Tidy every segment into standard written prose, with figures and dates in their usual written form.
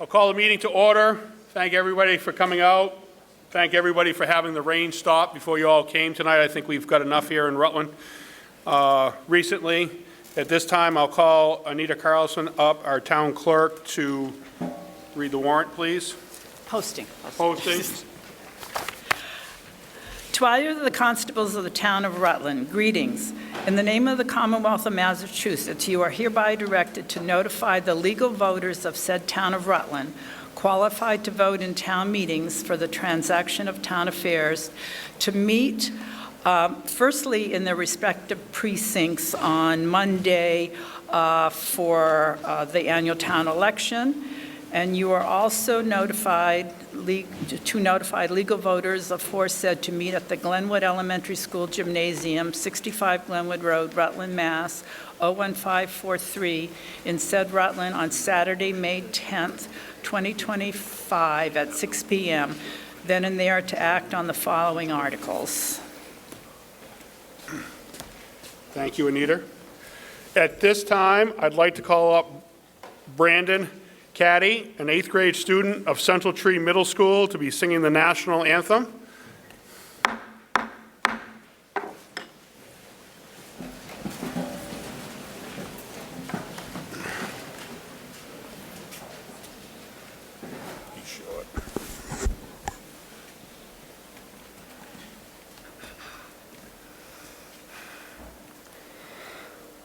Call the meeting to order. Thank everybody for coming out. Thank everybody for having the rain stop before you all came tonight. I think we've got enough here in Rutland recently. At this time, I'll call Anita Carlson up, our town clerk, to read the warrant, please. Posting. To either of the constables of the town of Rutland, greetings. In the name of the Commonwealth of Massachusetts, you are hereby directed to notify the legal voters of said town of Rutland, qualified to vote in town meetings for the transaction of town affairs, to meet firstly in their respective precincts on Monday for the annual town election. And you are also notified to notify legal voters aforesaid to meet at the Glenwood Elementary School Gymnasium, 65 Glenwood Road, Rutland, Mass. 01543 in said Rutland on Saturday, May 10th, 2025 at 6 p.m. Then and there to act on the following articles. Thank you, Anita. At this time, I'd like to call up Brandon Caddy, an 8th grade student of Central Tree Middle School, to be singing the national anthem.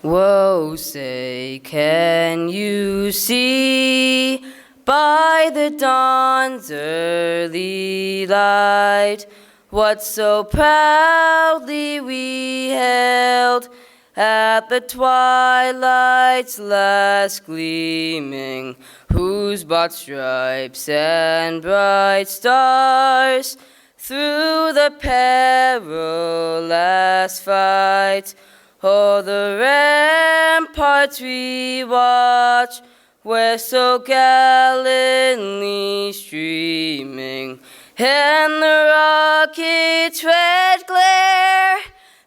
Whoa, say, can you see by the dawn's early light what so proudly we held at the twilight's last gleaming, whose broad stripes and bright stars through the perilous fight o'er the ramparts we watch, were so gallantly streaming, and the rocket's red glare,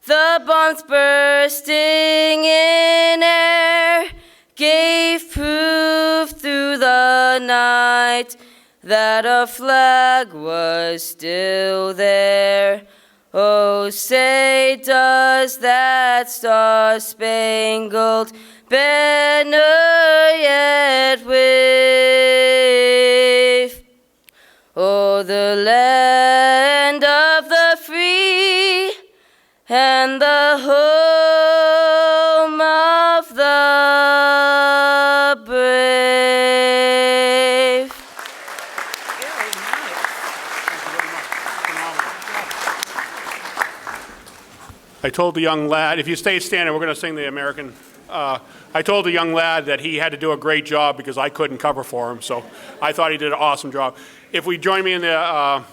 the bombs bursting in air, gave proof through the night that our flag was still there. Oh, say, does that star-spangled banner yet wave o'er the land of the free and the home of the brave? I told the young lad, if you stay standing, we're going to sing the American. I told the young lad that he had to do a great job because I couldn't cover for him, so I thought he did an awesome job. If we join me in the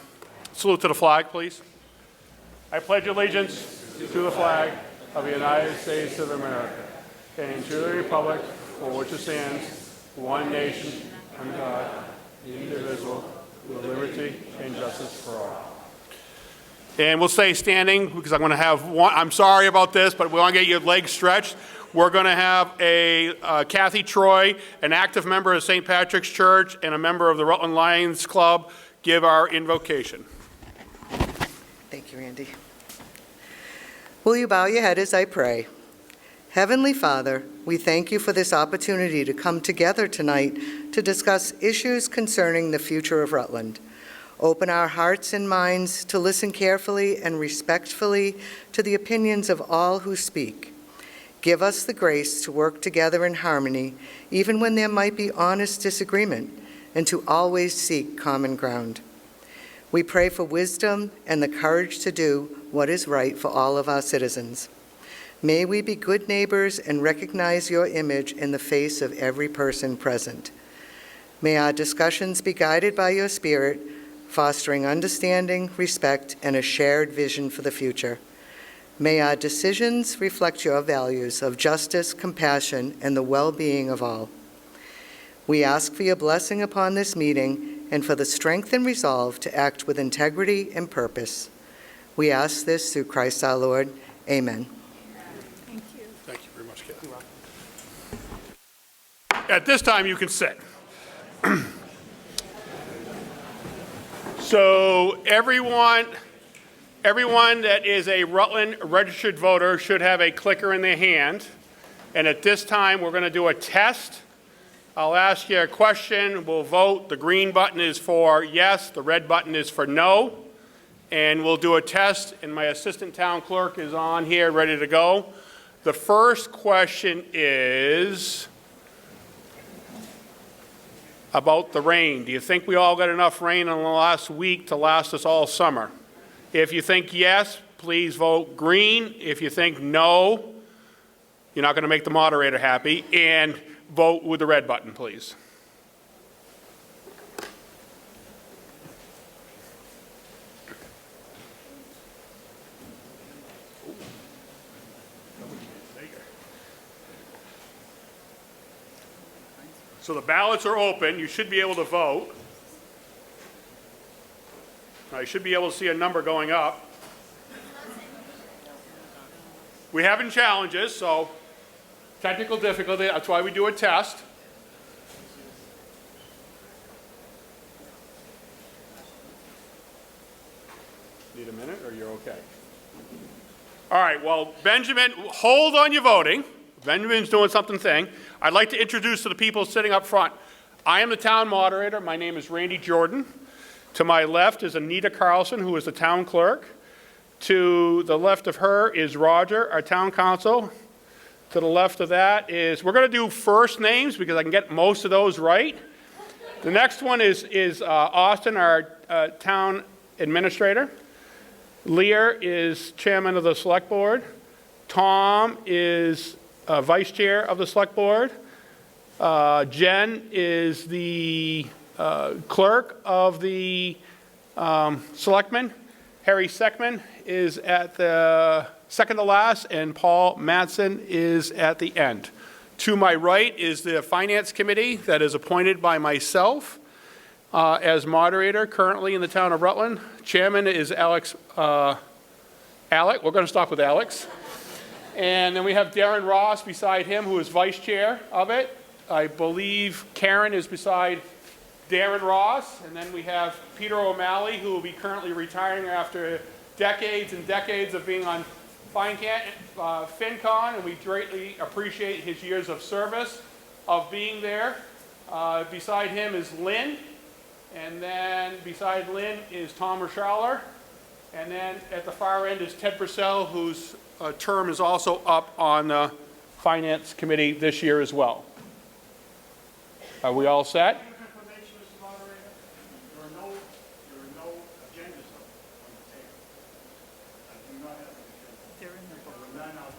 salute to the flag, please. I pledge allegiance to the flag of the United States of America and to the republic for which it stands, one nation, under God, indivisible, with liberty and justice for all. And we'll stay standing because I'm going to have one. I'm sorry about this, but we want to get your legs stretched. We're going to have a Kathy Troy, an active member of St. Patrick's Church and a member of the Rutland Lions Club, give our invocation. Thank you, Randy. Will you bow your head as I pray? Heavenly Father, we thank you for this opportunity to come together tonight to discuss issues concerning the future of Rutland. Open our hearts and minds to listen carefully and respectfully to the opinions of all who speak. Give us the grace to work together in harmony, even when there might be honest disagreement, and to always seek common ground. We pray for wisdom and the courage to do what is right for all of our citizens. May we be good neighbors and recognize your image in the face of every person present. May our discussions be guided by your Spirit, fostering understanding, respect, and a shared vision for the future. May our decisions reflect your values of justice, compassion, and the well-being of all. We ask for your blessing upon this meeting and for the strength and resolve to act with integrity and purpose. We ask this through Christ our Lord. Amen. Thank you. Thank you very much, Kathy. At this time, you can sit. So everyone that is a Rutland registered voter should have a clicker in their hand. And at this time, we're going to do a test. I'll ask you a question. We'll vote. The green button is for yes. The red button is for no. And we'll do a test. And my assistant town clerk is on here, ready to go. The first question is about the rain. Do you think we all got enough rain in the last week to last us all summer? If you think yes, please vote green. If you think no, you're not going to make the moderator happy, and vote with the red button, please. So the ballots are open. You should be able to vote. I should be able to see a number going up. We having challenges, so technical difficulty, that's why we do a test. Need a minute, or you're okay? All right, well, Benjamin, hold on your voting. Benjamin's doing something thing. I'd like to introduce to the people sitting up front. I am the town moderator. My name is Randy Jordan. To my left is Anita Carlson, who is the town clerk. To the left of her is Roger, our town council. To the left of that is, we're going to do first names because I can get most of those right. The next one is Austin, our town administrator. Lear is chairman of the select board. Tom is vice chair of the select board. Jen is the clerk of the selectmen. Harry Seckman is at the second to last, and Paul Mattson is at the end. To my right is the finance committee that is appointed by myself as moderator currently in the town of Rutland. Chairman is Alex. We're going to stop with Alex. And then we have Darren Ross beside him, who is vice chair of it. I believe Karen is beside Darren Ross. And then we have Peter O'Malley, who will be currently retiring after decades and decades of being on FinCon, and we greatly appreciate his years of service of being there. Beside him is Lynn, and then beside Lynn is Tom Rashaller, and then at the far end is Ted Purcell, whose term is also up on the Finance Committee this year as well. Are we all set? Information, Mr. Moderator. There are no agendas on the table. I do not have an agenda. They're in the There were none out.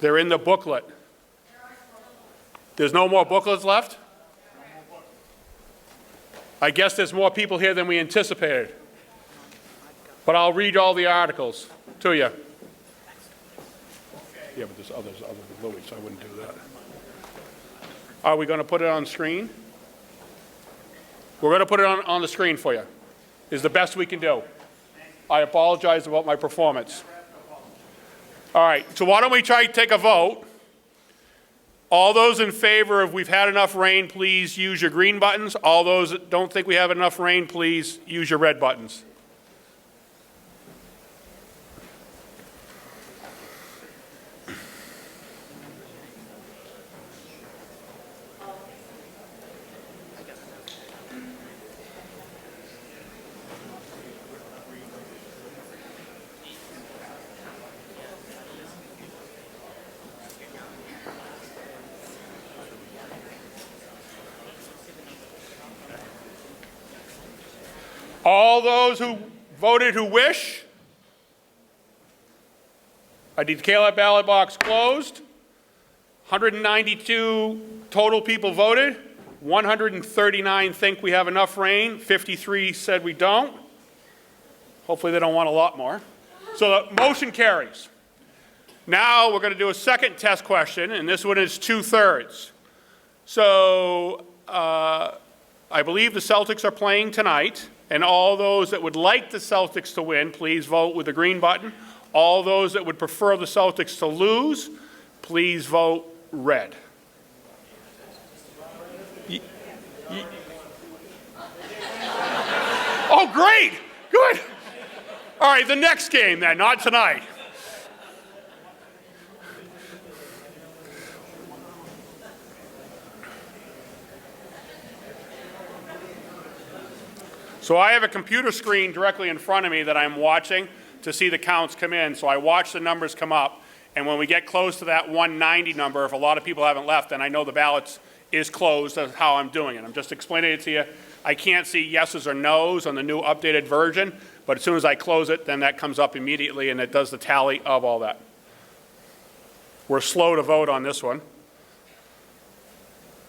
They're in the booklet. There's no more booklets left? I guess there's more people here than we anticipated. But I'll read all the articles to you. Yeah, but there's others other than Louis, so I wouldn't do that. Are we going to put it on screen? We're going to put it on the screen for you. Is the best we can do. I apologize about my performance. All right, so why don't we try to take a vote? All those in favor of we've had enough rain, please use your green buttons. All those that don't think we have enough rain, please use your red buttons. All those who voted who wish, I declare that ballot box closed. 192 total people voted. 139 think we have enough rain. 53 said we don't. Hopefully they don't want a lot more. So the motion carries. Now we're going to do a second test question, and this one is 2/3. So I believe the Celtics are playing tonight. And all those that would like the Celtics to win, please vote with the green button. All those that would prefer the Celtics to lose, please vote red. Oh, great, good. All right, the next game then, not tonight. So I have a computer screen directly in front of me that I'm watching to see the counts come in. So I watch the numbers come up, and when we get close to that 190 number, if a lot of people haven't left, then I know the ballots is closed. That's how I'm doing it. I'm just explaining it to you. I can't see yeses or nos on the new updated version, but as soon as I close it, then that comes up immediately, and it does the tally of all that. We're slow to vote on this one,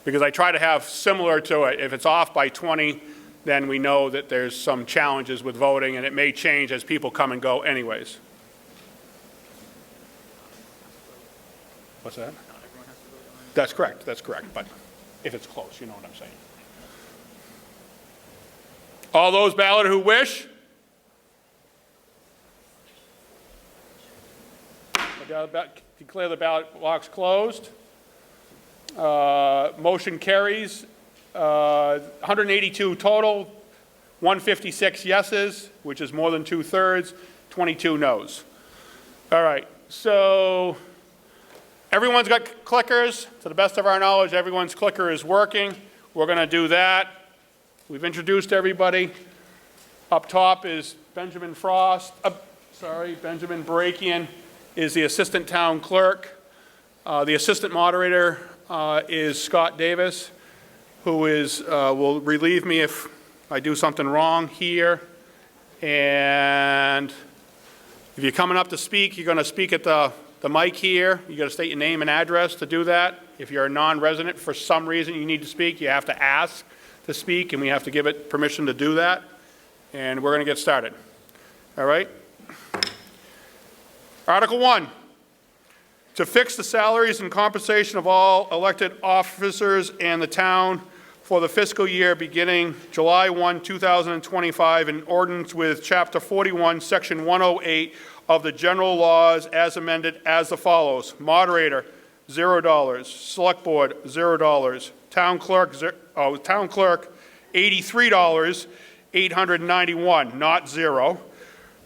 because I try to have similar to it. If it's off by 20, then we know that there's some challenges with voting, and it may change as people come and go anyways. What's that? That's correct, but if it's close, you know what I'm saying. All those balloted who wish? Declare the ballot box closed. Motion carries. 182 total, 156 yeses, which is more than 2/3, 22 noes. All right, so everyone's got clickers. To the best of our knowledge, everyone's clicker is working. We're going to do that. We've introduced everybody. Up top is Benjamin Frost. Benjamin Barakian is the assistant town clerk. The assistant moderator is Scott Davis, who will relieve me if I do something wrong here. And if you're coming up to speak, you're going to speak at the mic here. You got to state your name and address to do that. If you're a non-resident, for some reason you need to speak, you have to ask to speak, and we have to give it permission to do that. And we're going to get started. All right? Article 1. To fix the salaries and compensation of all elected officers and the town for the fiscal year beginning July 1, 2025, in accordance with Chapter 41, Section 108 of the general laws as amended as the follows. Moderator, $0. Select Board, $0. Town Clerk, $83, 891, not zero.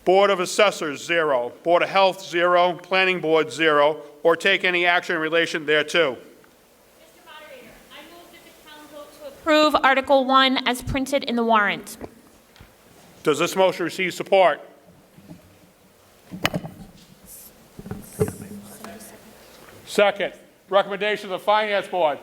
Board of Assessors, 0. Board of Health, 0. Planning Board, 0. Or take any action in relation thereto. Mr. Moderator, I move that the town vote to approve Article 1 as printed in the warrant. Does this motion receive support? Second, recommendation of the Finance Board.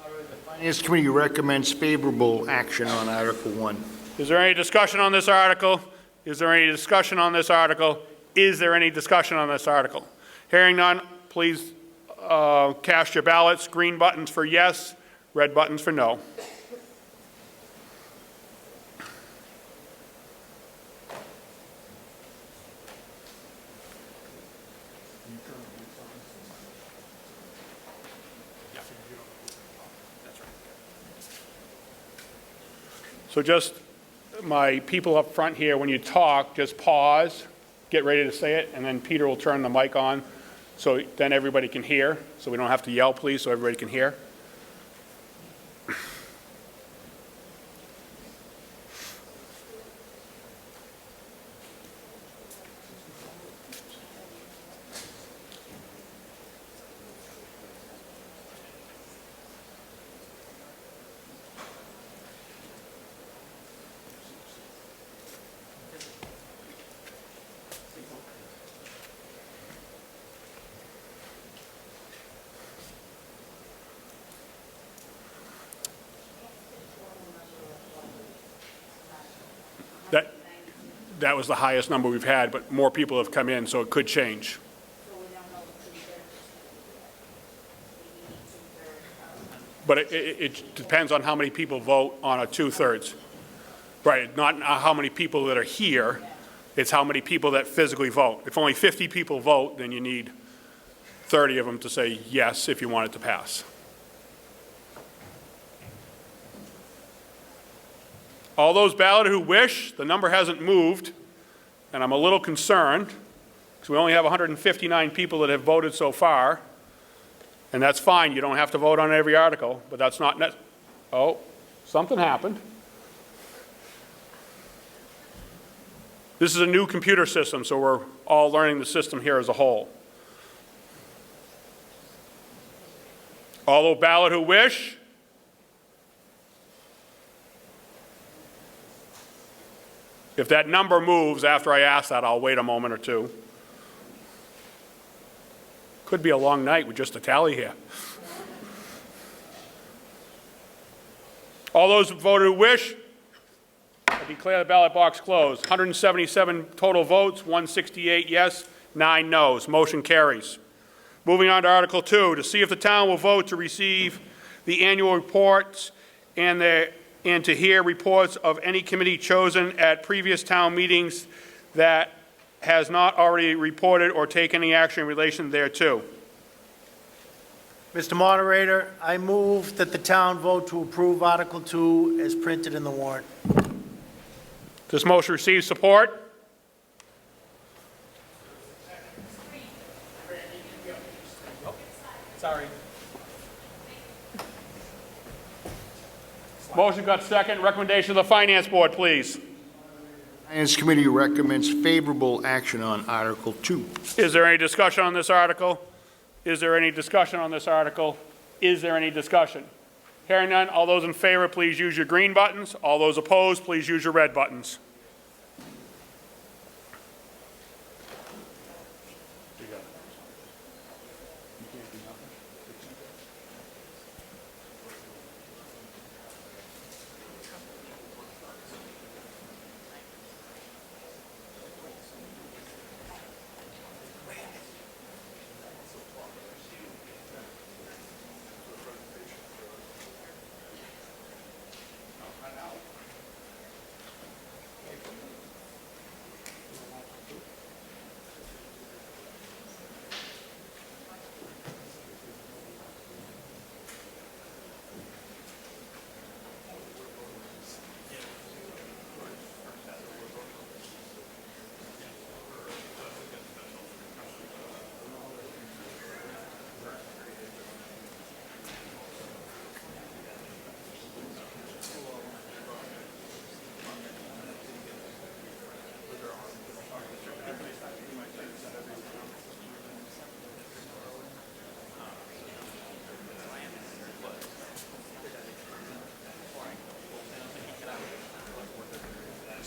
The Finance Committee recommends favorable action on Article 1. Is there any discussion on this article? Is there any discussion on this article? Is there any discussion on this article? Hearing none, please cast your ballots. Green buttons for yes, red buttons for no. So just my people up front here, when you talk, just pause, get ready to say it, and then Peter will turn the mic on so then everybody can hear. So we don't have to yell, please, so everybody can hear. That was the highest number we've had, but more people have come in, so it could change. But it depends on how many people vote on a 2/3. Right, not how many people that are here, it's how many people that physically vote. If only 50 people vote, then you need 30 of them to say yes if you want it to pass. All those balloted who wish, the number hasn't moved, and I'm a little concerned because we only have 159 people that have voted so far, and that's fine. You don't have to vote on every article, but that's not oh, something happened. This is a new computer system, so we're all learning the system here as a whole. All those ballot who wish. If that number moves after I ask that, I'll wait a moment or two. Could be a long night with just a tally here. All those who voted who wish, I declare the ballot box closed. 177 total votes, 168 yes, 9 noes. Motion carries. Moving on to Article 2, to see if the town will vote to receive the annual reports and to hear reports of any committee chosen at previous town meetings that has not already reported or taken any action in relation thereto. Mr. Moderator, I move that the town vote to approve Article 2 as printed in the warrant. This motion receives support. Sorry. Motion got second. Recommendation of the Finance Board, please. Finance Committee recommends favorable action on Article 2. Is there any discussion on this article? Is there any discussion on this article? Is there any discussion? Hearing none, all those in favor, please use your green buttons. All those opposed, please use your red buttons.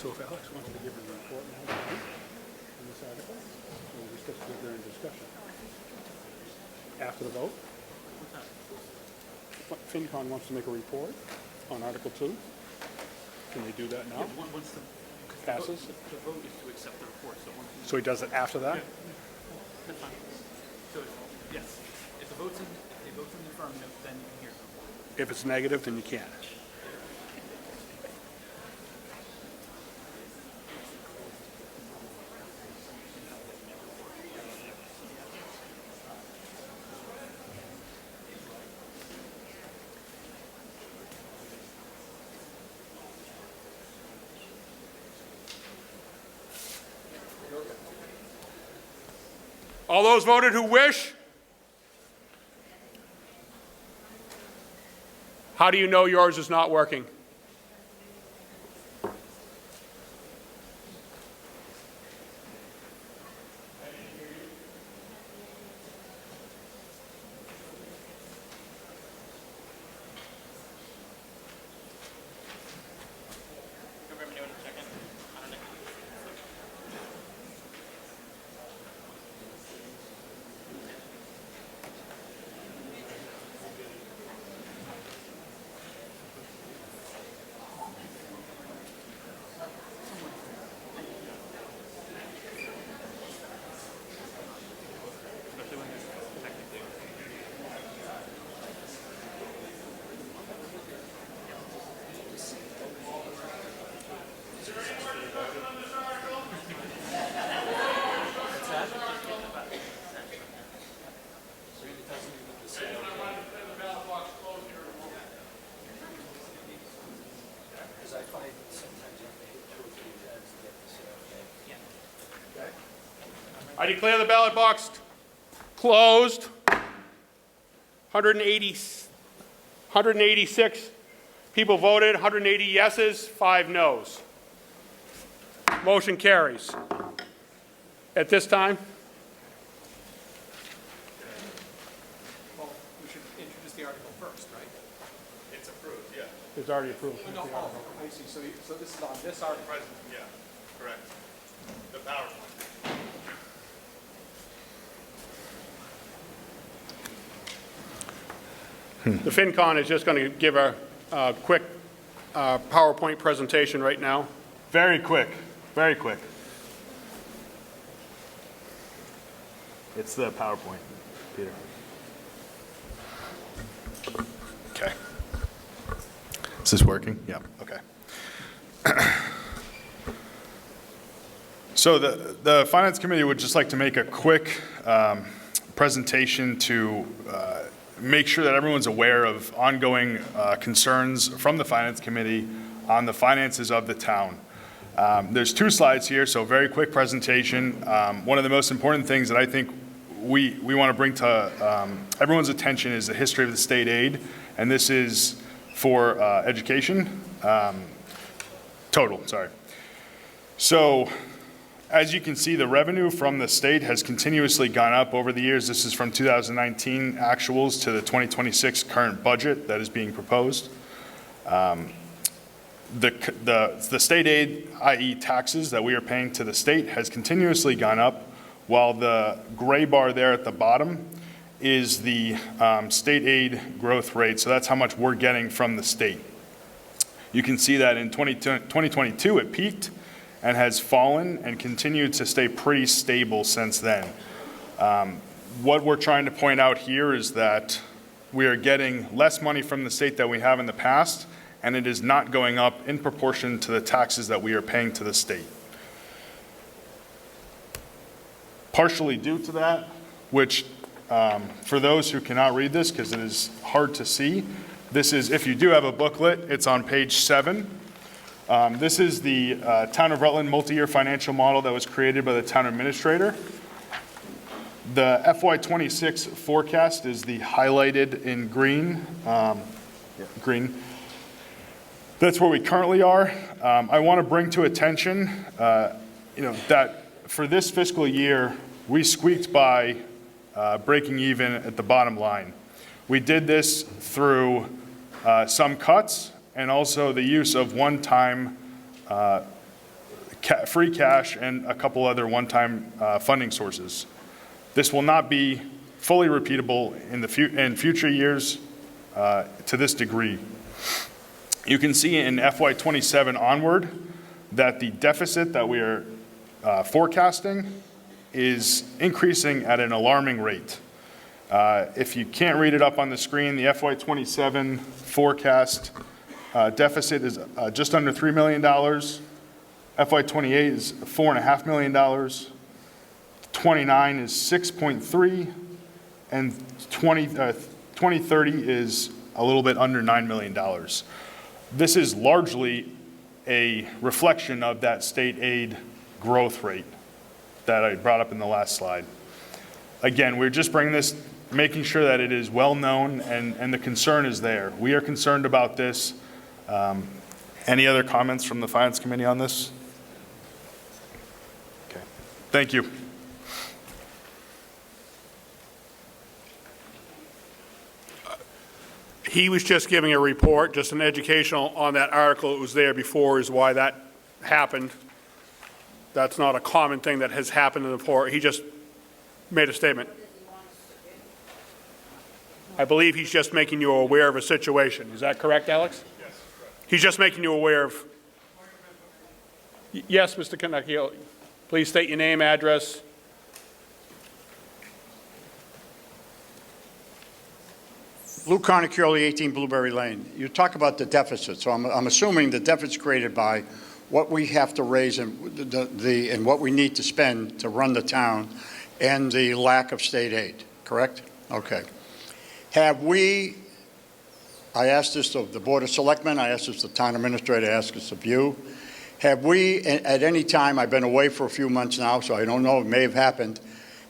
So if Alex wants to give a report now on this article, we're supposed to go during discussion. After the vote? FinCon wants to make a report on Article 2. Can they do that now? Once the Passes? the vote is to accept the report, so once So he does it after that? that's fine. So, yes, if the vote's in the affirmative, then you can hear the report. If it's negative, then you can't. All those voted who wish? How do you know yours is not working? I declare the ballot box closed. 186 people voted, 180 yeses, 5 noes. Motion carries. At this time, Well, we should introduce the article first, right? It's approved, yeah. it's already approved. No, I see, so this is on this article. President, yeah, correct. The PowerPoint. The FinCon is just going to give a quick PowerPoint presentation right now. Very quick, very quick. It's the PowerPoint, Peter. Okay. Is this working? Yeah, okay. So the Finance Committee would just like to make a quick presentation to make sure that everyone's aware of ongoing concerns from the Finance Committee on the finances of the town. There's 2 slides here, so very quick presentation. One of the most important things that I think we want to bring to everyone's attention is the history of the state aid, and this is for education. Total, sorry. So, as you can see, the revenue from the state has continuously gone up over the years. This is from 2019 actuals to the 2026 current budget that is being proposed. The state aid, i.e. taxes that we are paying to the state, has continuously gone up, while the gray bar there at the bottom is the state aid growth rate. So that's how much we're getting from the state. You can see that in 2022 it peaked and has fallen and continued to stay pretty stable since then. What we're trying to point out here is that we are getting less money from the state than we have in the past, and it is not going up in proportion to the taxes that we are paying to the state. Partially due to that, which for those who cannot read this because it is hard to see, this is, if you do have a booklet, it's on page 7. This is the Town of Rutland multi-year financial model that was created by the town administrator. The FY26 forecast is the highlighted in green. Green. That's where we currently are. I want to bring to attention, that for this fiscal year, we squeaked by breaking even at the bottom line. We did this through some cuts and also the use of one-time free cash and a couple other one-time funding sources. This will not be fully repeatable in future years to this degree. You can see in FY27 onward that the deficit that we are forecasting is increasing at an alarming rate. If you can't read it up on the screen, the FY27 forecast deficit is just under $3 million. FY28 is $4.5 million. 29 is 6.3, and 2030 is a little bit under $9 million. This is largely a reflection of that state aid growth rate that I brought up in the last slide. Again, we're just bringing this, making sure that it is well known and the concern is there. We are concerned about this. Any other comments from the Finance Committee on this? Okay, thank you. He was just giving a report, just an educational on that article. It was there before, is why that happened. That's not a common thing that has happened before. He just made a statement. I believe he's just making you aware of a situation. Is that correct, Alex? Yes, correct. He's just making you aware of. Yes, Mr. Kanakio. Please state your name, address. Lou Carniccioli, 18 Blueberry Lane. You talk about the deficit, so I'm assuming the deficit's created by what we have to raise and what we need to spend to run the town and the lack of state aid, correct? Okay. Have we, I asked this of the Board of Selectmen, I asked this of the town administrator, I asked this of you, have we, at any time, I've been away for a few months now, so I don't know, it may have happened,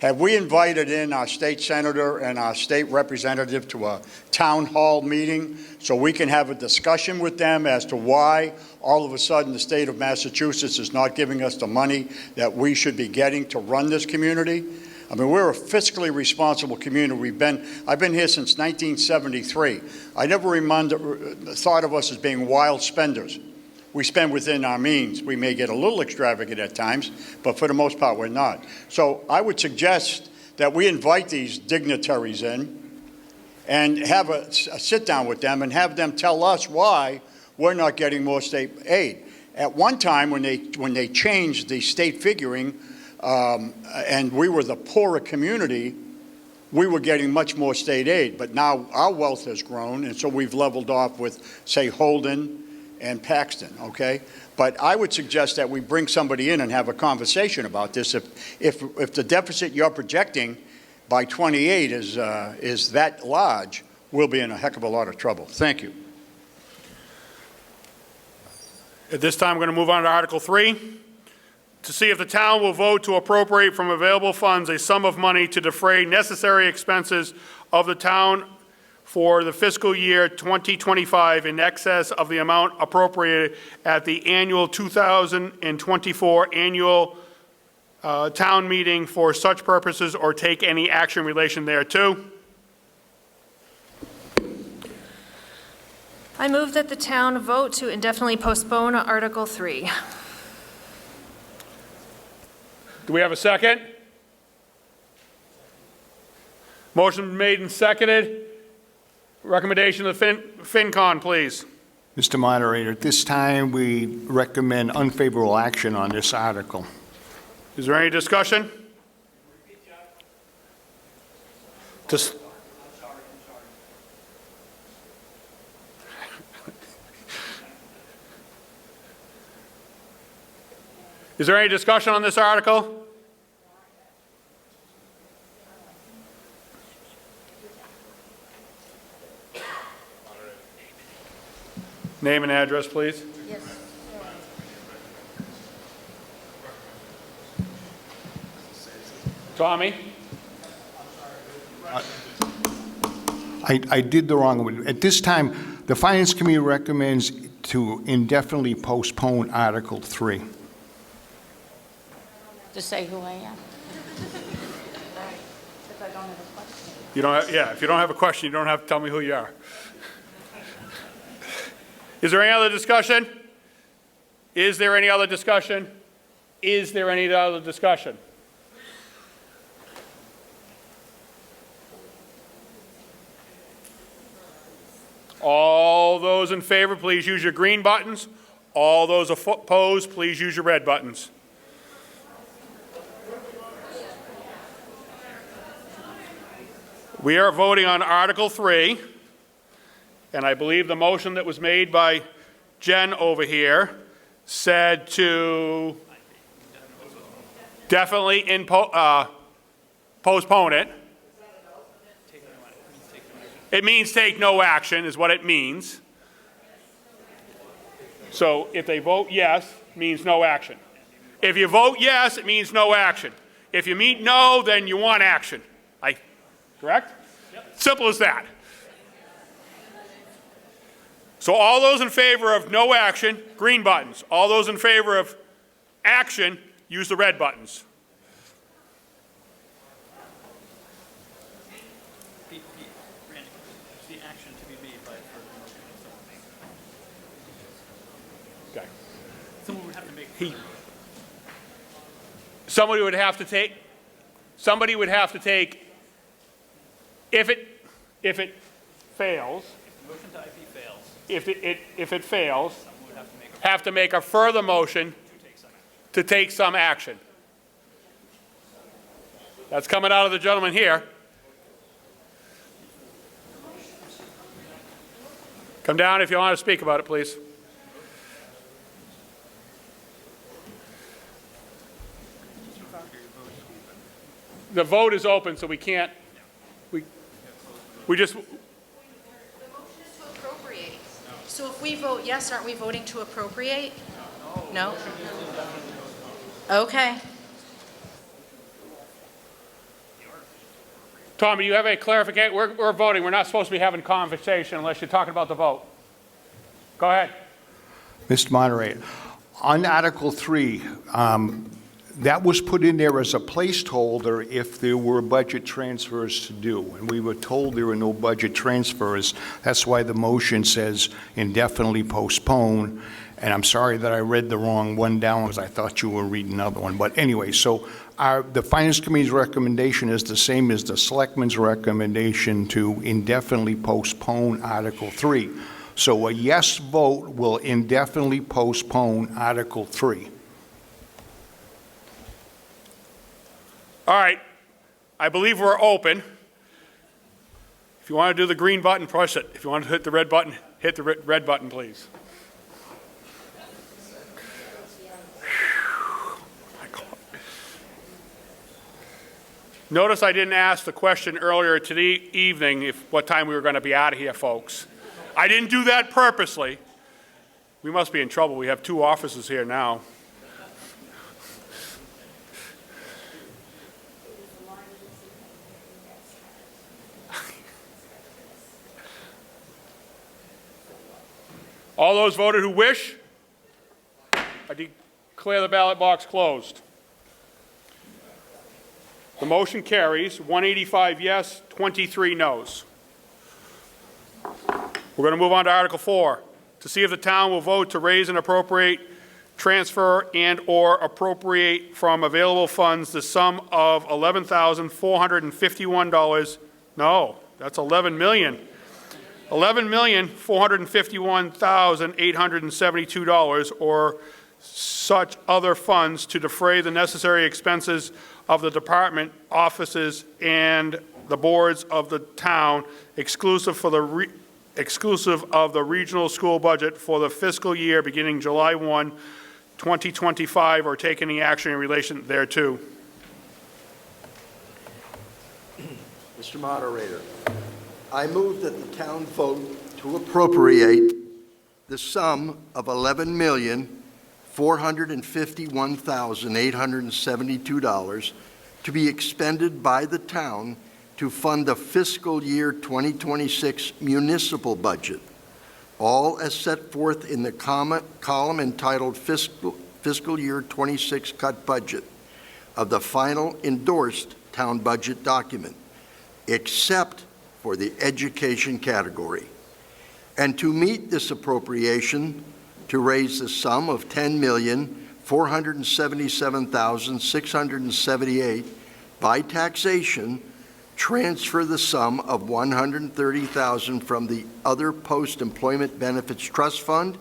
Have we invited in our state senator and our state representative to a town hall meeting so we can have a discussion with them as to why all of a sudden the state of Massachusetts is not giving us the money that we should be getting to run this community? I mean, we're a fiscally responsible community. I've been here since 1973. I never thought of us as being wild spenders. We spend within our means. We may get a little extravagant at times, but for the most part, we're not. So I would suggest that we invite these dignitaries in and have a sit-down with them and have them tell us why we're not getting more state aid. At one time, when they changed the state figuring, and we were the poorer community, we were getting much more state aid. But now our wealth has grown, and so we've leveled off with, say, Holden and Paxton, okay? But I would suggest that we bring somebody in and have a conversation about this. If the deficit you're projecting by 28 is that large, we'll be in a heck of a lot of trouble. Thank you. At this time, we're going to move on to Article 3, to see if the town will vote to appropriate from available funds a sum of money to defray necessary expenses of the town for the fiscal year 2025 in excess of the amount appropriated at the annual 2024 annual town meeting for such purposes or take any action in relation thereto. I move that the town vote to indefinitely postpone Article 3. Do we have a second? Motion made and seconded. Recommendation of the FinCon, please. Mr. Moderator, at this time, we recommend unfavorable action on this article. Is there any discussion? Just Is there any discussion on this article? Name and address, please. Yes. Tommy? I did the wrong one. At this time, the Finance Committee recommends to indefinitely postpone Article 3. To say who I am. You don't have, yeah, if you don't have a question, you don't have to tell me who you are. Is there any other discussion? Is there any other discussion? Is there any other discussion? All those in favor, please use your green buttons. All those opposed, please use your red buttons. We are voting on Article 3, and I believe the motion that was made by Jen over here said to definitely postpone it. It means take no action is what it means. So if they vote yes, it means no action. If you vote yes, it means no action. If you mean no, then you want action. Correct? Yep. Simple as that. So all those in favor of no action, green buttons. All those in favor of action, use the red buttons. Randy, the action to be made by further motion of someone. Okay. Someone would have to make. Somebody would have to take, if it fails, The motion to IP fails. if it fails, Someone would have to make have to make a further motion to take some action. That's coming out of the gentleman here. Come down if you want to speak about it, please. The vote is open, so we can't, we just, The motion is to appropriate. So if we vote yes, aren't we voting to appropriate? No? Okay. Tommy, you have a clarification? We're voting. We're not supposed to be having conversation unless you're talking about the vote. Go ahead. Mr. Moderator, on Article 3, that was put in there as a placeholder if there were budget transfers to do, and we were told there were no budget transfers. That's why the motion says indefinitely postpone, and I'm sorry that I read the wrong one down because I thought you were reading another one. But anyway, so the Finance Committee's recommendation is the same as the Selectmen's recommendation to indefinitely postpone Article 3. So a yes vote will indefinitely postpone Article 3. All right. I believe we're open. If you want to do the green button, push it. If you want to hit the red button, hit the red button, please. Notice I didn't ask the question earlier today evening what time we were going to be out of here, folks. I didn't do that purposely. We must be in trouble. We have 2 officers here now. All those voted who wish, I declare the ballot box closed. The motion carries, 185 yes, 23 noes. We're going to move on to Article 4, to see if the town will vote to raise and appropriate, transfer and/or appropriate from available funds the sum of $11,451. No, that's $11 million. $11,451,872 or such other funds to defray the necessary expenses of the department, offices, and the boards of the town, exclusive of the regional school budget for the fiscal year beginning July 1, 2025, or take any action in relation thereto. Mr. Moderator, I move that the town vote to appropriate the sum of $11,451,872 to be expended by the town to fund the fiscal year 2026 municipal budget, all as set forth in the column entitled Fiscal Year 26 Cut Budget of the final endorsed town budget document, except for the education category, and to meet this appropriation to raise the sum of $10,477,678 by taxation, transfer the sum of $130,000 from the other post-employment benefits trust fund,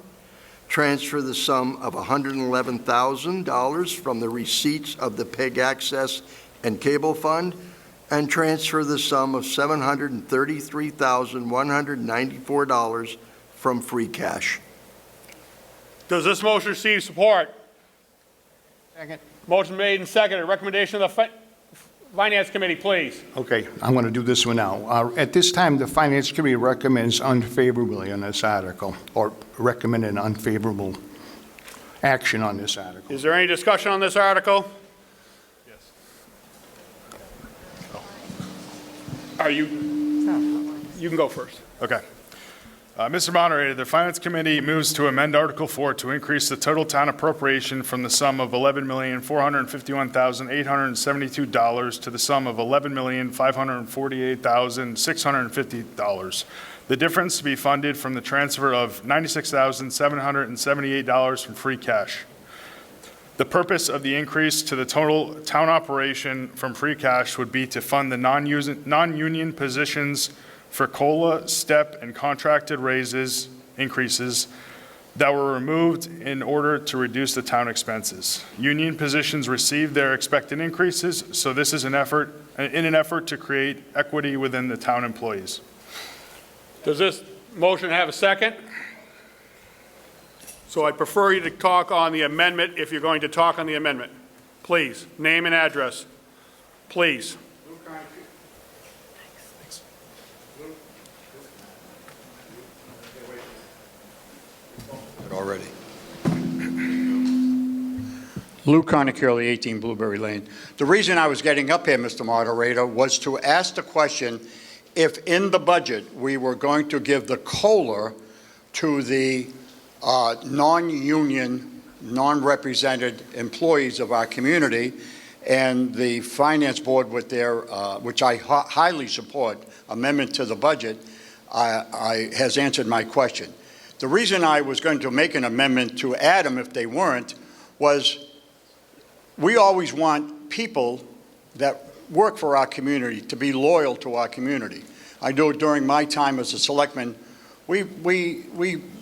transfer the sum of $111,000 from the receipts of the PEG access and cable fund, and transfer the sum of $733,194 from free cash. Does this motion receive support? Second. Motion made and seconded. Recommendation of the Finance Committee, please. Okay, I'm going to do this one now. At this time, the Finance Committee recommends unfavorably on this article, or recommend an unfavorable action on this article. Is there any discussion on this article? Yes. You can go first. Okay. Mr. Moderator, the Finance Committee moves to amend Article 4 to increase the total town appropriation from the sum of $11,451,872 to the sum of $11,548,650. The difference to be funded from the transfer of $96,778 from free cash. The purpose of the increase to the total town operation from free cash would be to fund the non-union positions for COLA, STEP, and contracted increases that were removed in order to reduce the town expenses. Union positions received their expected increases, so this is in an effort to create equity within the town employees. Does this motion have a second? So I'd prefer you to talk on the amendment if you're going to talk on the amendment. Please, name and address. Please. Already. Lou Carnicurli, 18 Blueberry Lane. The reason I was getting up here, Mr. Moderator, was to ask the question if in the budget we were going to give the COLA to the non-union, non-represented employees of our community, and the Finance Board with their, which I highly support, amendment to the budget, has answered my question. The reason I was going to make an amendment to add them if they weren't was we always want people that work for our community to be loyal to our community. I know during my time as a selectman, we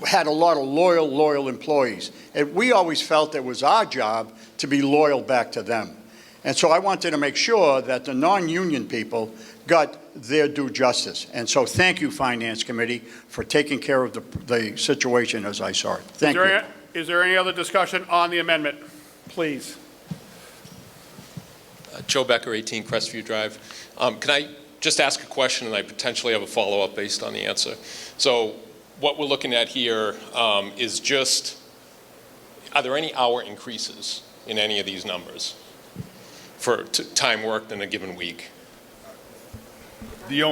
had a lot of loyal employees. And we always felt it was our job to be loyal back to them. And so I wanted to make sure that the non-union people got their due justice. And so thank you, Finance Committee, for taking care of the situation as I saw it. Thank you. Is there any other discussion on the amendment? Please. Joe Becker, 18 Crestview Drive. Can I just ask a question, and I potentially have a follow-up based on the answer? So what we're looking at here is just, are there any hour increases in any of these numbers for time worked in a given week? The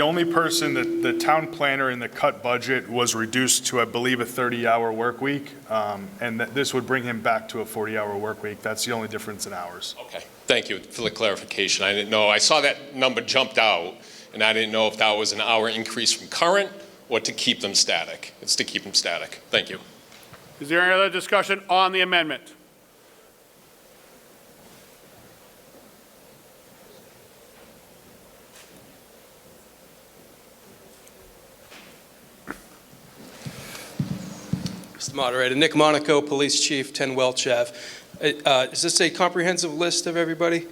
only person that the town planner in the cut budget was reduced to, I believe, a 30-hour work week, and this would bring him back to a 40-hour work week. That's the only difference in hours. Okay, thank you for the clarification. I didn't know, I saw that number jumped out, and I didn't know if that was an hour increase from current or to keep them static. It's to keep them static. Thank you. Is there any other discussion on the amendment? Mr. Moderator, Nick Monaco, Police Chief, 10 Welch Ave. Is this a comprehensive list of everybody?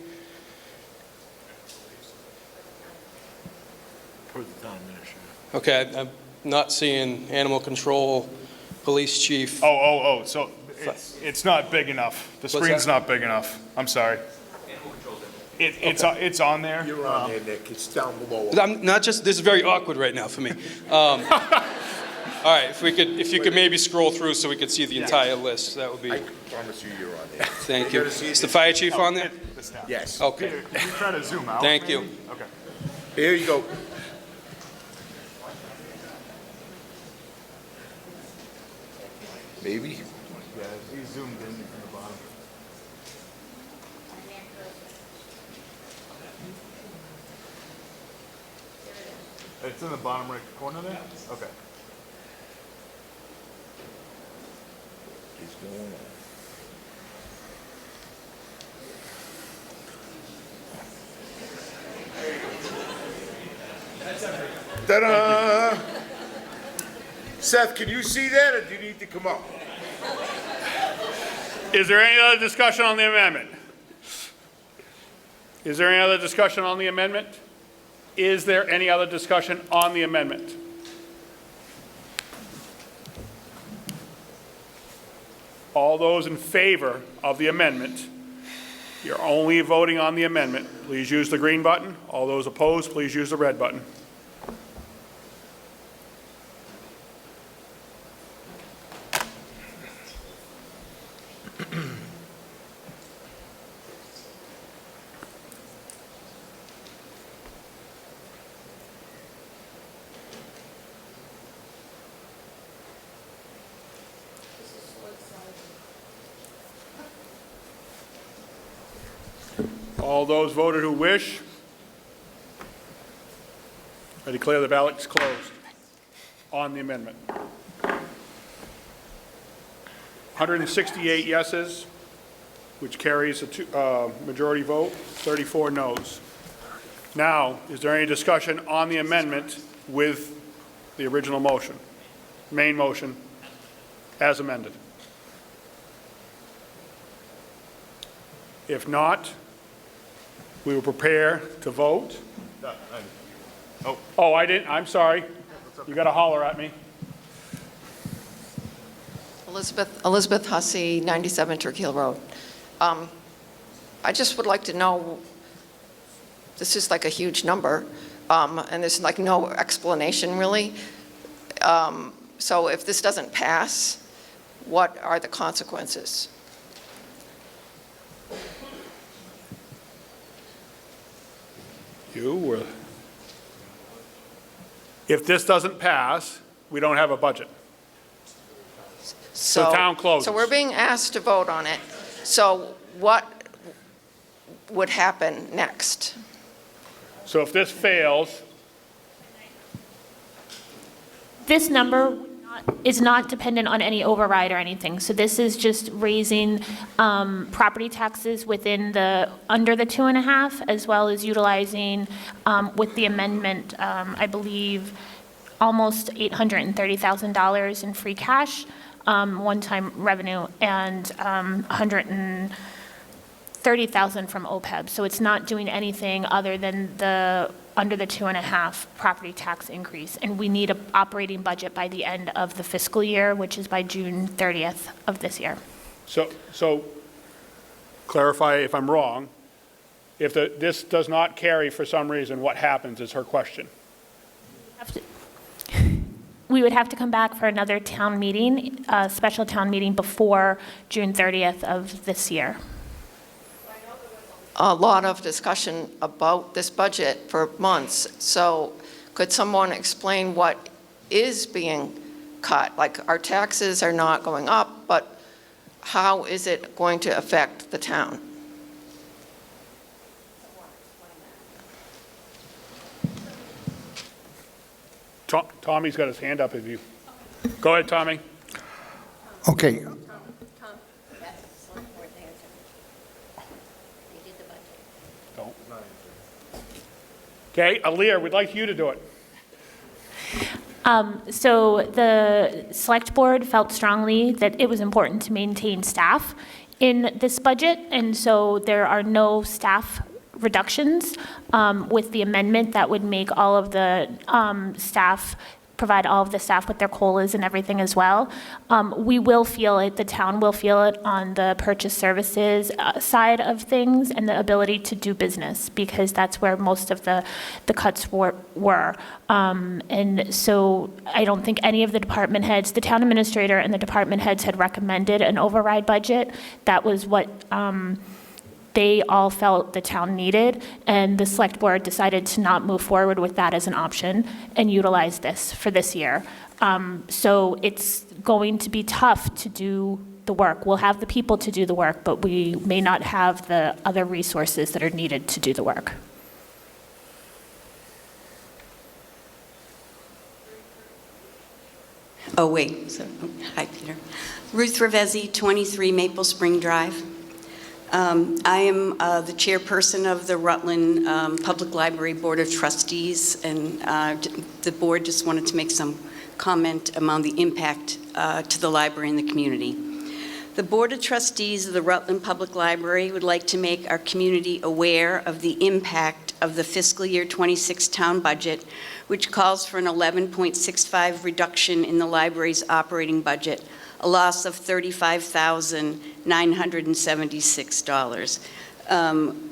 Okay, I'm not seeing Animal Control, Police Chief. So it's not big enough. The screen's not big enough. I'm sorry. It's on there. You're on there, Nick. It's down below. I'm not just, this is very awkward right now for me. All right, if you could maybe scroll through so we could see the entire list, that would be. I promise you you're on there. Thank you. Is the fire chief on there? Yes. Okay. Can you try to zoom out? Thank you. Okay. Here you go. Maybe. Yeah, he zoomed in from the bottom. It's in the bottom right corner there? Okay. It's going on. Ta-da! Seth, can you see that, or do you need to come up? Is there any other discussion on the amendment? Is there any other discussion on the amendment? Is there any other discussion on the amendment? All those in favor of the amendment, you're only voting on the amendment. Please use the green button. All those opposed, please use the red button. All those voted who wish, I declare the ballots closed on the amendment. 168 yeses, which carries a majority vote, 34 noes. Now, is there any discussion on the amendment with the original motion, main motion, as amended? If not, we will prepare to vote. Oh, I didn't, I'm sorry. You got to holler at me. Elizabeth Hussey, 97 Turkey Hill Road. I just would like to know, this is like a huge number, and there's like no explanation really. So if this doesn't pass, what are the consequences? You were. If this doesn't pass, we don't have a budget. So The town closes. So we're being asked to vote on it. So what would happen next? So if this fails, This number is not dependent on any override or anything. So this is just raising property taxes within under the 2.5, as well as utilizing, with the amendment, I believe, almost $830,000 in free cash, one-time revenue, and $130,000 from OPEB. So it's not doing anything other than under the 2.5 property tax increase. And we need an operating budget by the end of the fiscal year, which is by June 30th of this year. so clarify if I'm wrong. If this does not carry for some reason, what happens is her question. We would have to come back for another town meeting, a special town meeting before June 30th of this year. A lot of discussion about this budget for months. So could someone explain what is being cut? Like, our taxes are not going up, but how is it going to affect the town? Tommy's got his hand up if you. Go ahead, Tommy. Okay. Okay, Aaliyah, we'd like you to do it. So the select board felt strongly that it was important to maintain staff in this budget, and so there are no staff reductions with the amendment that would make all of the staff, provide all of the staff with their COLAs and everything as well. We will feel it, the town will feel it on the purchase services side of things and the ability to do business, because that's where most of the cuts were. And so I don't think any of the department heads, the town administrator and the department heads had recommended an override budget. That was what they all felt the town needed, and the select board decided to not move forward with that as an option and utilize this for this year. So it's going to be tough to do the work. We'll have the people to do the work, but we may not have the other resources that are needed to do the work. Oh, wait. Hi, Peter. Ruth Ravezzi, 23 Maple Spring Drive. I am the chairperson of the Rutland Public Library Board of Trustees, and the board just wanted to make some comment about the impact to the library and the community. The Board of Trustees of the Rutland Public Library would like to make our community aware of the impact of the fiscal year 26 town budget, which calls for an 11.65 reduction in the library's operating budget, a loss of $35,976.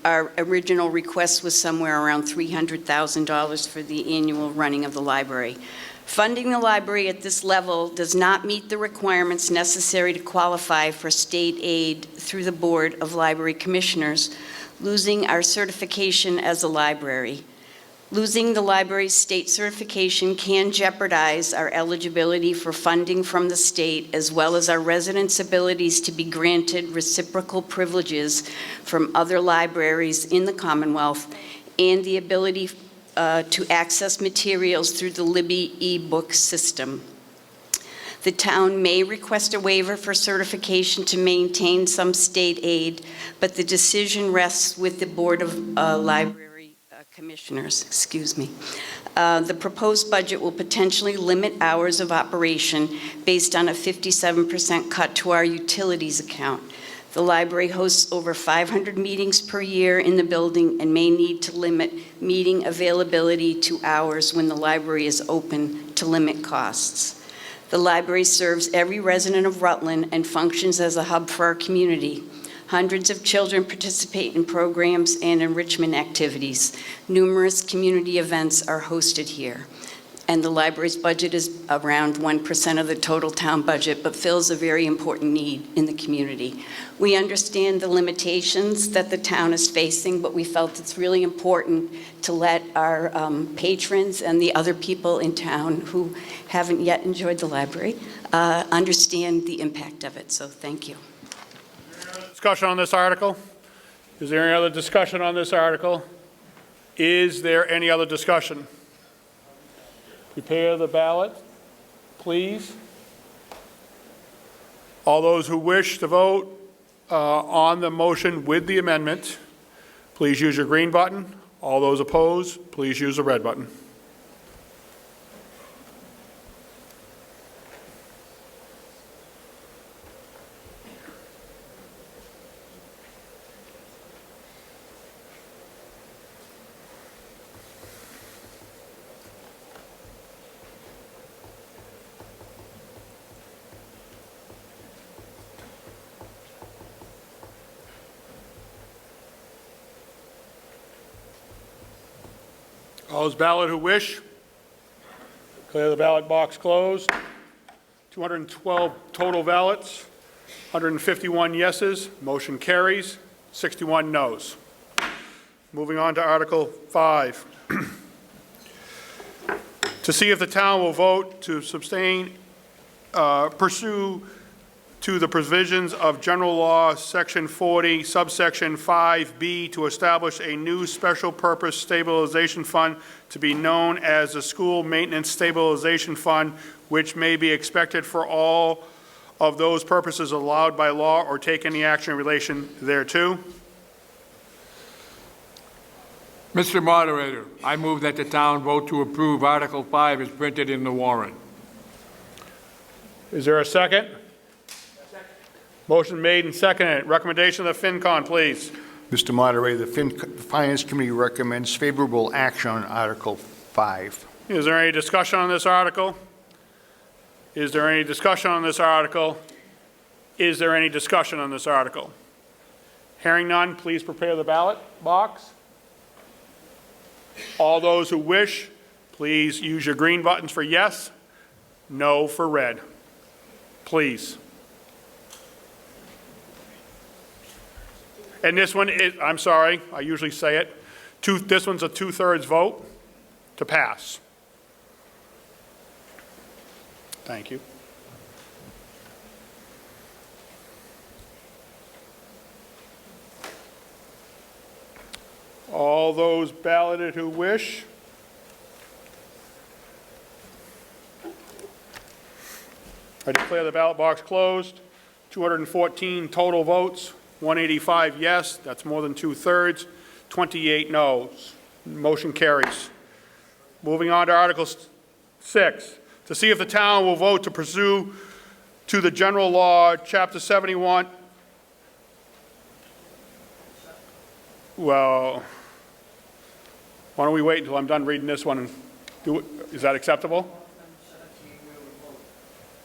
Our original request was somewhere around $300,000 for the annual running of the library. Funding the library at this level does not meet the requirements necessary to qualify for state aid through the Board of Library Commissioners, losing our certification as a library. Losing the library's state certification can jeopardize our eligibility for funding from the state, as well as our residents' abilities to be granted reciprocal privileges from other libraries in the Commonwealth, and the ability to access materials through the Libby e-book system. The town may request a waiver for certification to maintain some state aid, but the decision rests with the Board of Library Commissioners. Excuse me. The proposed budget will potentially limit hours of operation based on a 57% cut to our utilities account. The library hosts over 500 meetings per year in the building and may need to limit meeting availability to hours when the library is open to limit costs. The library serves every resident of Rutland and functions as a hub for our community. Hundreds of children participate in programs and enrichment activities. Numerous community events are hosted here. and the library's budget is around 1% of the total town budget, but fills a very important need in the community. We understand the limitations that the town is facing, but we felt it's really important to let our patrons and the other people in town who haven't yet enjoyed the library understand the impact of it. So thank you. Discussion on this article? Is there any other discussion on this article? Is there any other discussion? Prepare the ballot, please. All those who wish to vote on the motion with the amendment, please use your green button. All those opposed, please use the red button. All those ballot who wish, declare the ballot box closed. 212 total ballots, 151 yeses, motion carries, 61 noes. Moving on to Article 5. To see if the town will vote to pursue to the provisions of General Law, Section 40, subsection 5B, to establish a new special purpose stabilization fund to be known as the School Maintenance Stabilization Fund, which may be expected for all of those purposes allowed by law, or take any action in relation thereto. Mr. Moderator, I move that the town vote to approve Article 5 as printed in the warrant. Is there a second? Motion made and seconded. Recommendation of the FinCon, please. Mr. Moderator, the Finance Committee recommends favorable action on Article 5. Is there any discussion on this article? Is there any discussion on this article? Is there any discussion on this article? Hearing none, please prepare the ballot box. All those who wish, please use your green buttons for yes, no for red. Please. And this one is, I'm sorry, I usually say it, this one's a 2/3 vote to pass. Thank you. All those balloted who wish. I declare the ballot box closed. 214 total votes. 185 yes, that's more than 2/3, 28 noes. Motion carries. Moving on to Article 6, to see if the town will vote to pursue to the general law, Chapter 71. Well, why don't we wait until I'm done reading this one and do it? Is that acceptable?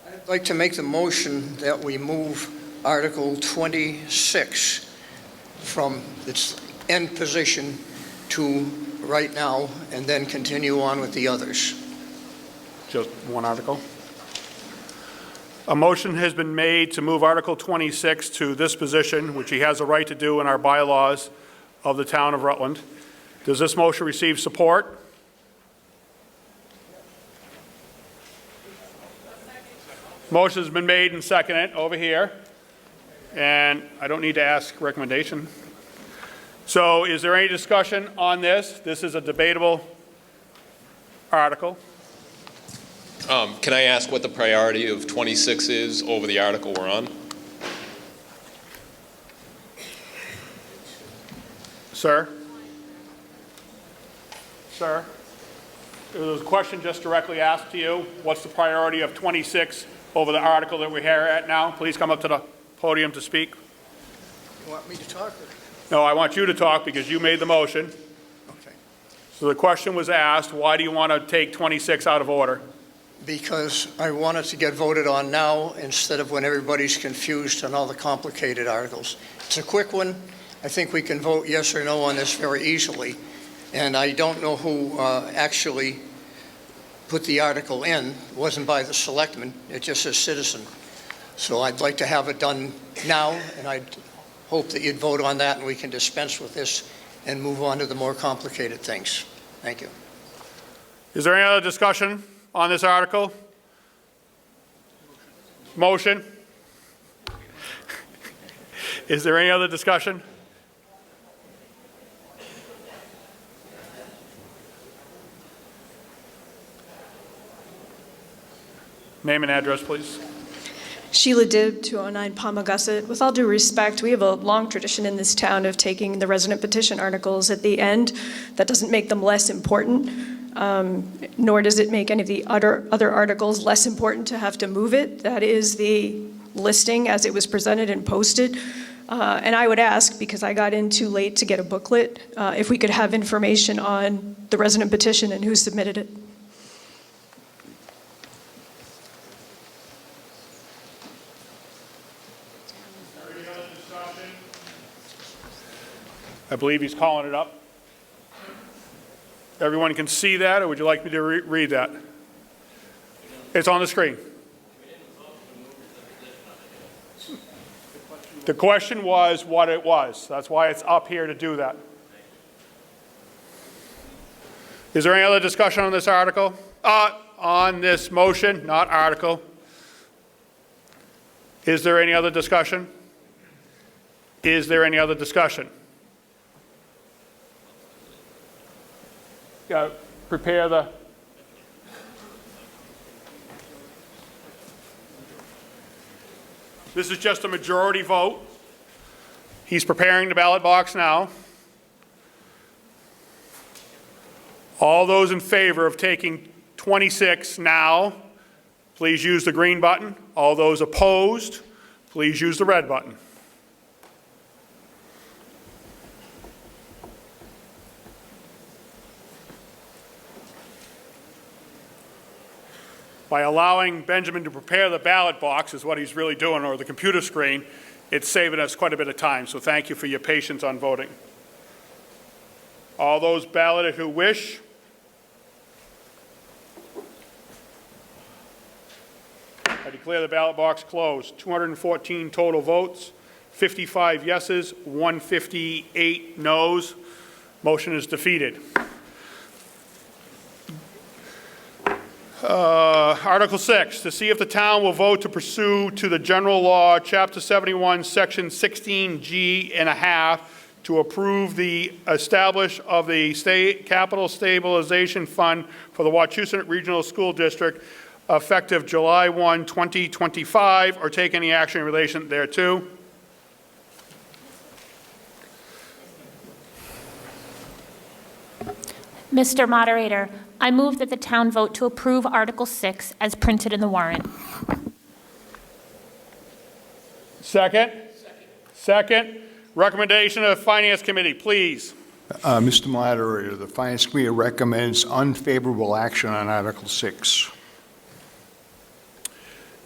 I'd like to make the motion that we move Article 26 from its end position to right now, and then continue on with the others. Just one article? A motion has been made to move Article 26 to this position, which he has a right to do in our bylaws of the town of Rutland. Does this motion receive support? Motion has been made and seconded over here. And I don't need to ask recommendation. So is there any discussion on this? This is a debatable article. Can I ask what the priority of 26 is over the article we're on? Sir? Sir? There was a question just directly asked to you. What's the priority of 26 over the article that we're here at now? Please come up to the podium to speak. You want me to talk? No, I want you to talk because you made the motion. Okay. So the question was asked, why do you want to take 26 out of order? Because I want it to get voted on now instead of when everybody's confused on all the complicated articles. It's a quick one. I think we can vote yes or no on this very easily. And I don't know who actually put the article in. It wasn't by the selectmen, it just says citizen. So I'd like to have it done now, and I'd hope that you'd vote on that and we can dispense with this and move on to the more complicated things. Thank you. Is there any other discussion on this article? Motion? Is there any other discussion? Name and address, please. Sheila Dibb, 209 Palmagussit. With all due respect, we have a long tradition in this town of taking the resident petition articles at the end. That doesn't make them less important, nor does it make any of the other articles less important to have to move it. That is the listing as it was presented and posted. And I would ask, because I got in too late to get a booklet, if we could have information on the resident petition and who submitted it. I believe he's calling it up. Everyone can see that, or would you like me to read that? It's on the screen. The question was what it was. That's why it's up here to do that. Is there any other discussion on this article? On this motion, not article. Is there any other discussion? Is there any other discussion? Prepare the... This is just a majority vote. He's preparing the ballot box now. All those in favor of taking 26 now, please use the green button. All those opposed, please use the red button. By allowing Benjamin to prepare the ballot box is what he's really doing, or the computer screen, it's saving us quite a bit of time. So thank you for your patience on voting. All those balloted who wish. I declare the ballot box closed. 214 total votes, 55 yeses, 158 noes. Motion is defeated. Article 6, to see if the town will vote to pursue to the general law, Chapter 71, Section 16G and a half, to approve the establish of the state capital stabilization fund for the Wachusett Regional School District effective July 1, 2025, or take any action in relation thereto. Mr. Moderator, I move that the town vote to approve Article 6 as printed in the warrant. Second? Second. Recommendation of the Finance Committee, please. Mr. Moderator, the Finance Committee recommends unfavorable action on Article 6.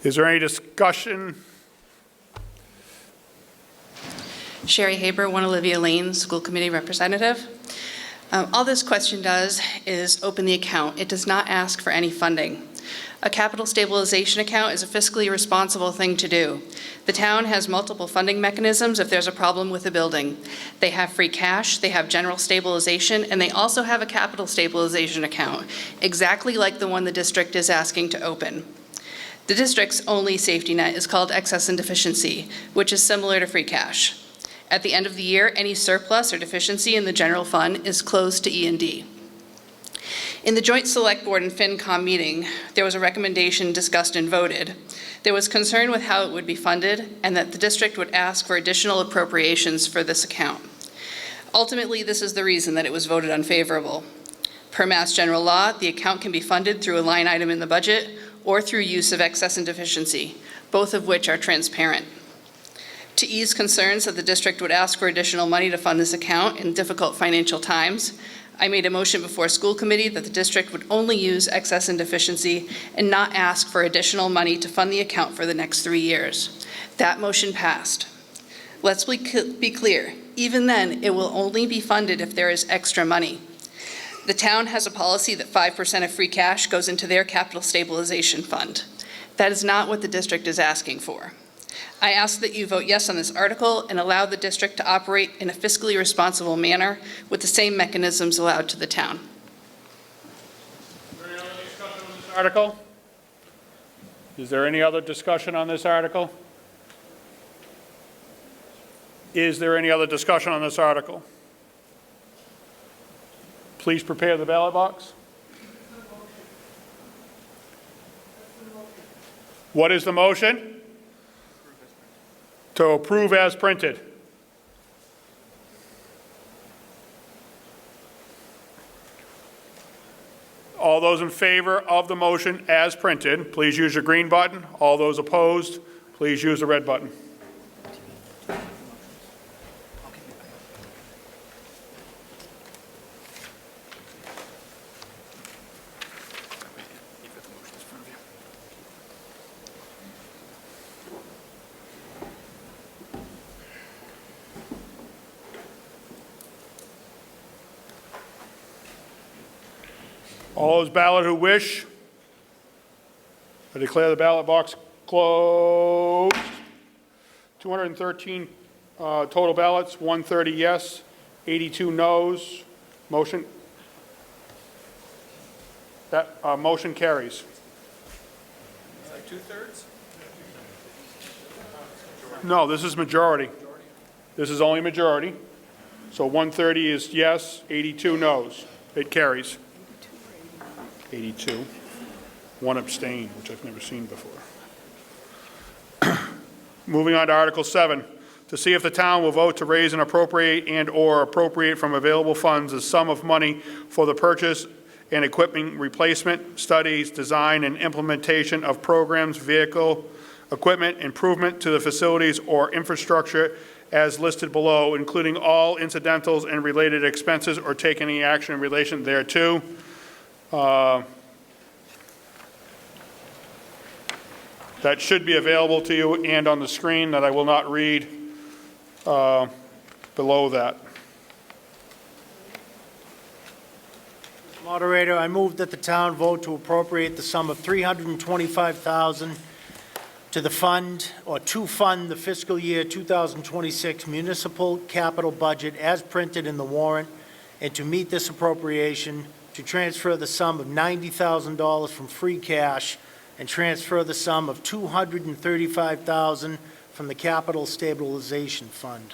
Is there any discussion? Sherry Haber, 1 Olivia Lane, School Committee Representative. All this question does is open the account. It does not ask for any funding. A capital stabilization account is a fiscally responsible thing to do. The town has multiple funding mechanisms if there's a problem with a building. They have free cash, they have general stabilization, and they also have a capital stabilization account, exactly like the one the district is asking to open. The district's only safety net is called excess and deficiency, which is similar to free cash. At the end of the year, any surplus or deficiency in the general fund is closed to E&D. In the joint select board and FinCom meeting, there was a recommendation discussed and voted. There was concern with how it would be funded and that the district would ask for additional appropriations for this account. Ultimately, this is the reason that it was voted unfavorable. Per Mass General Law, the account can be funded through a line item in the budget or through use of excess and deficiency, both of which are transparent. To ease concerns that the district would ask for additional money to fund this account in difficult financial times, I made a motion before school committee that the district would only use excess and deficiency and not ask for additional money to fund the account for the next 3 years. That motion passed. Let's be clear, even then, it will only be funded if there is extra money. The town has a policy that 5% of free cash goes into their capital stabilization fund. That is not what the district is asking for. I ask that you vote yes on this article and allow the district to operate in a fiscally responsible manner with the same mechanisms allowed to the town. Article? Is there any other discussion on this article? Is there any other discussion on this article? Please prepare the ballot box. What is the motion? To approve as printed. All those in favor of the motion as printed, please use your green button. All those opposed, please use the red button. All those ballot who wish, I declare the ballot box closed. 213 total ballots, 130 yes, 82 noes. Motion carries. Is that 2/3? No, this is majority. This is only majority. So 130 is yes, 82 noes. It carries. 82. One abstain, which I've never seen before. Moving on to Article 7, to see if the town will vote to raise and appropriate and/or appropriate from available funds a sum of money for the purchase and equipment replacement, studies, design, and implementation of programs, vehicle, equipment, improvement to the facilities or infrastructure as listed below, including all incidentals and related expenses, or take any action in relation thereto. That should be available to you and on the screen, that I will not read below that. Moderator, I move that the town vote to appropriate the sum of $325,000 to the fund, or to fund the fiscal year 2026 municipal capital budget as printed in the warrant, and to meet this appropriation, to transfer the sum of $90,000 from free cash and transfer the sum of $235,000 from the capital stabilization fund.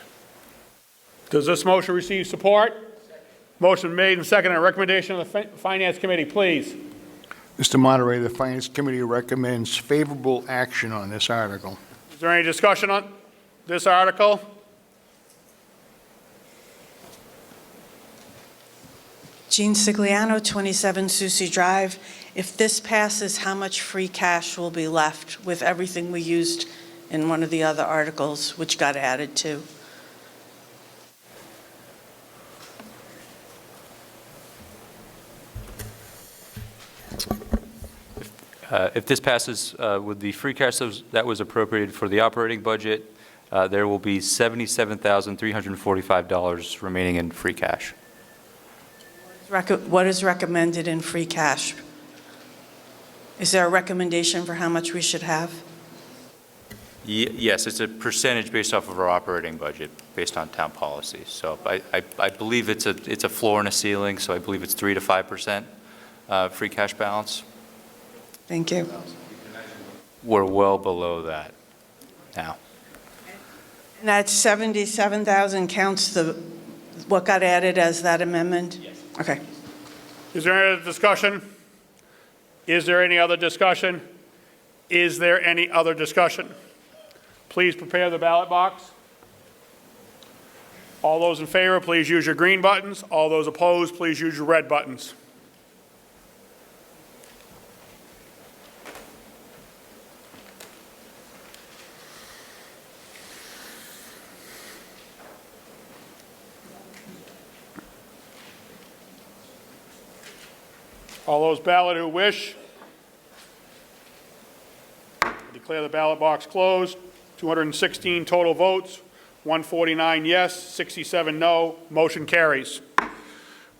Does this motion receive support? Motion made and seconded. Recommendation of the Finance Committee, please. Mr. Moderator, the Finance Committee recommends favorable action on this article. Is there any discussion on this article? Jean Sigliano, 27 Susie Drive. If this passes, how much free cash will be left with everything we used in one of the other articles, which got added to? If this passes, with the free cash that was appropriated for the operating budget, there will be $77,345 remaining in free cash. What is recommended in free cash? Is there a recommendation for how much we should have? Yes, it's a percentage based off of our operating budget, based on town policy. So I believe it's a floor and a ceiling, so I believe it's 3 to 5% free cash balance. Thank you. We're well below that now. And that 77,000 counts what got added as that amendment? Yes. Okay. Is there any other discussion? Is there any other discussion? Is there any other discussion? Please prepare the ballot box. All those in favor, please use your green buttons. All those opposed, please use your red buttons. All those ballot who wish, declare the ballot box closed. 216 total votes, 149 yes, 67 no. Motion carries.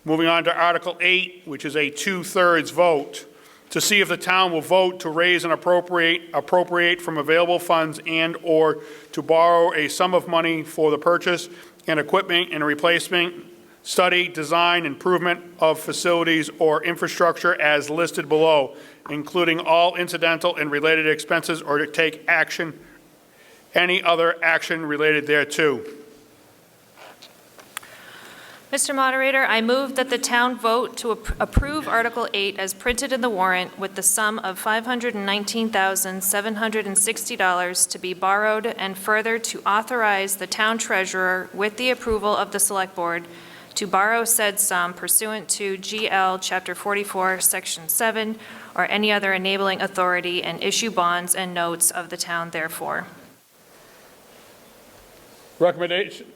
Moving on to Article 8, which is a 2/3 vote, to see if the town will vote to raise and appropriate from available funds and/or to borrow a sum of money for the purchase and equipment and replacement, study, design, improvement of facilities or infrastructure as listed below, including all incidental and related expenses, or to take action, any other action related thereto. Mr. Moderator, I move that the town vote to approve Article 8 as printed in the warrant with the sum of $519,760 to be borrowed, and further to authorize the town treasurer, with the approval of the Select Board, to borrow said sum pursuant to GL Chapter 44, Section 7, or any other enabling authority, and issue bonds and notes of the town therefore. Recommendation,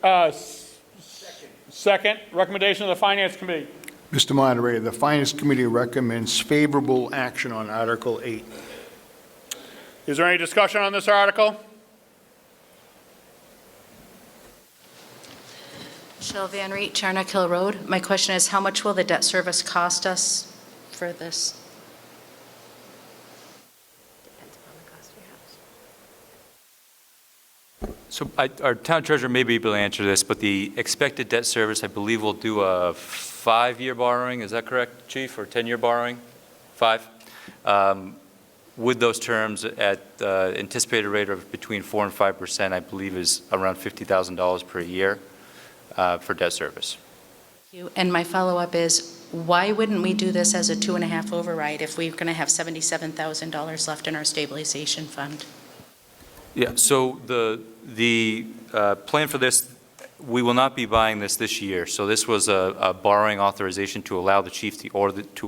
second, recommendation of the Finance Committee. Mr. Moderator, the Finance Committee recommends favorable action on Article 8. Is there any discussion on this article? Michelle Van Reet, Charnock Hill Road. My question is, how much will the debt service cost us for this? So our town treasurer may be able to answer this, but the expected debt service, I believe, will do a 5-year borrowing. Is that correct, Chief, or 10-year borrowing? 5? With those terms, at the anticipated rate of between 4% and 5%, I believe is around $50,000 per year for debt service. Thank you. And my follow-up is, why wouldn't we do this as a 2.5 override if we're going to have $77,000 left in our stabilization fund? Yeah, so the plan for this, we will not be buying this year. So this was a borrowing authorization to allow the chief to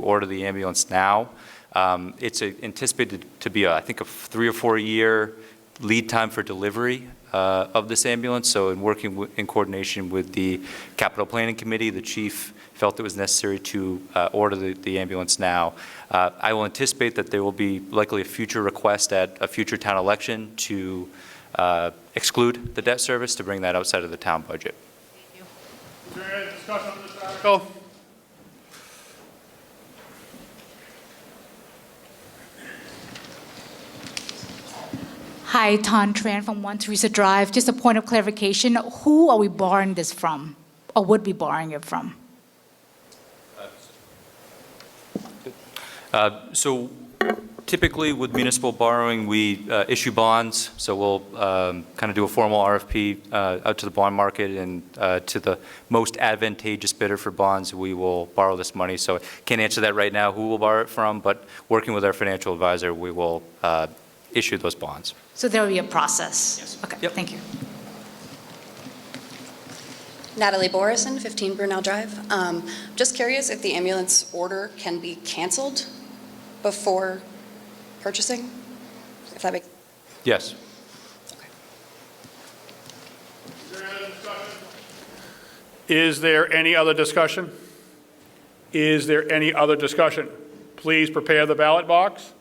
order the ambulance now. It's anticipated to be, I think, a 3 or 4 year lead time for delivery of this ambulance. So in working in coordination with the Capital Planning Committee, the chief felt it was necessary to order the ambulance now. I will anticipate that there will be likely a future request at a future town election to exclude the debt service, to bring that outside of the town budget. Thank you. Is there any discussion on this article? Hi, Tan Tran from 1 Teresa Drive. Just a point of clarification, who are we borrowing this from, or would be borrowing it from? So typically with municipal borrowing, we issue bonds. So we'll kind of do a formal RFP out to the bond market, and to the most advantageous bidder for bonds, we will borrow this money. So I can't answer that right now, who we'll borrow it from, but working with our financial advisor, we will issue those bonds. So there will be a process? Yes. Okay, Yep. Thank you. Natalie Borison, 15 Brunel Drive. Just curious if the ambulance order can be canceled before purchasing? If that makes... Yes. Is there any other discussion? Is there any other discussion? Please prepare the ballot box.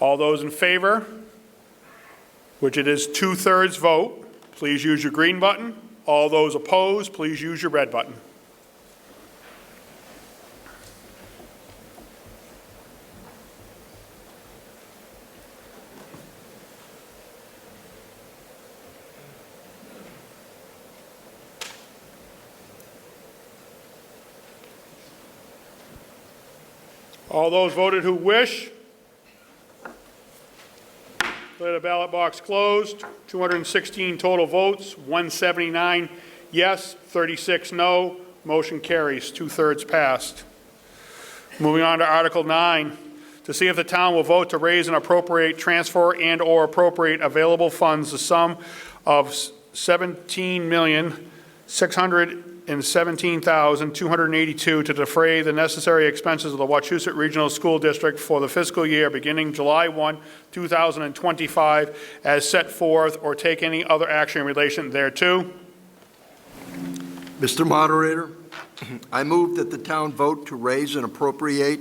All those in favor, which it is 2/3 vote, please use your green button. All those opposed, please use your red button. All those voted who wish, declare the ballot box closed. 216 total votes, 179 yes, 36 no. Motion carries, 2/3 passed. Moving on to Article 9, to see if the town will vote to raise and appropriate, transfer and/or appropriate available funds, the sum of $17,617,282 to defray the necessary expenses of the Wachusett Regional School District for the fiscal year beginning July 1, 2025, as set forth, or take any other action in relation thereto. Mr. Moderator, I move that the town vote to raise and appropriate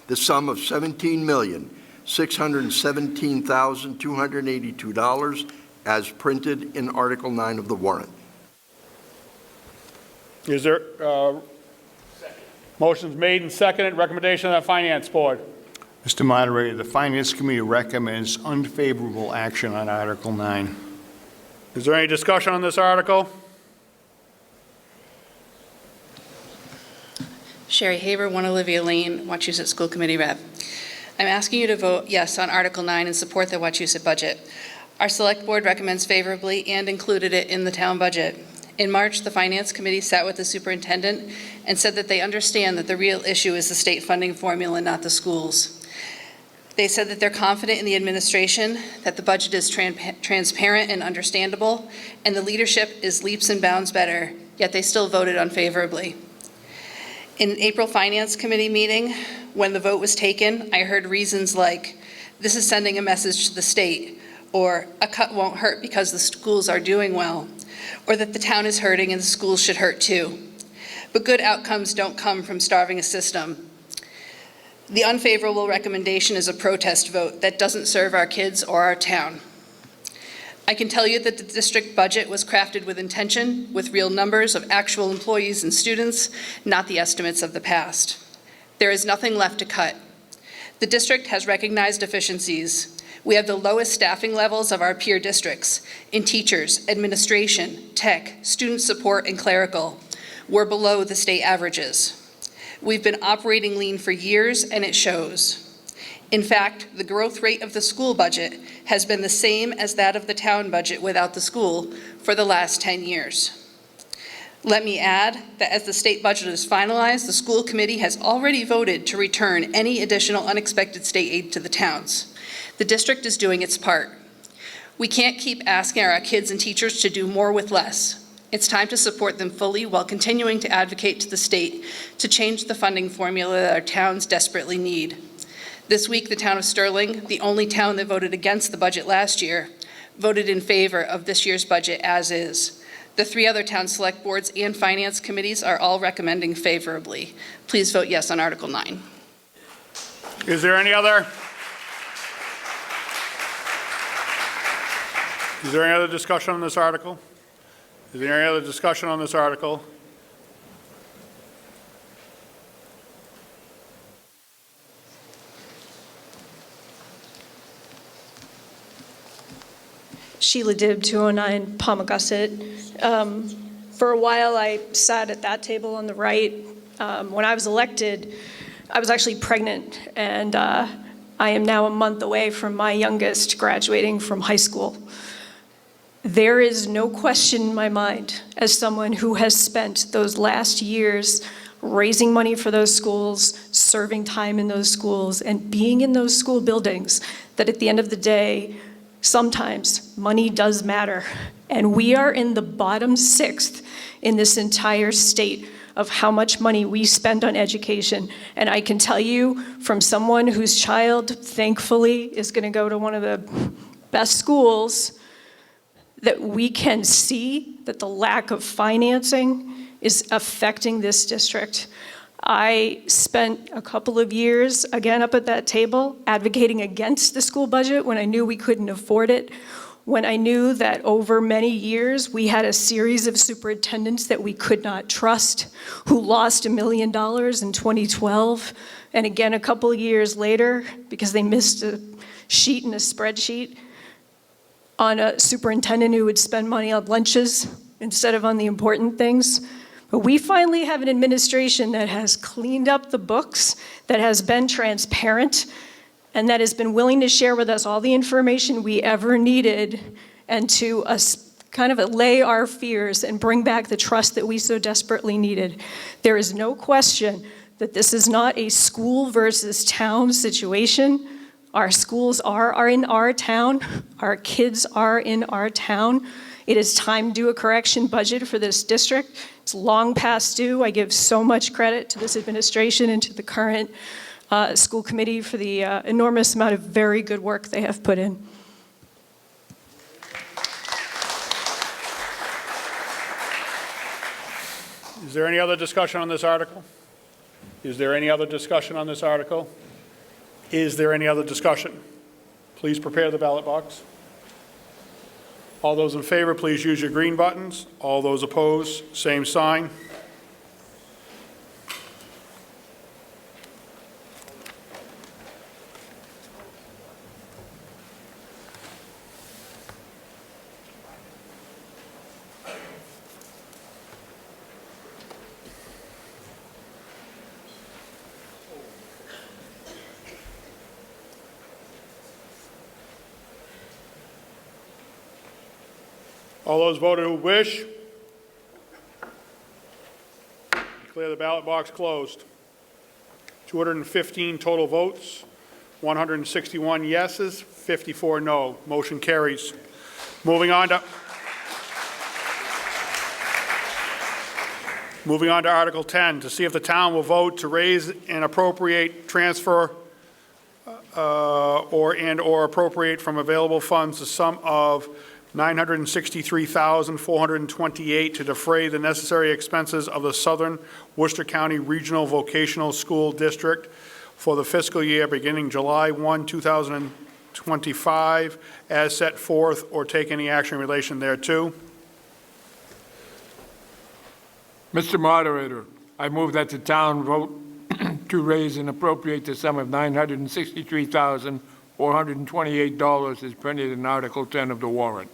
the sum of $17,617,282 as printed in Article 9 of the warrant. Is there, motion's made and seconded, recommendation of the Finance Board? Mr. Moderator, the Finance Committee recommends unfavorable action on Article 9. Is there any discussion on this article? Sherry Haber, 1 Olivia Lane, Wachusett School Committee Rep. I'm asking you to vote yes on Article 9 and support the Wachusett budget. Our Select Board recommends favorably and included it in the town budget. In March, the Finance Committee sat with the superintendent and said that they understand that the real issue is the state funding formula, not the schools. They said that they're confident in the administration, that the budget is transparent and understandable, and the leadership is leaps and bounds better, yet they still voted unfavorably. In April Finance Committee meeting, when the vote was taken, I heard reasons like, this is sending a message to the state, or a cut won't hurt because the schools are doing well, or that the town is hurting and the schools should hurt too. But good outcomes don't come from starving a system. The unfavorable recommendation is a protest vote that doesn't serve our kids or our town. I can tell you that the district budget was crafted with intention, with real numbers of actual employees and students, not the estimates of the past. There is nothing left to cut. The district has recognized deficiencies. We have the lowest staffing levels of our peer districts in teachers, administration, tech, student support, and clerical. We're below the state averages. We've been operating lean for years, and it shows. In fact, the growth rate of the school budget has been the same as that of the town budget without the school for the last 10 years. Let me add that as the state budget is finalized, the school committee has already voted to return any additional unexpected state aid to the towns. The district is doing its part. We can't keep asking our kids and teachers to do more with less. It's time to support them fully while continuing to advocate to the state to change the funding formula that our towns desperately need. This week, the town of Sterling, the only town that voted against the budget last year, voted in favor of this year's budget as is. The 3 other town select boards and finance committees are all recommending favorably. Please vote yes on Article 9. Is there any other? Is there any other discussion on this article? Is there any other discussion on this article? Sheila Dibb, 209 Palmagussit. For a while, I sat at that table on the right. When I was elected, I was actually pregnant, and I am now a month away from my youngest graduating from high school. There is no question in my mind, as someone who has spent those last years raising money for those schools, serving time in those schools, and being in those school buildings, that at the end of the day, sometimes money does matter. And we are in the bottom 6th in this entire state of how much money we spend on education. And I can tell you, from someone whose child, thankfully, is going to go to one of the best schools, that we can see that the lack of financing is affecting this district. I spent a couple of years, again, up at that table, advocating against the school budget when I knew we couldn't afford it, when I knew that over many years we had a series of superintendents that we could not trust, who lost $1 million in 2012, and again a couple of years later, because they missed a sheet in a spreadsheet, on a superintendent who would spend money on lunches instead of on the important things. But we finally have an administration that has cleaned up the books, that has been transparent, and that has been willing to share with us all the information we ever needed, and to kind of allay our fears and bring back the trust that we so desperately needed. There is no question that this is not a school versus town situation. Our schools are in our town. Our kids are in our town. It is time to do a correction budget for this district. It's long past due. I give so much credit to this administration and to the current school committee for the enormous amount of very good work they have put in. Is there any other discussion on this article? Is there any other discussion on this article? Is there any other discussion? Please prepare the ballot box. All those in favor, please use your green buttons. All those opposed, same sign. All those voted who wish, declare the ballot box closed. 215 total votes, 161 yeses, 54 no. Motion carries. Moving on to Article 10, to see if the town will vote to raise and appropriate, transfer, or appropriate from available funds the sum of $963,428 to defray the necessary expenses of the Southern Worcester County Regional Vocational School District for the fiscal year beginning July 1, 2025, as set forth, or take any action in relation thereto. Mr. Moderator, I move that the town vote to raise and appropriate the sum of $963,428 as printed in Article 10 of the warrant.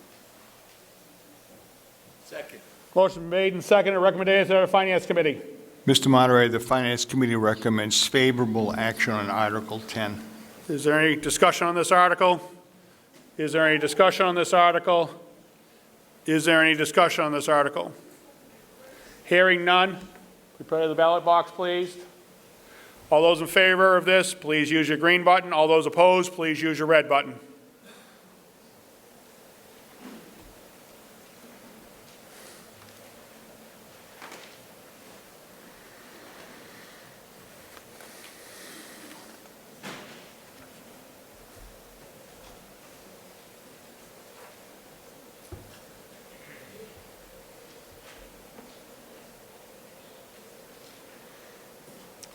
Second. Motion made and seconded. Recommendations of the Finance Committee. Mr. Moderator, the Finance Committee recommends favorable action on Article 10. Is there any discussion on this article? Is there any discussion on this article? Is there any discussion on this article? Hearing none, prepare the ballot box, please. All those in favor of this, please use your green button. All those opposed, please use your red button.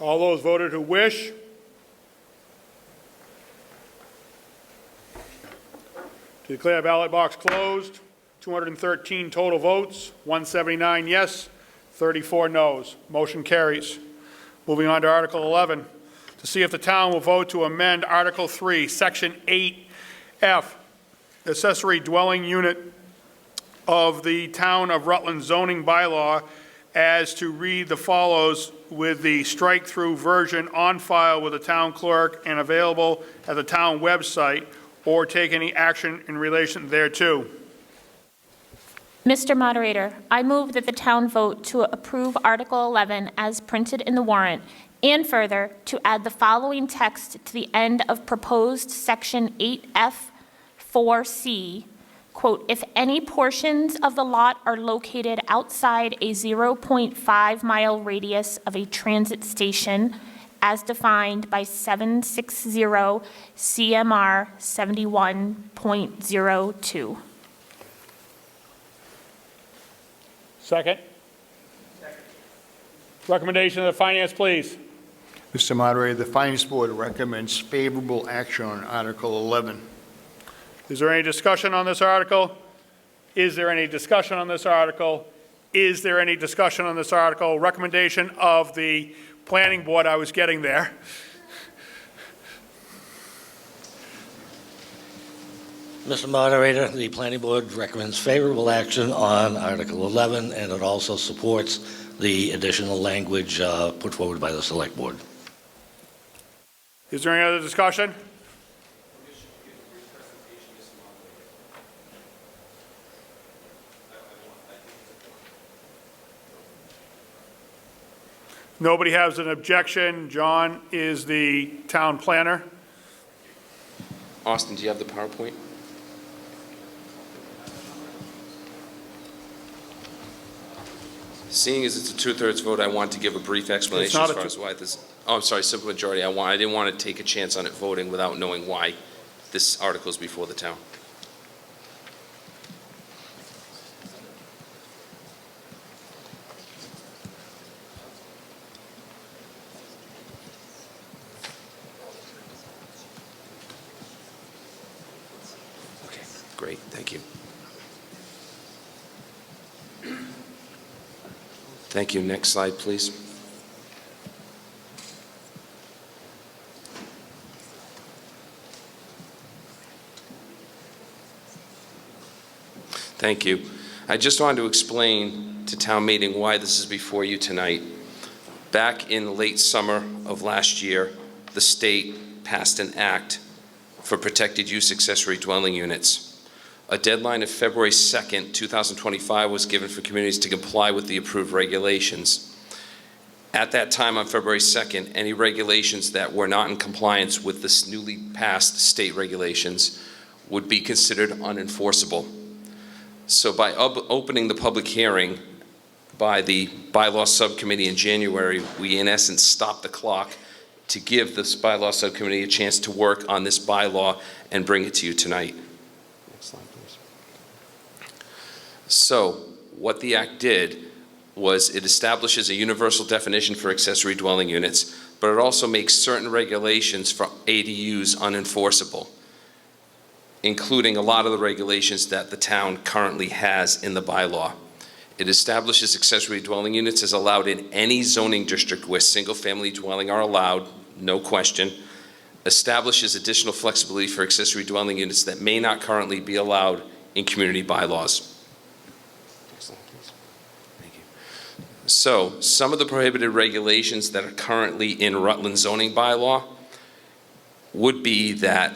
All those voted who wish. To declare ballot box closed, 213 total votes, 179 yes, 34 noes. Motion carries. Moving on to Article 11, to see if the town will vote to amend Article 3, Section 8F, accessory dwelling unit of the Town of Rutland zoning bylaw, as to read the follows, with the strike-through version on file with the town clerk and available at the town website, or take any action in relation thereto. Mr. Moderator, I move that the town vote to approve Article 11 as printed in the warrant, and further, to add the following text to the end of proposed Section 8F4C, quote, if any portions of the lot are located outside a 0.5-mile radius of a transit station as defined by 760 CMR 71.02. Second. Recommendation of the Finance, please. Mr. Moderator, the Finance Board recommends favorable action on Article 11. Is there any discussion on this article? Is there any discussion on this article? Is there any discussion on this article? Recommendation of the Planning Board, I was getting there. Mr. Moderator, the Planning Board recommends favorable action on Article 11, and it also supports the additional language put forward by the Select Board. Is there any other discussion? Nobody has an objection. John is the town planner. Austin, do you have the PowerPoint? Seeing as it's a two-thirds vote, I want to give a brief explanation as far as why this, oh, I'm sorry, simple majority. I didn't want to take a chance on it voting without knowing why this article is before the town. Okay, great, thank you. Thank you. Next slide, please. Thank you. I just wanted to explain to town meeting why this is before you tonight. Back in the late summer of last year, the state passed an act for protected use accessory dwelling units. A deadline of February 2nd, 2025 was given for communities to comply with the approved regulations. At that time, on February 2nd, any regulations that were not in compliance with this newly passed state regulations would be considered unenforceable. So by opening the public hearing by the bylaw subcommittee in January, we in essence stopped the clock to give this bylaw subcommittee a chance to work on this bylaw and bring it to you tonight. Next slide, please. So what the act did was it establishes a universal definition for accessory dwelling units, but it also makes certain regulations for ADUs unenforceable, including a lot of the regulations that the town currently has in the bylaw. It establishes accessory dwelling units as allowed in any zoning district where single-family dwelling are allowed, no question. Establishes additional flexibility for accessory dwelling units that may not currently be allowed in community bylaws. So, some of the prohibited regulations that are currently in Rutland zoning bylaw would be that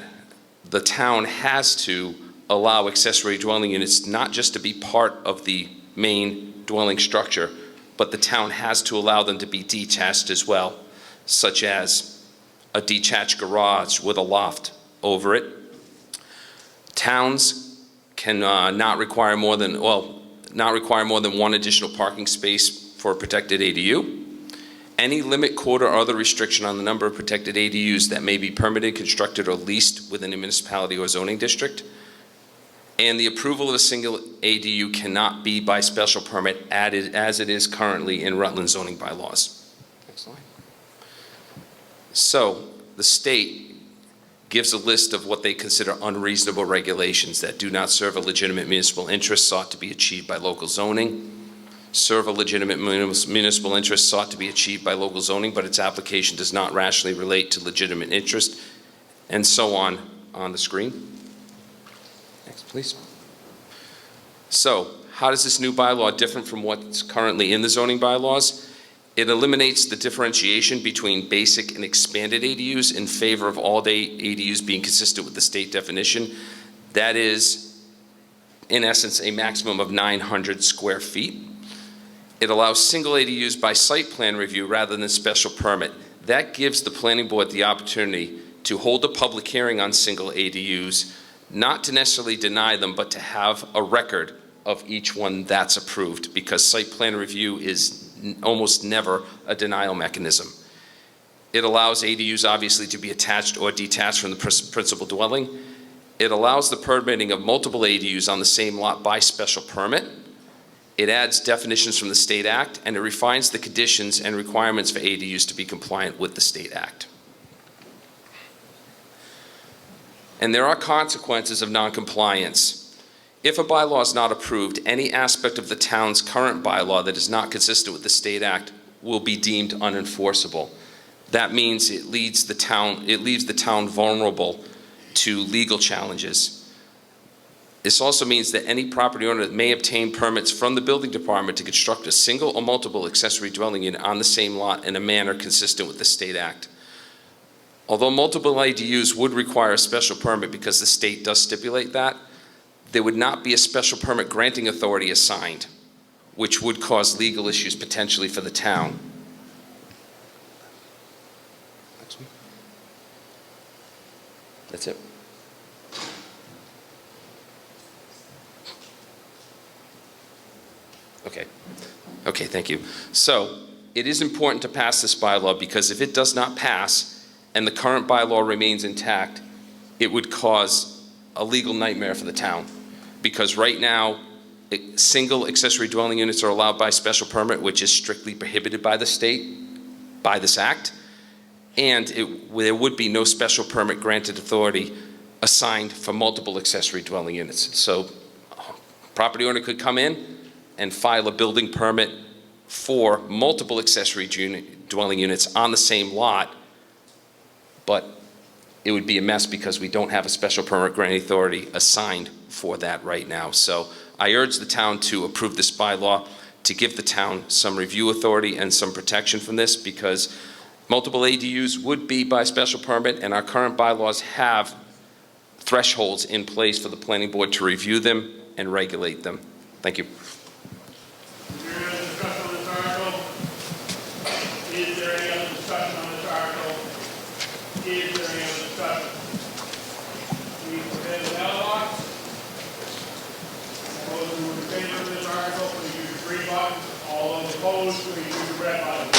the town has to allow accessory dwelling units not just to be part of the main dwelling structure, but the town has to allow them to be detached as well, such as a detached garage with a loft over it. Towns can not require more than one additional parking space for a protected ADU. Any limit, quota, or other restriction on the number of protected ADUs that may be permitted, constructed, or leased within a municipality or zoning district. And the approval of a single ADU cannot be by special permit added as it is currently in Rutland zoning bylaws. Next slide. So the state gives a list of what they consider unreasonable regulations that do not serve a legitimate municipal interest sought to be achieved by local zoning, serve a legitimate municipal interest sought to be achieved by local zoning, but its application does not rationally relate to legitimate interest, and so on the screen. Next, please. So, how does this new bylaw differ from what's currently in the zoning bylaws? It eliminates the differentiation between basic and expanded ADUs in favor of all ADUs being consistent with the state definition. That is, in essence, a maximum of 900 square feet. It allows single ADUs by site plan review rather than special permit. That gives the planning board the opportunity to hold a public hearing on single ADUs, not to necessarily deny them, but to have a record of each one that's approved, because site plan review is almost never a denial mechanism. It allows ADUs obviously to be attached or detached from the principal dwelling. It allows the permitting of multiple ADUs on the same lot by special permit. It adds definitions from the State Act, and it refines the conditions and requirements for ADUs to be compliant with the State Act. And there are consequences of noncompliance. If a bylaw is not approved, any aspect of the town's current bylaw that is not consistent with the State Act will be deemed unenforceable. That means it leaves the town vulnerable to legal challenges. This also means that any property owner that may obtain permits from the building department to construct a single or multiple accessory dwelling unit on the same lot in a manner consistent with the State Act. Although multiple ADUs would require a special permit because the state does stipulate that, there would not be a special permit granting authority assigned, which would cause legal issues potentially for the town. That's it. Okay, thank you. So, it is important to pass this bylaw because if it does not pass and the current bylaw remains intact, it would cause a legal nightmare for the town. Because right now, single accessory dwelling units are allowed by special permit, which is strictly prohibited by the state, by this act, and there would be no special permit granted authority assigned for multiple accessory dwelling units. So, property owner could come in and file a building permit for multiple accessory dwelling units on the same lot, but it would be a mess because we don't have a special permit granting authority assigned for that right now. So I urge the town to approve this bylaw to give the town some review authority and some protection from this, because multiple ADUs would be by special permit, and our current bylaws have thresholds in place for the planning board to review them and regulate them. Thank you. Is there any other discussion on this article? Is there any other discussion? Please prepare the ballot box. All those who are in favor of this article, please use the green button. All those opposed, please use the red button.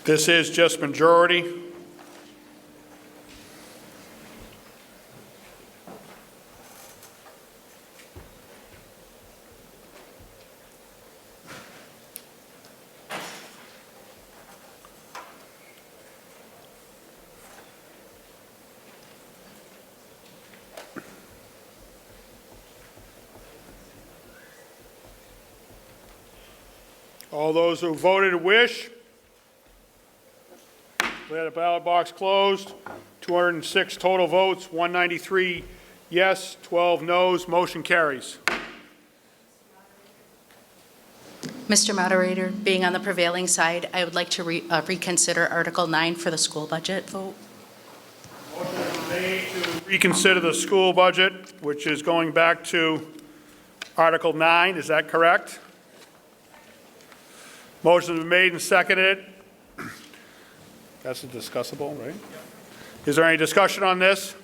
This is just majority. All those who voted wish. Declare the ballot box closed. 206 total votes, 193 yes, 12 noes. Motion carries. Mr. Moderator, being on the prevailing side, I would like to reconsider Article 9 for the school budget vote. Motion is made to reconsider the school budget, which is going back to Article 9. Is that correct? Motion has been made and seconded. That's discussable, right? Is there any discussion on this?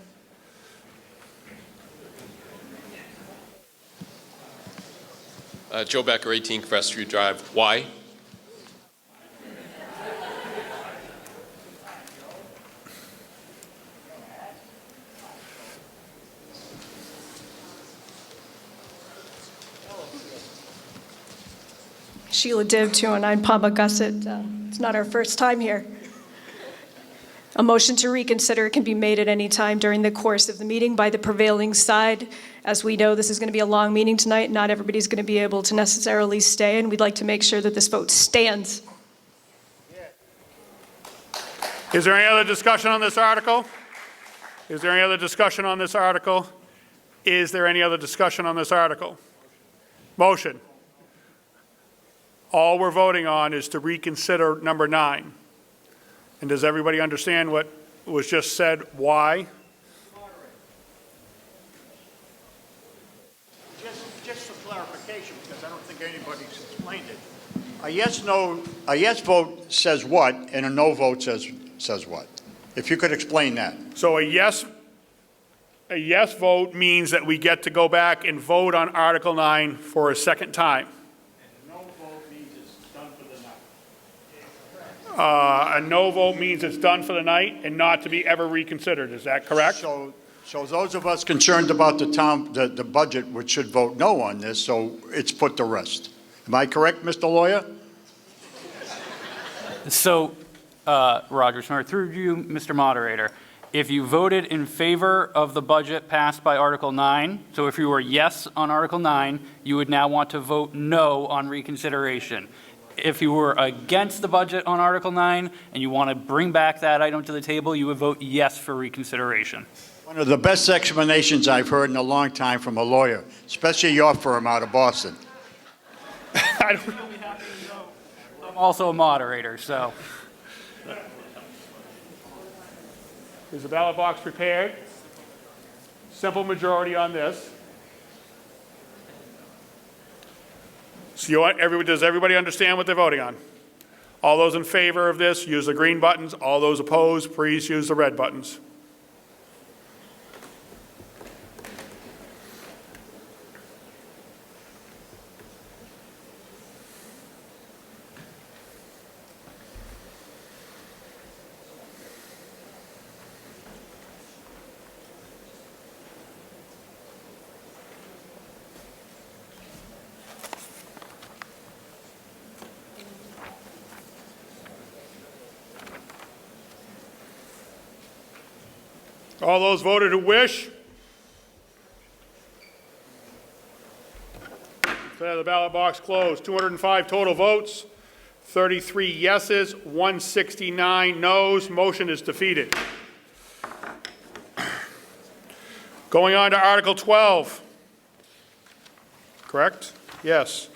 Joe Becker, 18 Crestview Drive. Why? Sheila Dibb, 209 Palmagussit. It's not our first time here. A motion to reconsider can be made at any time during the course of the meeting by the prevailing side. As we know, this is going to be a long meeting tonight. Not everybody's going to be able to necessarily stay, and we'd like to make sure that this vote stands. Is there any other discussion on this article? Is there any other discussion on this article? Is there any other discussion on this article? Motion. All we're voting on is to reconsider number 9. And does everybody understand what was just said? Why? Just for clarification, because I don't think anybody's explained it. A yes vote says what, and a no vote says what? If you could explain that. So a yes vote means that we get to go back and vote on Article 9 for a second time. A no vote means it's done for the night and not to be ever reconsidered. Is that correct? So those of us concerned about the budget, which should vote no on this, so it's put to rest. Am I correct, Mr. Lawyer? So, Roger Smart, through you, Mr. Moderator, if you voted in favor of the budget passed by Article 9, so if you were yes on Article 9, you would now want to vote no on reconsideration. If you were against the budget on Article 9 and you want to bring back that item to the table, you would vote yes for reconsideration. One of the best explanations I've heard in a long time from a lawyer, especially your firm out of Boston. I'm also a moderator, so. Is the ballot box prepared? Simple majority on this. So does everybody understand what they're voting on? All those in favor of this, use the green buttons. All those opposed, please use the red buttons. All those voted who wish. Declare the ballot box closed. 205 total votes, 33 yeses, 169 noes. Motion is defeated. Going on to Article 12. Correct? Yes.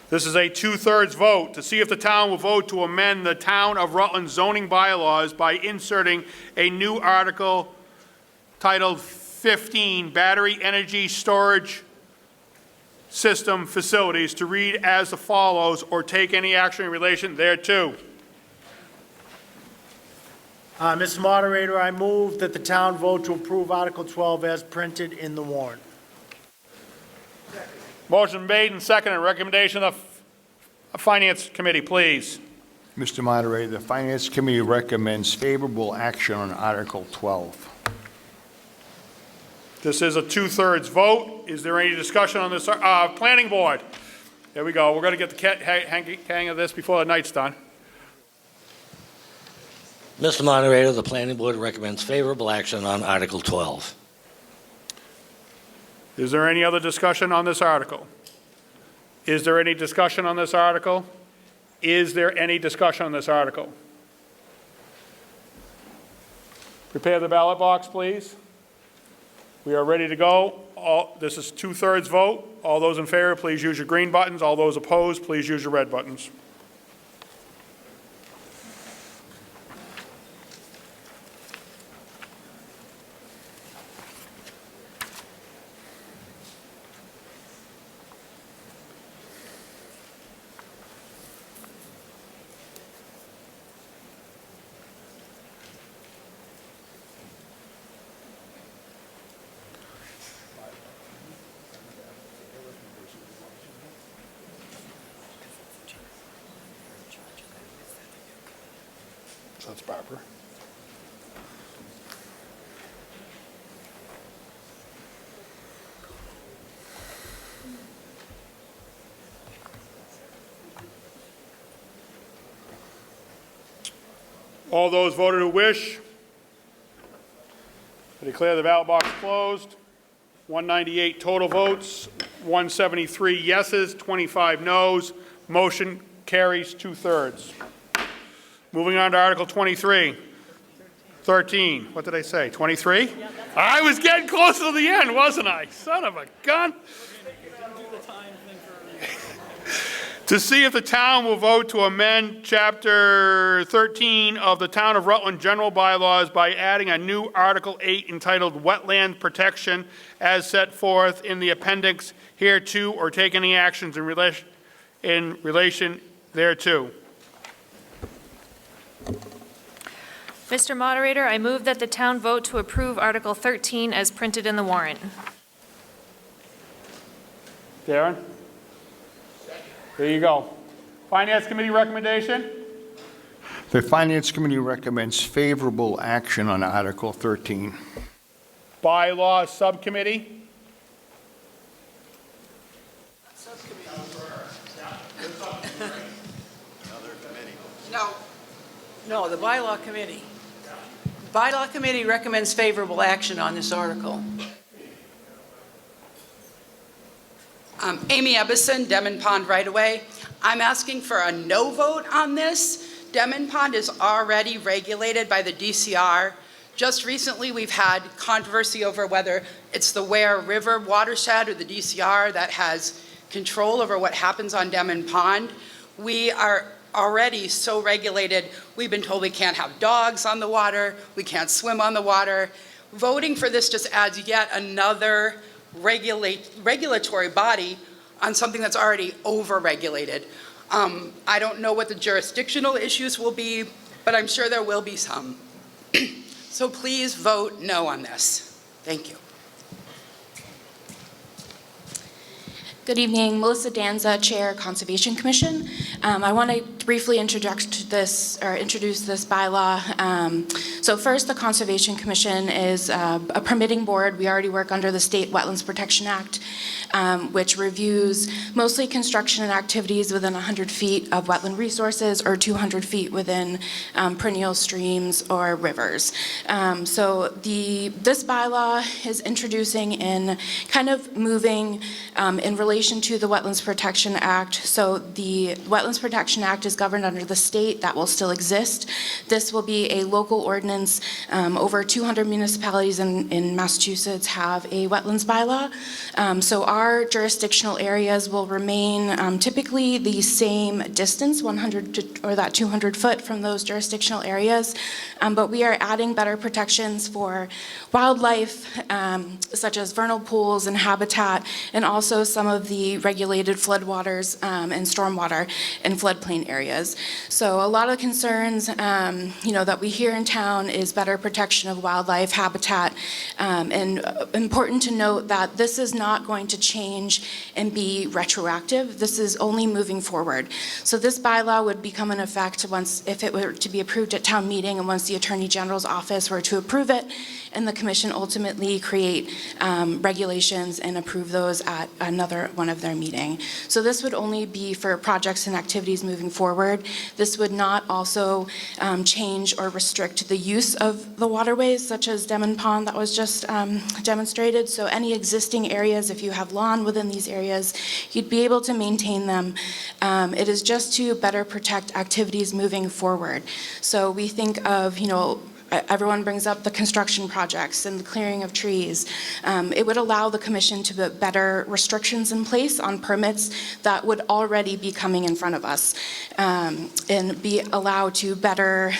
This is a two-thirds vote to see if the town will vote to amend the Town of Rutland zoning bylaws by inserting a new article titled 15, Battery Energy Storage System Facilities, to read as follows, or take any action in relation thereto. Mr. Moderator, I move that the town vote to approve Article 12 as printed in the warrant. Motion made and seconded. Recommendation of Finance Committee, please. Mr. Moderator, the Finance Committee recommends favorable action on Article 12. This is a two-thirds vote. Is there any discussion on this? Planning Board. There we go. We're going to get the hang of this before the night's done. Mr. Moderator, the Planning Board recommends favorable action on Article 12. Is there any other discussion on this article? Is there any discussion on this article? Is there any discussion on this article? Prepare the ballot box, please. We are ready to go. This is two-thirds vote. All those in favor, please use your green buttons. All those opposed, please use your red buttons. That's Barbara. All those voted who wish, I declare the ballot box closed. 198 total votes, 173 yeses, 25 noes. Motion carries two-thirds. Moving on to Article 23. 13. What did I say? 23? I was getting close to the end, wasn't I? Son of a gun. To see if the town will vote to amend Chapter 13 of the Town of Rutland General Bylaws by adding a new Article 8 entitled Wetland Protection as set forth in the appendix hereto, or take any actions in relation thereto. Mr. Moderator, I move that the town vote to approve Article 13 as printed in the warrant. Darren? There you go. Finance Committee recommendation? The Finance Committee recommends favorable action on Article 13. Bylaw Subcommittee? No, the Bylaw Committee. Bylaw Committee recommends favorable action on this article. Amy Ebbison, Demon Pond right-of-way. I'm asking for a no vote on this. Demon Pond is already regulated by the DCR. Just recently, we've had controversy over whether it's the Ware River watershed or the DCR that has control over what happens on Demon Pond. We are already so regulated. We've been told we can't have dogs on the water, we can't swim on the water. Voting for this just adds yet another regulatory body on something that's already over-regulated. I don't know what the jurisdictional issues will be, but I'm sure there will be some. So please vote no on this. Thank you. Good evening, Melissa Danza, Chair, Conservation Commission. I want to briefly introduce this bylaw. So first, the Conservation Commission is a permitting board. We already work under the State Wetlands Protection Act, which reviews mostly construction and activities within 100 feet of wetland resources or 200 feet within perennial streams or rivers. So this bylaw is introducing in kind of moving in relation relation to the Wetlands Protection Act, so the Wetlands Protection Act is governed under the state. That will still exist. This will be a local ordinance. Over 200 municipalities in Massachusetts have a wetlands bylaw. So our jurisdictional areas will remain typically the same distance, 100 or that 200 foot from those jurisdictional areas. But we are adding better protections for wildlife, such as vernal pools and habitat, and also some of the regulated floodwaters and stormwater in floodplain areas. So a lot of concerns, that we hear in town is better protection of wildlife habitat, and important to note that this is not going to change and be retroactive. This is only moving forward. So this bylaw would become in effect once, if it were to be approved at town meeting, and once the Attorney General's office were to approve it, and the commission ultimately create regulations and approve those at another one of their meeting. So this would only be for projects and activities moving forward. This would not also change or restrict the use of the waterways, such as Demon Pond that was just demonstrated. So any existing areas, if you have lawn within these areas, you'd be able to maintain them. It is just to better protect activities moving forward. So we think of, everyone brings up the construction projects and the clearing of trees. It would allow the commission to put better restrictions in place on permits that would already be coming in front of us, and be allowed to better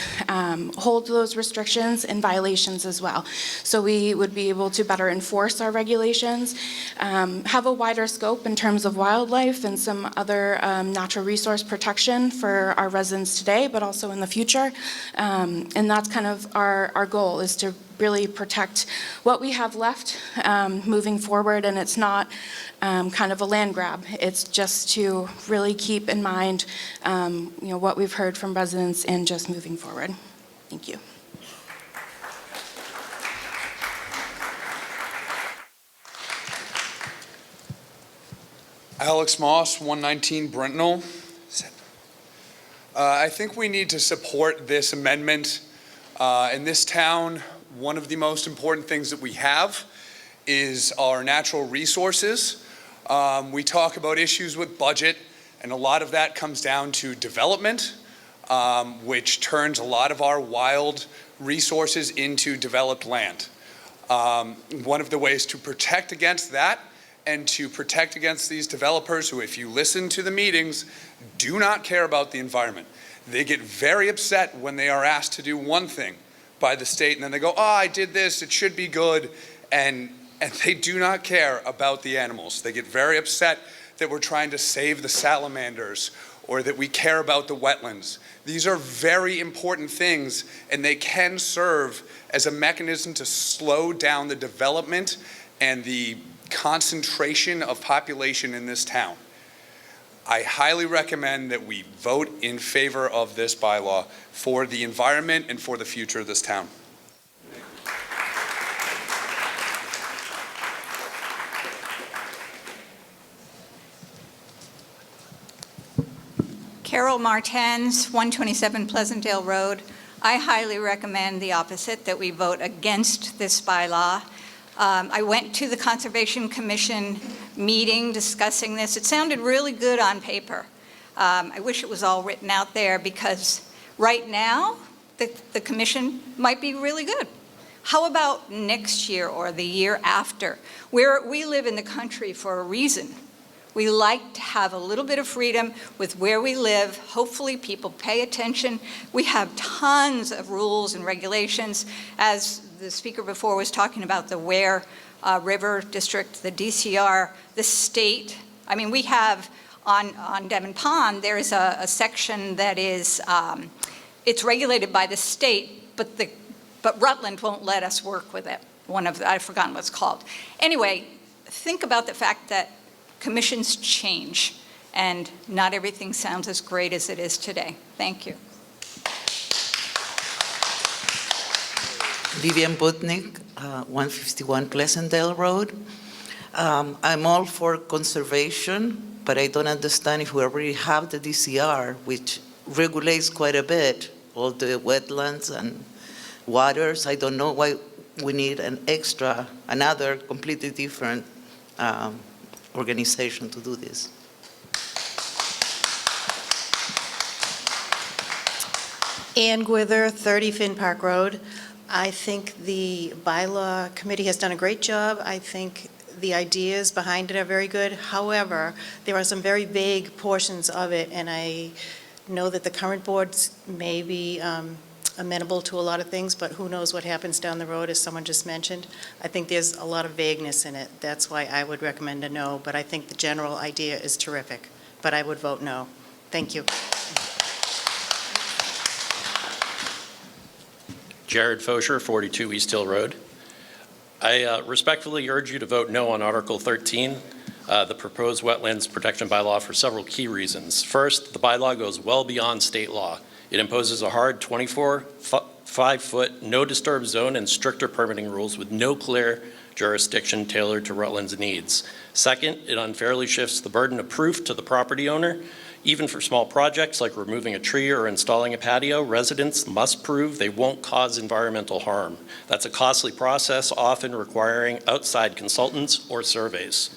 hold those restrictions and violations as well. So we would be able to better enforce our regulations, have a wider scope in terms of wildlife and some other natural resource protection for our residents today, but also in the future. And that's kind of our goal, is to really protect what we have left moving forward, and it's not kind of a land grab. It's just to really keep in mind what we've heard from residents and just moving forward. Thank you. Alex Moss, 119 Brentnell. I think we need to support this amendment. In this town, one of the most important things that we have is our natural resources. We talk about issues with budget, and a lot of that comes down to development, which turns a lot of our wild resources into developed land. One of the ways to protect against that and to protect against these developers who, if you listen to the meetings, do not care about the environment. They get very upset when they are asked to do one thing by the state, and then they go, I did this, it should be good, and they do not care about the animals. They get very upset that we're trying to save the salamanders or that we care about the wetlands. These are very important things, and they can serve as a mechanism to slow down the development and the concentration of population in this town. I highly recommend that we vote in favor of this bylaw for the environment and for the future of this town. Carol Martens, 127 Pleasantdale Road. I highly recommend the opposite, that we vote against this bylaw. I went to the Conservation Commission meeting discussing this. It sounded really good on paper. I wish it was all written out there, because right now, the commission might be really good. How about next year or the year after? We live in the country for a reason. We like to have a little bit of freedom with where we live. Hopefully people pay attention. We have tons of rules and regulations. As the speaker before was talking about the Ware River District, the DCR, the state. I mean, we have on Demon Pond, there is a section that is, it's regulated by the state, but Rutland won't let us work with it. I've forgotten what it's called. Anyway, think about the fact that commissions change, and not everything sounds as great as it is today. Thank you. Vivian Butnick, 151 Pleasantdale Road. I'm all for conservation, but I don't understand if we already have the DCR, which regulates quite a bit all the wetlands and waters. I don't know why we need another completely different organization to do this. Ann Gwither, 30 Finn Park Road. I think the bylaw committee has done a great job. I think the ideas behind it are very good. However, there are some very vague portions of it, and I know that the current boards may be amenable to a lot of things, but who knows what happens down the road, as someone just mentioned. I think there's a lot of vagueness in it. That's why I would recommend a no, but I think the general idea is terrific. But I would vote no. Thank you. Jared Fosher, 42 East Hill Road. I respectfully urge you to vote no on Article 13, the proposed wetlands protection bylaw, for several key reasons. First, the bylaw goes well beyond state law. It imposes a hard 5-foot no disturb zone and stricter permitting rules with no clear jurisdiction tailored to Rutland's needs. Second, it unfairly shifts the burden of proof to the property owner. Even for small projects like removing a tree or installing a patio, residents must prove they won't cause environmental harm. That's a costly process, often requiring outside consultants or surveys.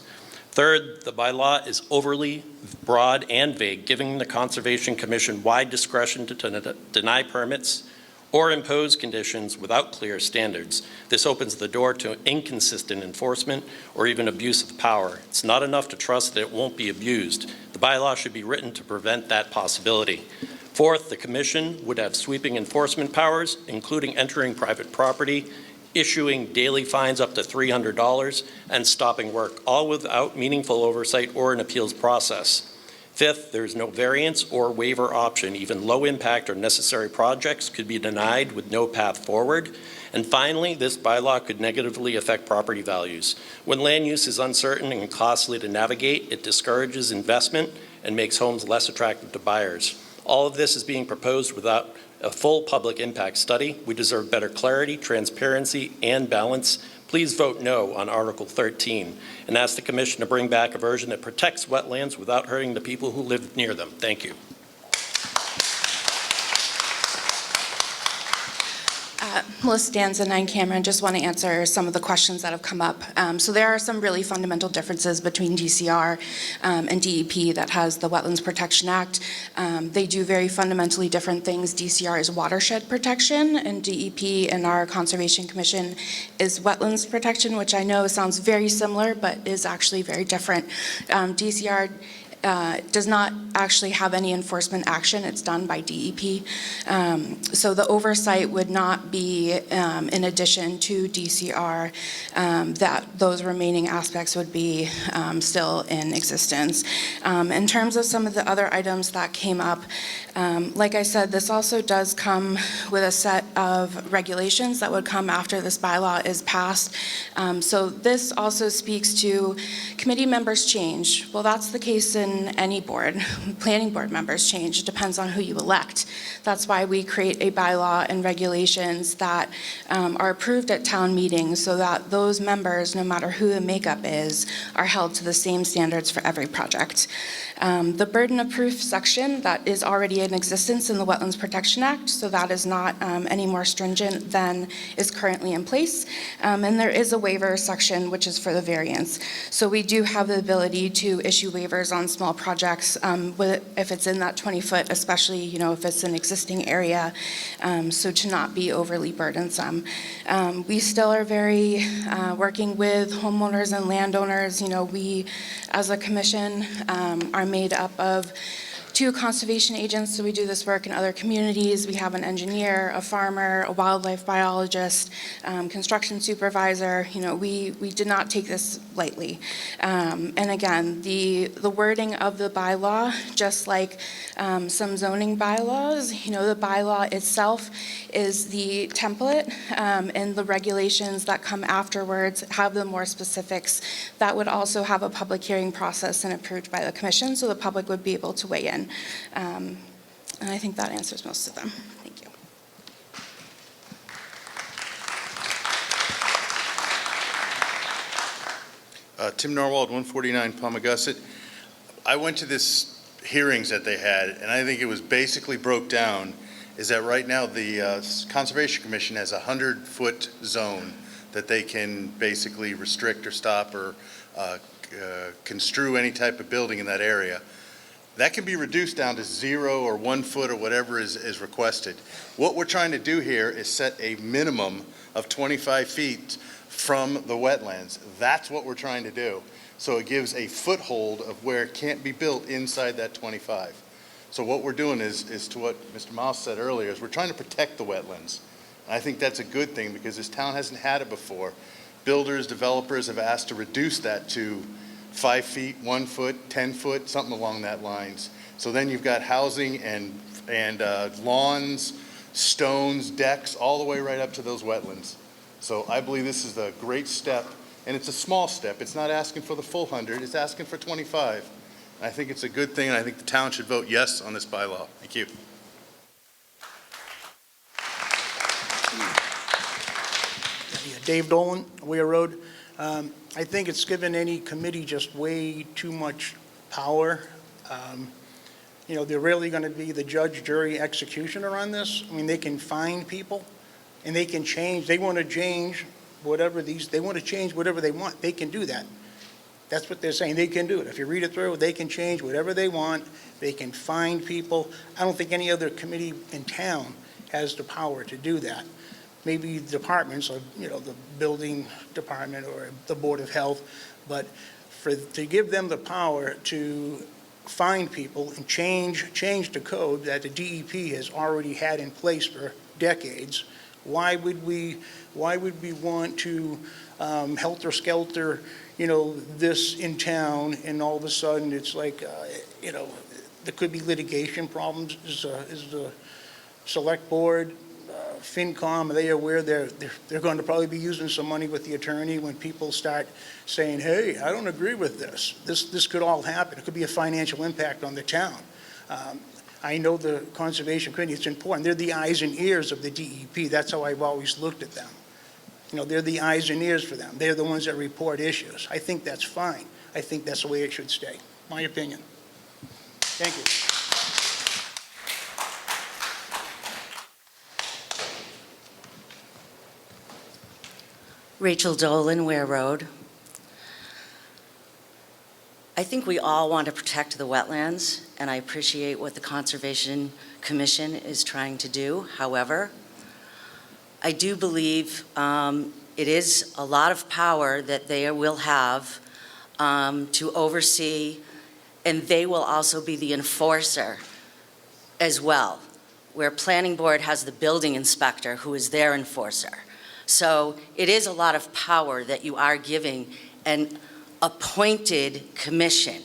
Third, the bylaw is overly broad and vague, giving the Conservation Commission wide discretion to deny permits or impose conditions without clear standards. This opens the door to inconsistent enforcement or even abuse of power. It's not enough to trust that it won't be abused. The bylaw should be written to prevent that possibility. Fourth, the Commission would have sweeping enforcement powers, including entering private property, issuing daily fines up to $300, and stopping work, all without meaningful oversight or an appeals process. Fifth, there's no variance or waiver option. Even low-impact or necessary projects could be denied with no path forward. And finally, this bylaw could negatively affect property values. When land use is uncertain and costly to navigate, it discourages investment and makes homes less attractive to buyers. All of this is being proposed without a full public impact study. We deserve better clarity, transparency, and balance. Please vote no on Article 13 and ask the Commission to bring back a version that protects wetlands without hurting the people who live near them. Thank you. Melissa Danza, 9 Cameron. Just want to answer some of the questions that have come up. So there are some really fundamental differences between DCR and DEP that has the Wetlands Protection Act. They do very fundamentally different things. DCR is watershed protection, and DEP and our Conservation Commission is wetlands protection, which I know sounds very similar, but is actually very different. DCR does not actually have any enforcement action. It's done by DEP. So the oversight would not be in addition to DCR, that those remaining aspects would be still in existence. In terms of some of the other items that came up, like I said, this also does come with a set of regulations that would come after this bylaw is passed. So this also speaks to committee members change. Well, that's the case in any board. Planning board members change. It depends on who you elect. That's why we create a bylaw and regulations that are approved at town meetings so that those members, no matter who the makeup is, are held to the same standards for every project. The burden of proof section that is already in existence in the Wetlands Protection Act, so that is not any more stringent than is currently in place. And there is a waiver section which is for the variance. So we do have the ability to issue waivers on small projects if it's in that 20-foot, especially if it's an existing area, so to not be overly burdensome. We still are very working with homeowners and landowners. We, as a commission, are made up of 2 conservation agents, so we do this work in other communities. We have an engineer, a farmer, a wildlife biologist, construction supervisor. We did not take this lightly. And again, the wording of the bylaw, just like some zoning bylaws, the bylaw itself is the template, and the regulations that come afterwards have the more specifics. That would also have a public hearing process and approved by the commission, so the public would be able to weigh in. And I think that answers most of them. Thank you. Tim Norwald, 149 Palmagussit. I went to this hearings that they had, and I think it was basically broke down is that right now the Conservation Commission has a 100-foot zone that they can basically restrict or stop or construe any type of building in that area, that can be reduced down to 0 or 1 foot or whatever is requested. What we're trying to do here is set a minimum of 25 feet from the wetlands. That's what we're trying to do. So it gives a foothold of where it can't be built inside that 25. So what we're doing is to what Mr. Miles said earlier, is we're trying to protect the wetlands. And I think that's a good thing because this town hasn't had it before. Builders, developers have asked to reduce that to 5 feet, 1 foot, 10 foot, something along that lines. So then you've got housing and lawns, stones, decks, all the way right up to those wetlands. So I believe this is a great step, and it's a small step. It's not asking for the full 100, it's asking for 25. And I think it's a good thing, and I think the town should vote yes on this bylaw. Thank you. Dave Dolan, Ware Road. I think it's given any committee just way too much power. You know, they're really going to be the judge, jury, executioner on this. I mean, they can fine people, and they can change. They want to change whatever they want to change whatever they want. They can do that. That's what they're saying. They can do it. If you read it through, they can change whatever they want. They can fine people. I don't think any other committee in town has the power to do that. Maybe departments, or, you know, the building department or the Board of Health, but to give them the power to fine people and change the code that the DEP has already had in place for decades, why would we want to helter-skelter, you know, this in town, and all of a sudden it's like, you know, there could be litigation problems? Is the select board, FinCom, are they aware they're going to probably be using some money with the attorney when people start saying, hey, I don't agree with this. This could all happen. It could be a financial impact on the town. I know the Conservation Committee, it's important. They're the eyes and ears of the DEP. That's how I've always looked at them. You know, they're the eyes and ears for them. They're the ones that report issues. I think that's fine. I think that's the way it should stay. My opinion. Thank you. Rachel Dolan, Ware Road. I think we all want to protect the wetlands, and I appreciate what the Conservation Commission is trying to do. However, I do believe it is a lot of power that they will have to oversee, and they will also be the enforcer as well, where Planning Board has the building inspector who is their enforcer. So it is a lot of power that you are giving an appointed commission.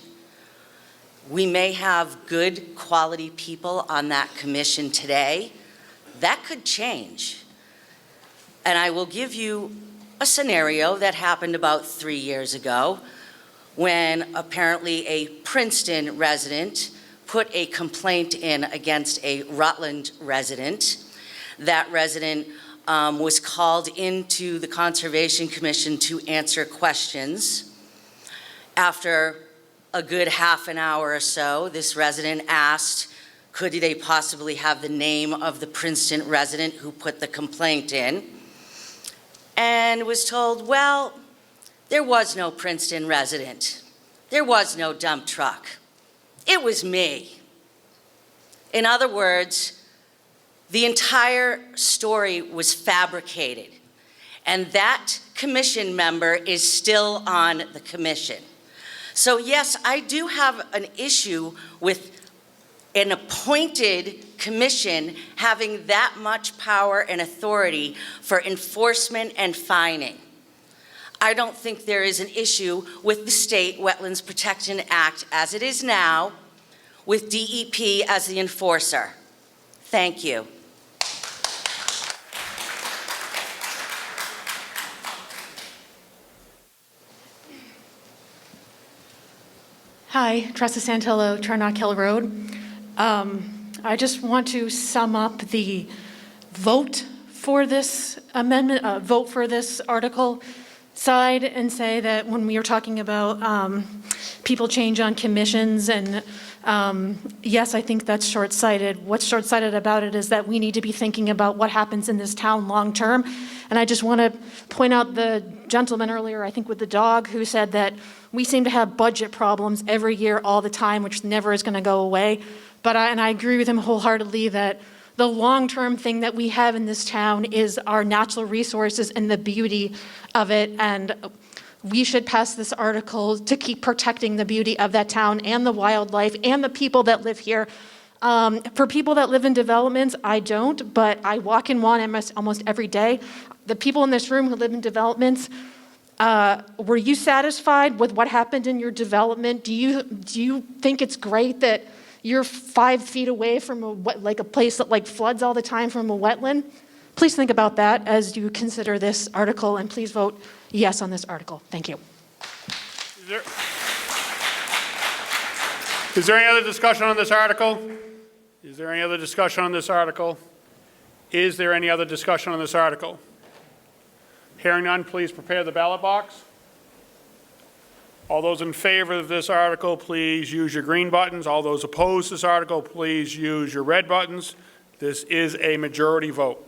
We may have good quality people on that commission today. That could change. And I will give you a scenario that happened about 3 years ago when apparently a Princeton resident put a complaint in against a Rutland resident. That resident was called into the Conservation Commission to answer questions. After a good half an hour or so, this resident asked, could they possibly have the name of the Princeton resident who put the complaint in? And was told, well, there was no Princeton resident. There was no dump truck. It was me. In other words, the entire story was fabricated, and that commission member is still on the commission. So yes, I do have an issue with an appointed commission having that much power and authority for enforcement and fining. I don't think there is an issue with the State Wetlands Protection Act as it is now, with DEP as the enforcer. Thank you. Hi, Tressa Santillo, Charnock Hill Road. I just want to sum up the vote for this amendment, vote for this article side, and say that when we are talking about people change on commissions and Yes, I think that's short-sighted. What's short-sighted about it is that we need to be thinking about what happens in this town long-term. And I just want to point out the gentleman earlier, I think with the dog, who said that we seem to have budget problems every year, all the time, which never is going to go away. But I agree with him wholeheartedly that the long-term thing that we have in this town is our natural resources and the beauty of it. And we should pass this article to keep protecting the beauty of that town and the wildlife and the people that live here. For people that live in developments, I don't, but I walk in Juan almost every day. The people in this room who live in developments, were you satisfied with what happened in your development? Do you think it's great that you're 5 feet away from a place that like floods all the time from a wetland? Please think about that as you consider this article, and please vote yes on this article. Thank you. Is there any other discussion on this article? Is there any other discussion on this article? Is there any other discussion on this article? Hearing none, please prepare the ballot box. All those in favor of this article, please use your green buttons. All those opposed to this article, please use your red buttons. This is a majority vote.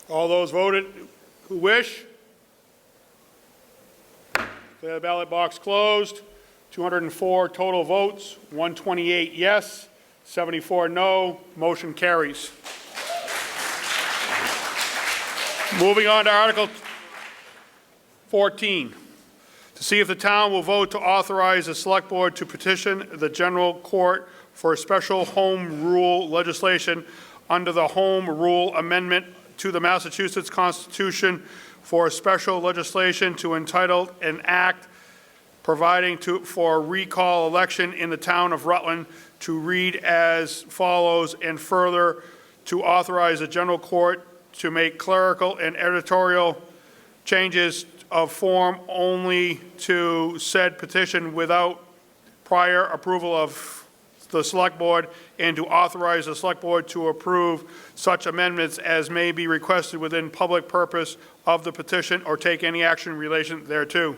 All those voted who wish? Declare the ballot box closed. 204 total votes, 128 yes, 74 no. Motion carries. Moving on to Article 14. To see if the town will vote to authorize the Select Board to petition the General Court for special home rule legislation under the Home Rule Amendment to the Massachusetts Constitution for special legislation to entitle an act providing for recall election in the town of Rutland to read as follows, and further to authorize the general court to make clerical and editorial changes of form only to said petition without prior approval of the Select Board, and to authorize the Select Board to approve such amendments as may be requested within public purpose of the petition or take any action in relation thereto.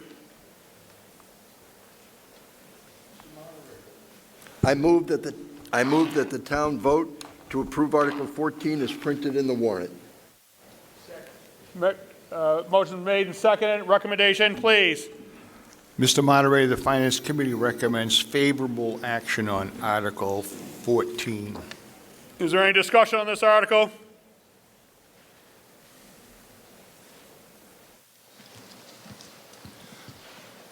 I move that the town vote to approve Article 14 as printed in the warrant. Motion made and seconded. Recommendation, please. Mr. Moderator, the Finance Committee recommends favorable action on Article 14. Is there any discussion on this article?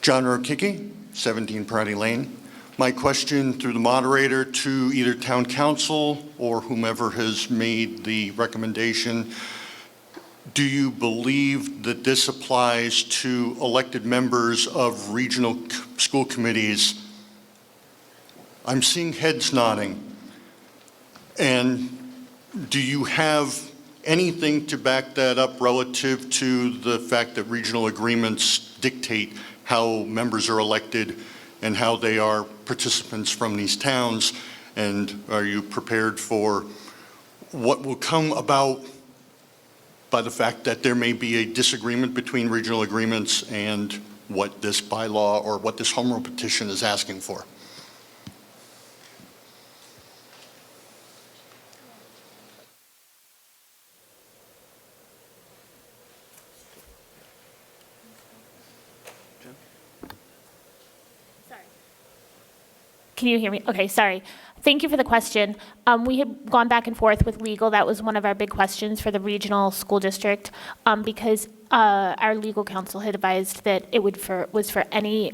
John Rokicki, 17 Pratty Lane. My question through the moderator to either town council or whomever has made the recommendation. Do you believe that this applies to elected members of regional school committees? I'm seeing heads nodding. And do you have anything to back that up relative to the fact that regional agreements dictate how members are elected and how they are participants from these towns? And are you prepared for what will come about by the fact that there may be a disagreement between regional agreements and what this bylaw or what this home rule petition is asking for? Can you hear me? Okay, sorry. Thank you for the question. We had gone back and forth with legal. That was one of our big questions for the regional school district, because our legal counsel had advised that it was for any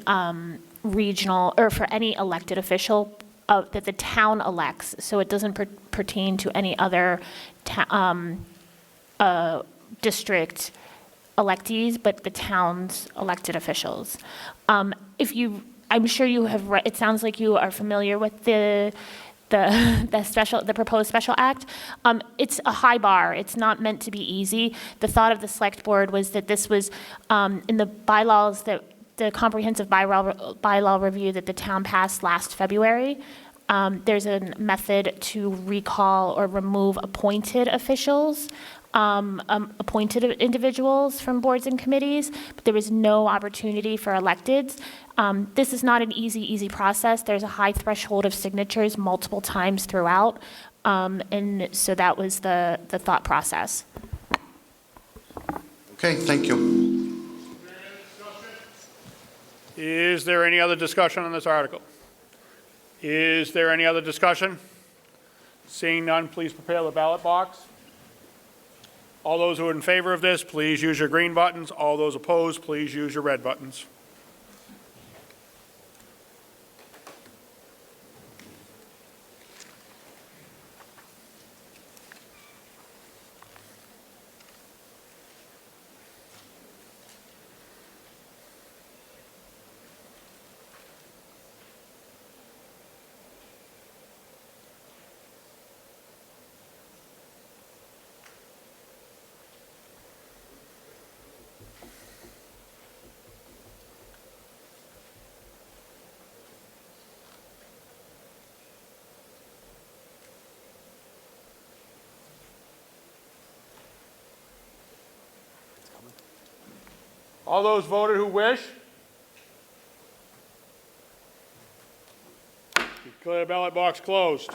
regional or for any elected official that the town elects. So it doesn't pertain to any other district electees, but the town's elected officials. I'm sure you have read, it sounds like you are familiar with the the proposed special act. It's a high bar. It's not meant to be easy. The thought of the select board was that this was in the bylaws, that the comprehensive bylaw review that the town passed last February. There's a method to recall or remove appointed officials, appointed individuals from boards and committees, but there was no opportunity for electeds. This is not an easy process. There's a high threshold of signatures multiple times throughout, and so that was the thought process. Okay, thank you. Is there any other discussion on this article? Is there any other discussion? Seeing none, please prepare the ballot box. All those who are in favor of this, please use your green buttons. All those opposed, please use your red buttons. All those voted who wish? Declare the ballot box closed.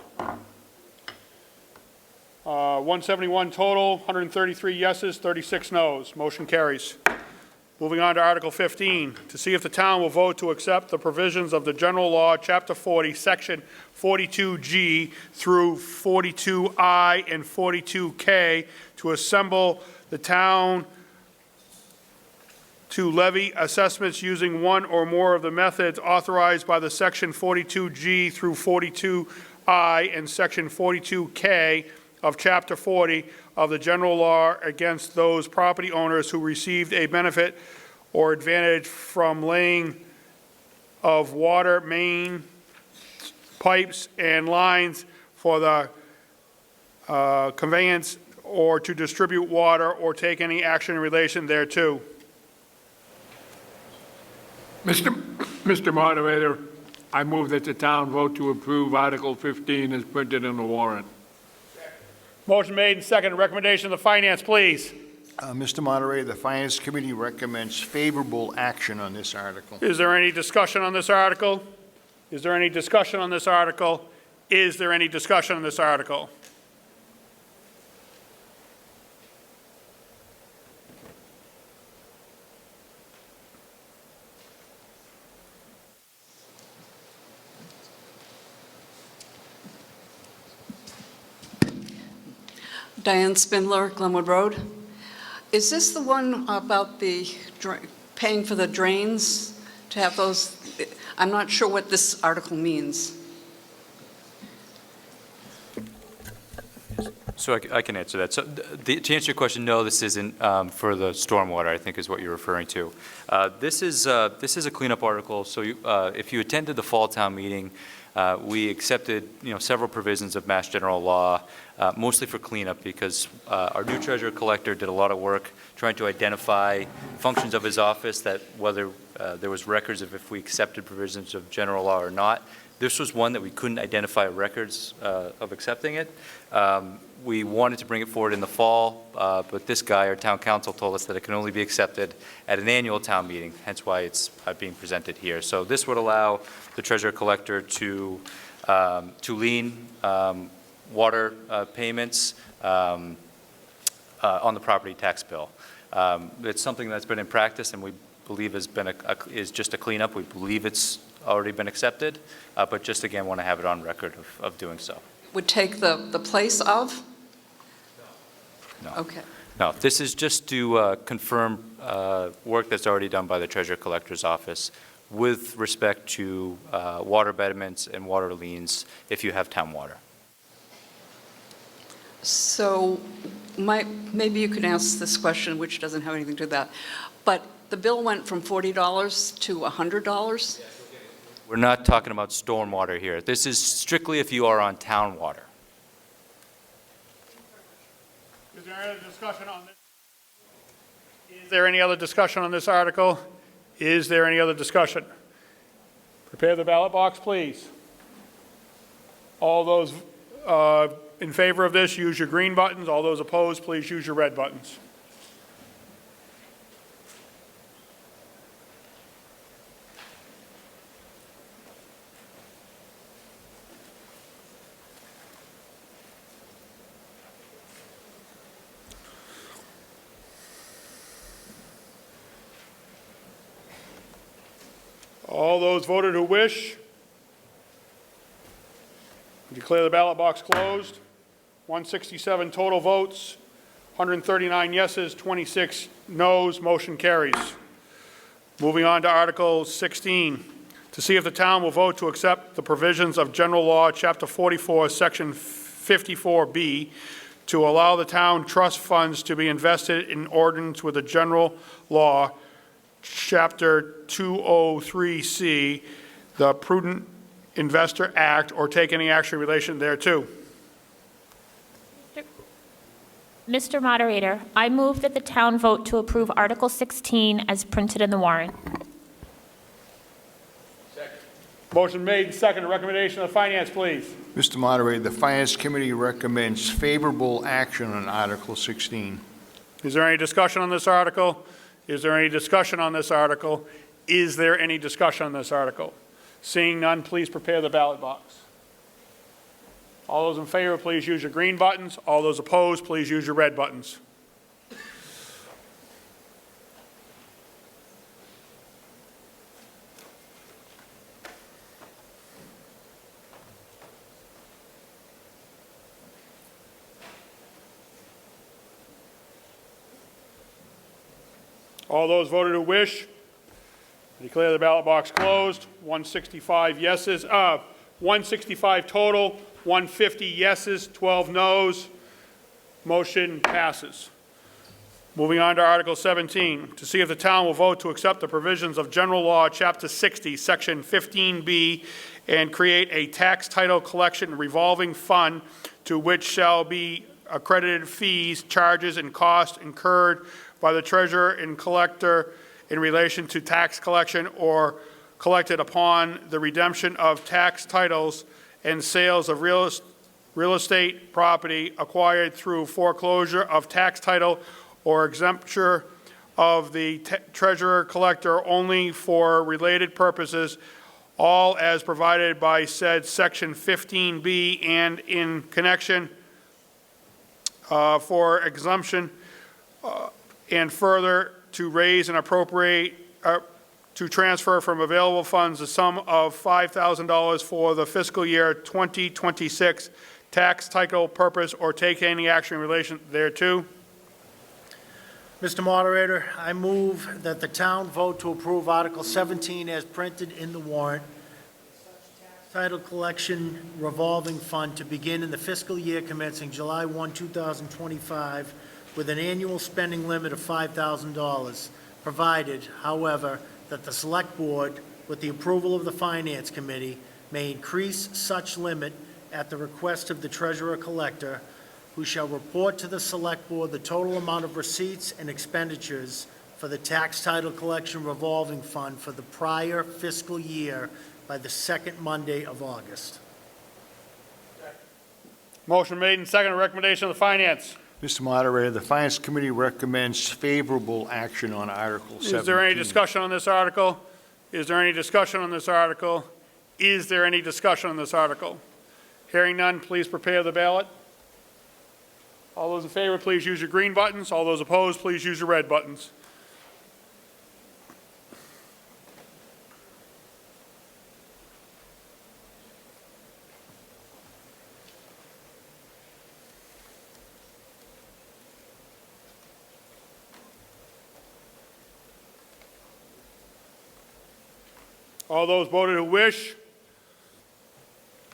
171 total, 133 yeses, 36 noes. Motion carries. Moving on to Article 15, to see if the town will vote to accept the provisions of the General Law, Chapter 40, Section 42G through 42I and 42K to assemble the town to levy assessments using one or more of the methods authorized by the Section 42G through 42I and Section 42K of Chapter 40 of the General Law against those property owners who received a benefit or advantage from laying of water main pipes and lines for the conveyance or to distribute water or take any action in relation thereto. Mr. Moderator, I move that the town vote to approve Article 15 as printed in the warrant. Motion made and seconded. Recommendation of the Finance, please. Mr. Moderator, the Finance Committee recommends favorable action on this article. Is there any discussion on this article? Is there any discussion on this article? Is there any discussion on this article? Diane Spindler, Glenwood Road. Is this the one about the paying for the drains to have those? I'm not sure what this article means. So I can answer that. So to answer your question, no, this isn't for the stormwater, I think is what you're referring to. This is a cleanup article. So if you attended the fall town meeting, we accepted several provisions of Mass General Law, mostly for cleanup, because our new treasurer collector did a lot of work trying to identify functions of his office that whether there was records of if we accepted provisions of general law or not. This was one that we couldn't identify records of accepting it. We wanted to bring it forward in the fall, but this guy, our town council, told us that it can only be accepted at an annual town meeting, hence why it's being presented here. So this would allow the treasurer collector to lien water payments on the property tax bill. It's something that's been in practice and we believe is just a cleanup. We believe it's already been accepted, but just again want to have it on record of doing so. Would take the place of? No. Okay. No, this is just to confirm work that's already done by the treasurer collector's office with respect to water betterments and water liens if you have town water. So maybe you can ask this question, which doesn't have anything to do with that, but the bill went from $40 to $100? We're not talking about stormwater here. This is strictly if you are on town water. Is there any other discussion on this? Is there any other discussion on this article? Is there any other discussion? Prepare the ballot box, please. All those in favor of this, use your green buttons. All those opposed, please use your red buttons. All those voted who wish, declare the ballot box closed. 167 total votes, 139 yeses, 26 noes, motion carries. Moving on to Article 16, to see if the town will vote to accept the provisions of General Law, Chapter 44, Section 54B, to allow the town trust funds to be invested in accordance with the General Law, Chapter 203C, the Prudent Investor Act, or take any action in relation thereto. Mr. Moderator, I move that the town vote to approve Article 16 as printed in the warrant. Motion made and seconded. Recommendation of the Finance, please. Mr. Moderator, the Finance Committee recommends favorable action on Article 16. Is there any discussion on this article? Is there any discussion on this article? Is there any discussion on this article? Seeing none, please prepare the ballot box. All those in favor, please use your green buttons. All those opposed, please use your red buttons. All those voted who wish, declare the ballot box closed. 165 yeses, 165 total, 150 yeses, 12 noes. Motion passes. Moving on to Article 17, to see if the town will vote to accept the provisions of General Law, Chapter 60, Section 15B, and create a tax title collection revolving fund to which shall be accredited fees, charges, and costs incurred by the treasurer and collector in relation to tax collection or collected upon the redemption of tax titles and sales of real estate property acquired through foreclosure of tax title or exemption of the treasurer collector only for related purposes, all as provided by said Section 15B, and in connection for exemption and further to raise and appropriate to transfer from available funds the sum of $5,000 for the fiscal year 2026 tax title purpose or take any action in relation thereto. Mr. Moderator, I move that the town vote to approve Article 17 as printed in the warrant. Title collection revolving fund to begin in the fiscal year commencing July 1, 2025, with an annual spending limit of $5,000, provided, however, that the Select Board, with the approval of the Finance Committee, may increase such limit at the request of the Treasurer-Collector, who shall report to the Select Board the total amount of receipts and expenditures for the tax title collection revolving fund for the prior fiscal year by the second Monday of August. Motion made and seconded. Recommendation of the Finance. Mr. Moderator, the Finance Committee recommends favorable action on Article 17. Is there any discussion on this article? Is there any discussion on this article? Is there any discussion on this article? Hearing none, please prepare the ballot. All those in favor, please use your green buttons. All those opposed, please use your red buttons. All those voted who wish,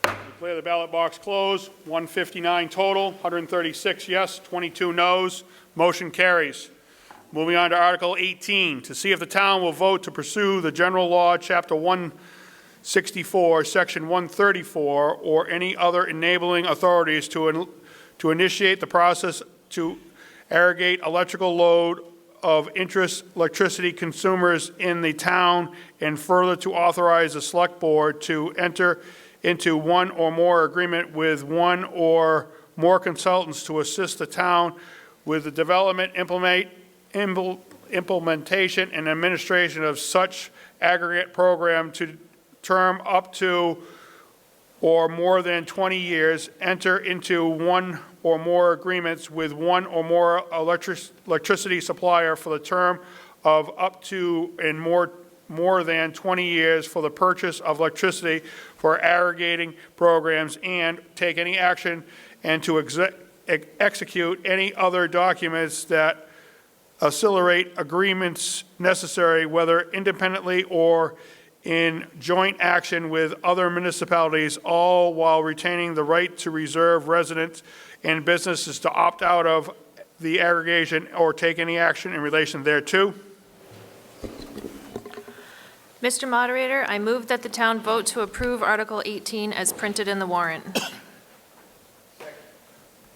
declare the ballot box closed. 159 total, 136 yes, 22 noes. Motion carries. Moving on to Article 18, to see if the town will vote to pursue the General Law, Chapter 64, Section 134, or any other enabling authorities to initiate the process to aggregate electrical load of interest electricity consumers in the town, and further to authorize the Select Board to enter into one or more agreement with one or more consultants to assist the town with the development, implementation, and administration of such aggregate program to term up to or more than 20 years, enter into one or more agreements with one or more electricity supplier for the term of up to and more than 20 years for the purchase of electricity for aggregating programs, and take any action and to execute any other documents that accelerate agreements necessary, whether independently or in joint action with other municipalities, all while retaining the right to reserve residents and businesses to opt out of the aggregation or take any action in relation thereto. Mr. Moderator, I move that the town vote to approve Article 18 as printed in the warrant.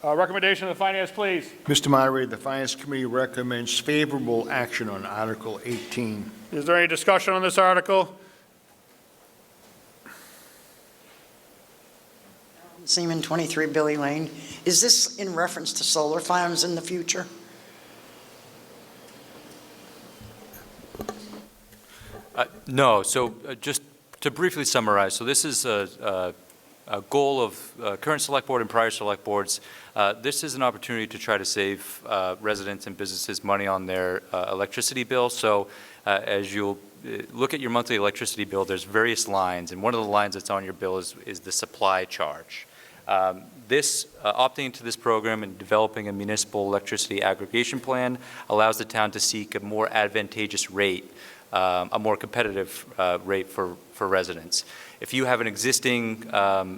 Recommendation of the Finance, please. Mr. Moderator, the Finance Committee recommends favorable action on Article 18. Is there any discussion on this article? Seaman, 23 Billy Lane. Is this in reference to solar farms in the future? No. So just to briefly summarize, so this is a goal of current Select Board and prior Select Boards. This is an opportunity to try to save residents and businesses money on their electricity bill. So as you'll look at your monthly electricity bill, there's various lines, and one of the lines that's on your bill is the supply charge. Opting into this program and developing a municipal electricity aggregation plan allows the town to seek a more advantageous rate, a more competitive rate for residents. If you have an existing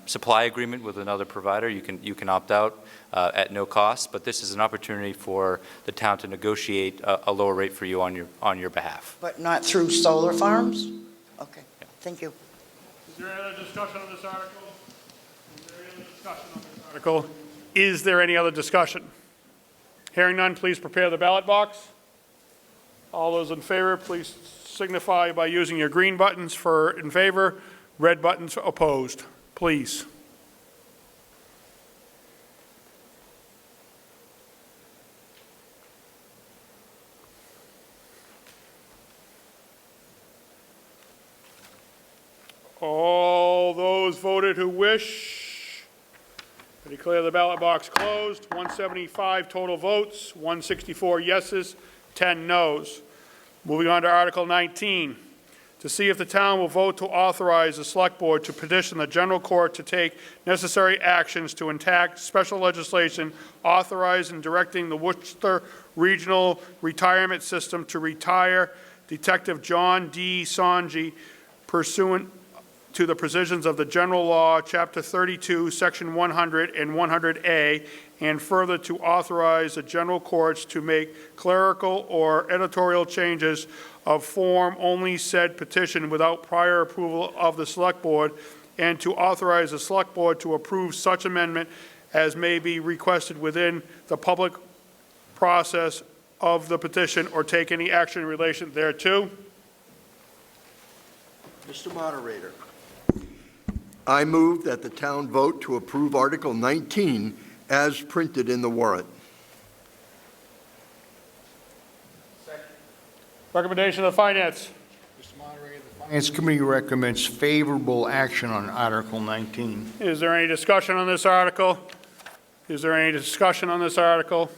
supply agreement with another provider, you can opt out at no cost, but this is an opportunity for the town to negotiate a lower rate for you on your behalf. But not through solar farms? Okay, thank you. Is there any other discussion on this article? Is there any other discussion on this article? Is there any other discussion? Hearing none, please prepare the ballot box. All those in favor, please signify by using your green buttons for in favor, red buttons for opposed, please. All those voted who wish, I declare the ballot box closed. 175 total votes, 164 yeses, 10 noes. Moving on to Article 19, to see if the town will vote to authorize the Select Board to petition the General Court to take necessary actions to enact special legislation authorizing and directing the Worcester Regional Retirement System to retire Detective John D. Sonji pursuant to the provisions of the General Law, Chapter 32, Section 100 and 100A, and further to authorize the general courts to make clerical or editorial changes of form only said petition without prior approval of the Select Board, and to authorize the Select Board to approve such amendment as may be requested within the public process of the petition or take any action in relation thereto. Mr. Moderator, I move that the town vote to approve Article 19 as printed in the warrant. Recommendation of the Finance. Finance Committee recommends favorable action on Article 19. Is there any discussion on this article? Is there any discussion on this article?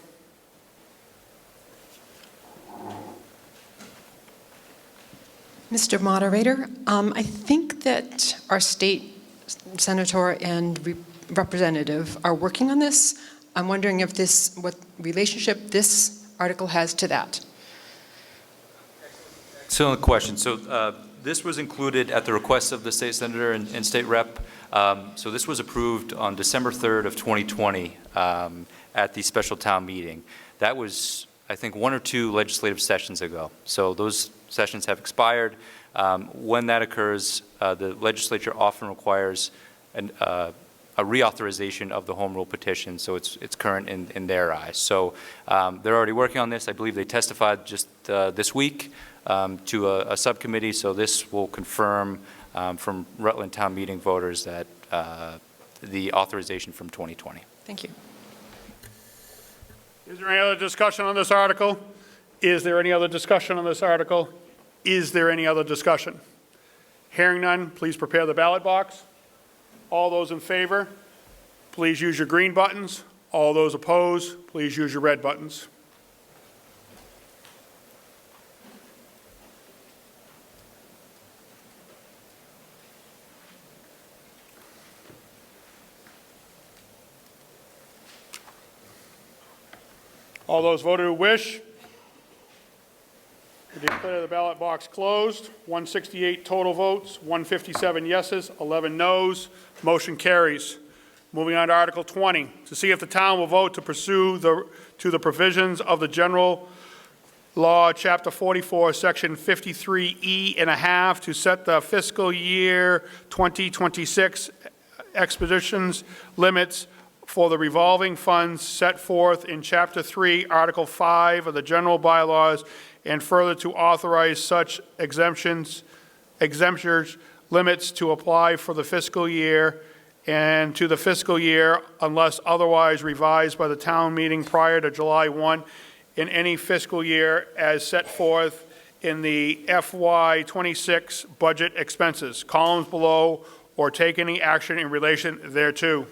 Mr. Moderator, I think that our state senator and representative are working on this. I'm wondering if what relationship this article has to that. Excellent question. So this was included at the request of the state senator and state rep. So this was approved on December 3rd of 2020 at the special town meeting. That was, I think, 1 or 2 legislative sessions ago. So those sessions have expired. When that occurs, the legislature often requires a reauthorization of the home rule petition, so it's current in their eyes. So they're already working on this. I believe they testified just this week to a subcommittee, so this will confirm from Rutland Town Meeting voters that the authorization from 2020. Thank you. Is there any other discussion on this article? Is there any other discussion on this article? Is there any other discussion? Hearing none, please prepare the ballot box. All those in favor, please use your green buttons. All those opposed, please use your red buttons. All those voted who wish, I declare the ballot box closed. 168 total votes, 157 yeses, 11 noes. Motion carries. Moving on to Article 20, to see if the town will vote to pursue the provisions of the General Law, Chapter 44, Section 53E and a half to set the fiscal year 2026 expeditions limits for the revolving funds set forth in Chapter 3, Article 5 of the general bylaws, and further to authorize such exemptions limits to apply for the fiscal year and to the fiscal year unless otherwise revised by the town meeting prior to July 1 in any fiscal year as set forth in the FY26 budget expenses, columns below, or take any action in relation thereto.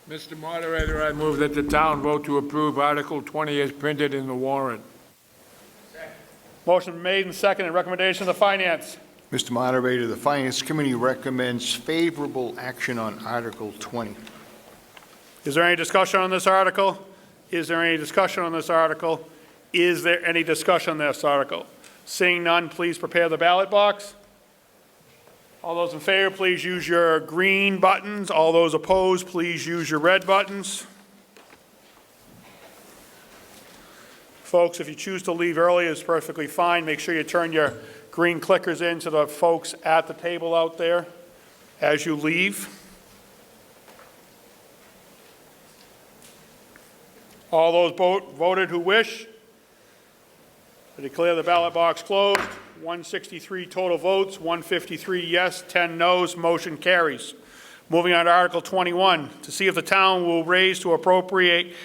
Mr. Moderator, I move that the town vote to approve Article 20 as printed in the warrant. Motion made and seconded. Recommendation of the Finance. Mr. Moderator, the Finance Committee recommends favorable action on Article 20. Is there any discussion on this article? Is there any discussion on this article? Is there any discussion on this article? Seeing none, please prepare the ballot box. All those in favor, please use your green buttons. All those opposed, please use your red buttons. Folks, if you choose to leave early, it's perfectly fine. Make sure you turn your green clickers in to the folks at the table out there as you leave. All those voted who wish, I declare the ballot box closed. 163 total votes, 153 yes, 10 noes. Motion carries. Moving on to Article 21, to see if the town will raise to appropriate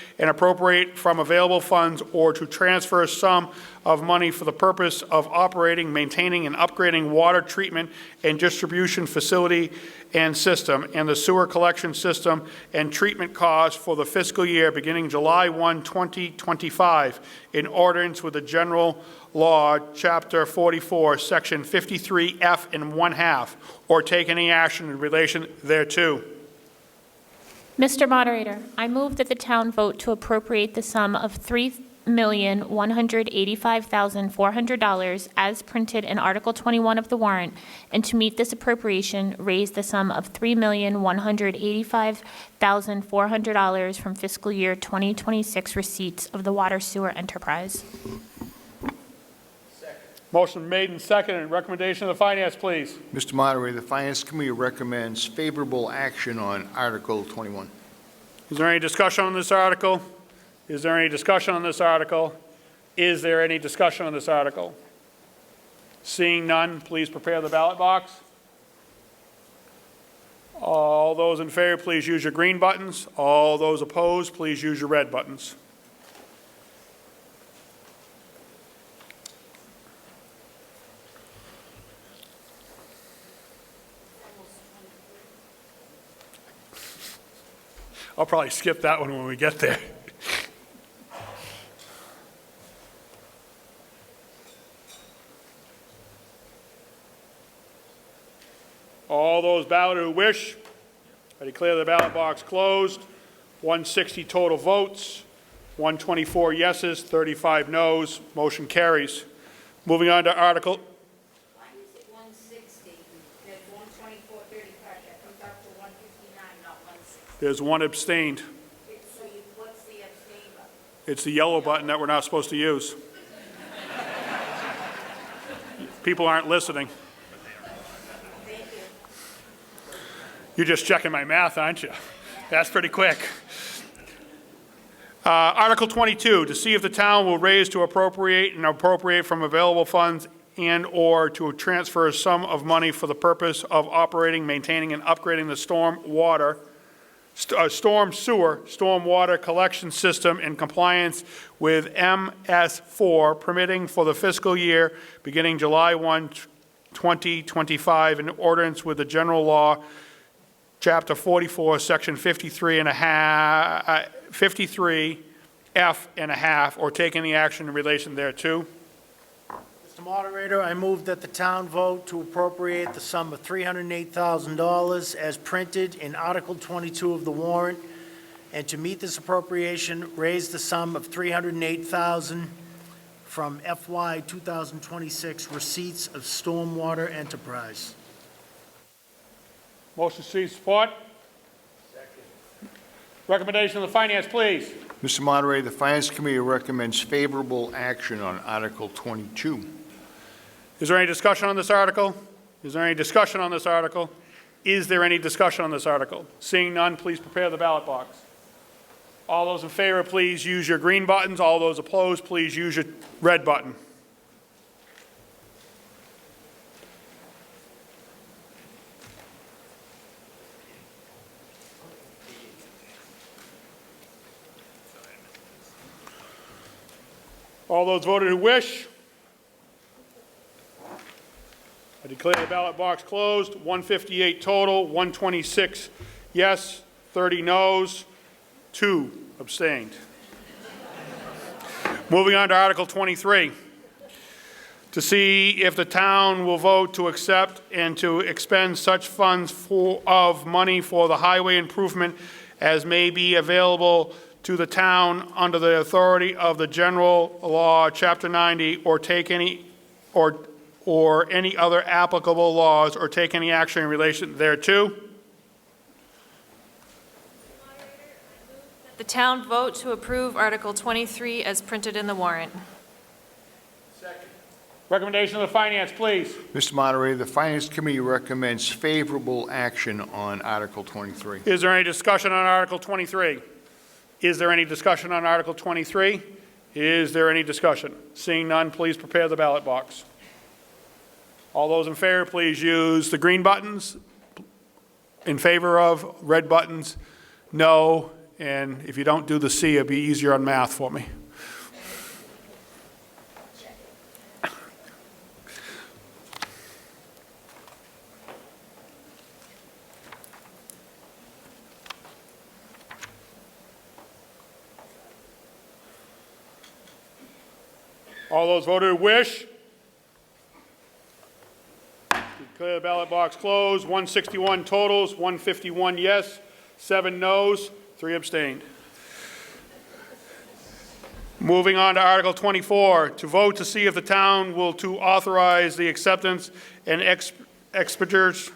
from available funds or to transfer a sum of money for the purpose of operating, maintaining, and upgrading water treatment and distribution facility and system, and the sewer collection system and treatment costs for the fiscal year beginning July 1, 2025, in accordance with the General Law, Chapter 44, Section 53F and 1/2, or take any action in relation thereto. Mr. Moderator, I move that the town vote to appropriate the sum of $3,185,400 as printed in Article 21 of the warrant, and to meet this appropriation, raise the sum of $3,185,400 from fiscal year 2026 receipts of the water sewer enterprise. Motion made and seconded. Recommendation of the Finance, please. Mr. Moderator, the Finance Committee recommends favorable action on Article 21. Is there any discussion on this article? Is there any discussion on this article? Is there any discussion on this article? Seeing none, please prepare the ballot box. All those in favor, please use your green buttons. All those opposed, please use your red buttons. I'll probably skip that one when we get there. All those balloted who wish, I declare the ballot box closed. 160 total votes, 124 yeses, 35 noes. Motion carries. Moving on to Article. Why is it 160? There's 124, 35, that comes up to 159, not 160. There's one abstained. So what's the abstain? It's the yellow button that we're not supposed to use. People aren't listening. You're just checking my math, aren't you? That's pretty quick. Article 22, to see if the town will raise to appropriate and appropriate from available funds and/or to transfer a sum of money for the purpose of operating, maintaining, and upgrading the storm water collection system in compliance with MS4 permitting for the fiscal year beginning July 1, 2025, in accordance with the general law, Chapter 44, Section 53F&a half, or take any action in relation thereto. Mr. Moderator, I move that the town vote to appropriate the sum of $308,000 as printed in Article 22 of the warrant, and to meet this appropriation, raise the sum of $308,000 from FY 2026 receipts of stormwater enterprise. Motion seeks support. Recommendation of the finance, please. Mr. Moderator, the Finance Committee recommends favorable action on Article 22. Is there any discussion on this article? Is there any discussion on this article? Is there any discussion on this article? Seeing none, please prepare the ballot box. All those in favor, please use your green buttons. All those opposed, please use your red button. All those voted who wish. I declare the ballot box closed. 158 total, 126 yes, 30 noes, 2 abstained. Moving on to Article 23. To see if the town will vote to accept and to expend such funds of money for the highway improvement as may be available to the town under the authority of the general law, Chapter 90, or take any or any other applicable laws, or take any action in relation thereto. The town vote to approve Article 23 as printed in the warrant. Recommendation of the finance, please. Mr. Moderator, the Finance Committee recommends favorable action on Article 23. Is there any discussion on Article 23? Is there any discussion on Article 23? Is there any discussion? Seeing none, please prepare the ballot box. All those in favor, please use the green buttons. In favor of, red buttons, no. And if you don't do the C, it'll be easier on math for me. All those voted who wish. Declare the ballot box closed. 161 totals, 151 yes, 7 noes, 3 abstained. Moving on to Article 24, to vote to see if the town will to authorize the acceptance and expenditures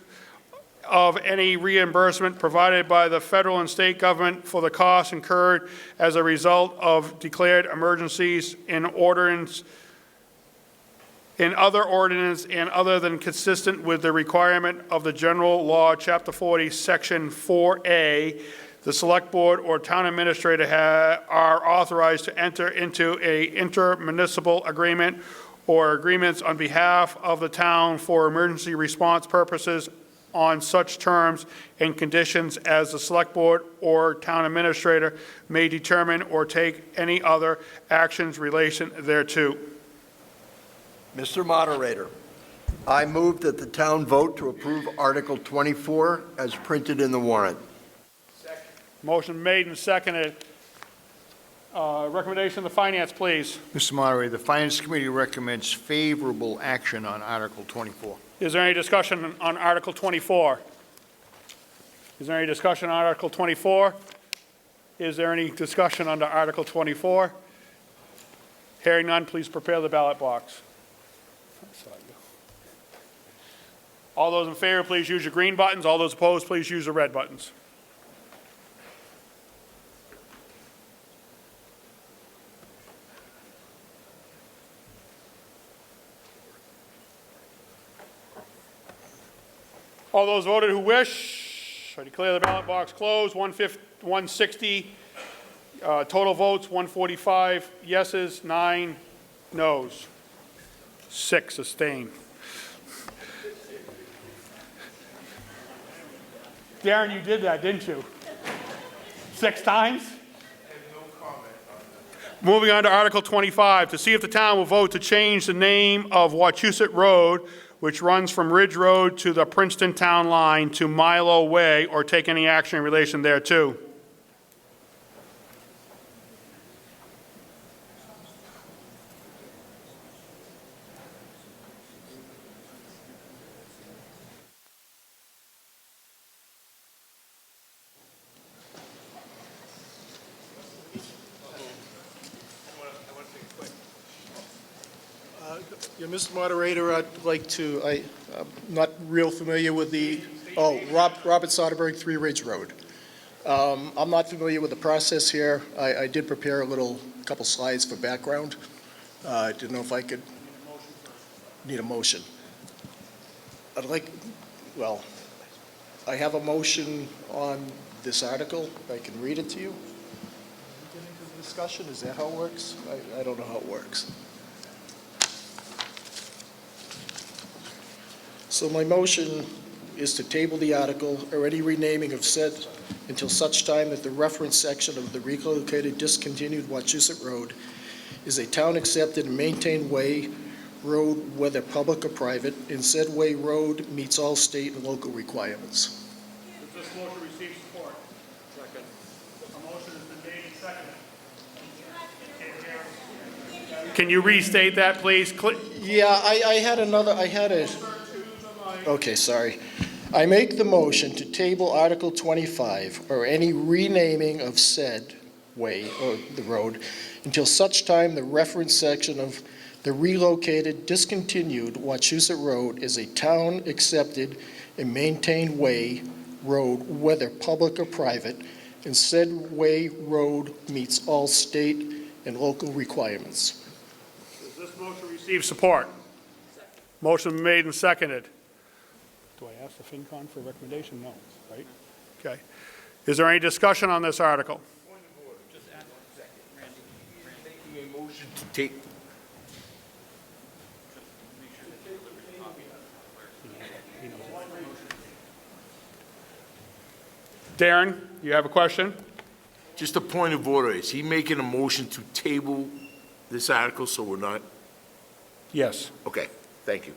of any reimbursement provided by the federal and state government for the costs incurred as a result of declared emergencies in other ordinance and other than consistent with the requirement of the general law, Chapter 40, Section 4A. The select board or town administrator are authorized to enter into a intermunicipal agreement or agreements on behalf of the town for emergency response purposes on such terms and conditions as the select board or town administrator may determine or take any other actions relation thereto. Mr. Moderator, I move that the town vote to approve Article 24 as printed in the warrant. Motion made and seconded. Recommendation of the finance, please. Mr. Moderator, the Finance Committee recommends favorable action on Article 24. Is there any discussion on Article 24? Is there any discussion on Article 24? Is there any discussion under Article 24? Hearing none, please prepare the ballot box. All those in favor, please use your green buttons. All those opposed, please use the red buttons. All those voted who wish, I declare the ballot box closed. 160 total votes, 145 yeses, 9 noes, 6 abstain. Darren, you did that, didn't you? 6 times? Moving on to Article 25, to see if the town will vote to change the name of Wachusett Road, which runs from Ridge Road to the Princeton Town Line, to Milo Way, or take any action in relation thereto. Yeah, Mr. Moderator, I'd like to, I'm not real familiar with Robert Soderberg, 3 Ridge Road. I'm not familiar with the process here. I did prepare a couple slides for background. I didn't know if I could, need a motion. I have a motion on this article. I can read it to you. Get into the discussion, is that how it works? I don't know how it works. So my motion is to table the article or any renaming of said until such time that the reference section of the relocated discontinued Wachusett Road is a town-accepted and maintained way, road, whether public or private, and said way road meets all state and local requirements. Does this motion receive support? Second. A motion has been made and seconded. Can you restate that, please? Yeah, Okay, sorry. I make the motion to table Article 25, or any renaming of said way, or the road, until such time the reference section of the relocated, discontinued Wachusett Road is a town-accepted and maintained way, road, whether public or private, and said way, road meets all state and local requirements. Does this motion receive support? Motion made and seconded. Do I ask the FinCon for a recommendation? No, right? Okay. Is there any discussion on this article? Point of order, just ask a second, Randy. Making a motion to take. Darren, you have a question? Just a point of order, is he making a motion to table this article so we're not? Yes. Okay, thank you.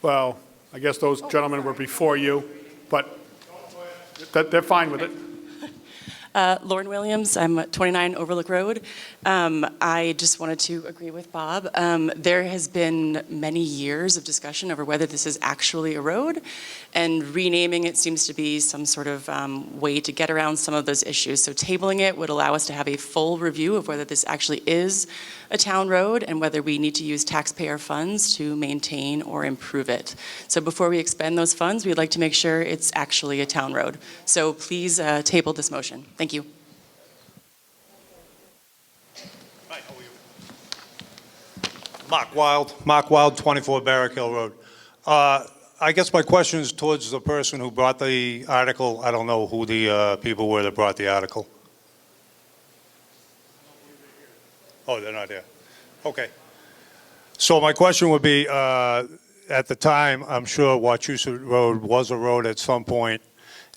Well, I guess those gentlemen were before you, but they're fine with it. Lauren Williams, I'm at 29 Overlook Road. I just wanted to agree with Bob. There has been many years of discussion over whether this is actually a road, and renaming it seems to be some sort of way to get around some of those issues. So tabling it would allow us to have a full review of whether this actually is a town road and whether we need to use taxpayer funds to maintain or improve it. So before we expend those funds, we'd like to make sure it's actually a town road. So please table this motion. Thank you. Mark Wild, 24 Barrack Hill Road. I guess my question is towards the person who brought the article. I don't know who the people were that brought the article. Oh, they're not here. Okay. So my question would be, at the time, I'm sure Wachusett Road was a road at some point,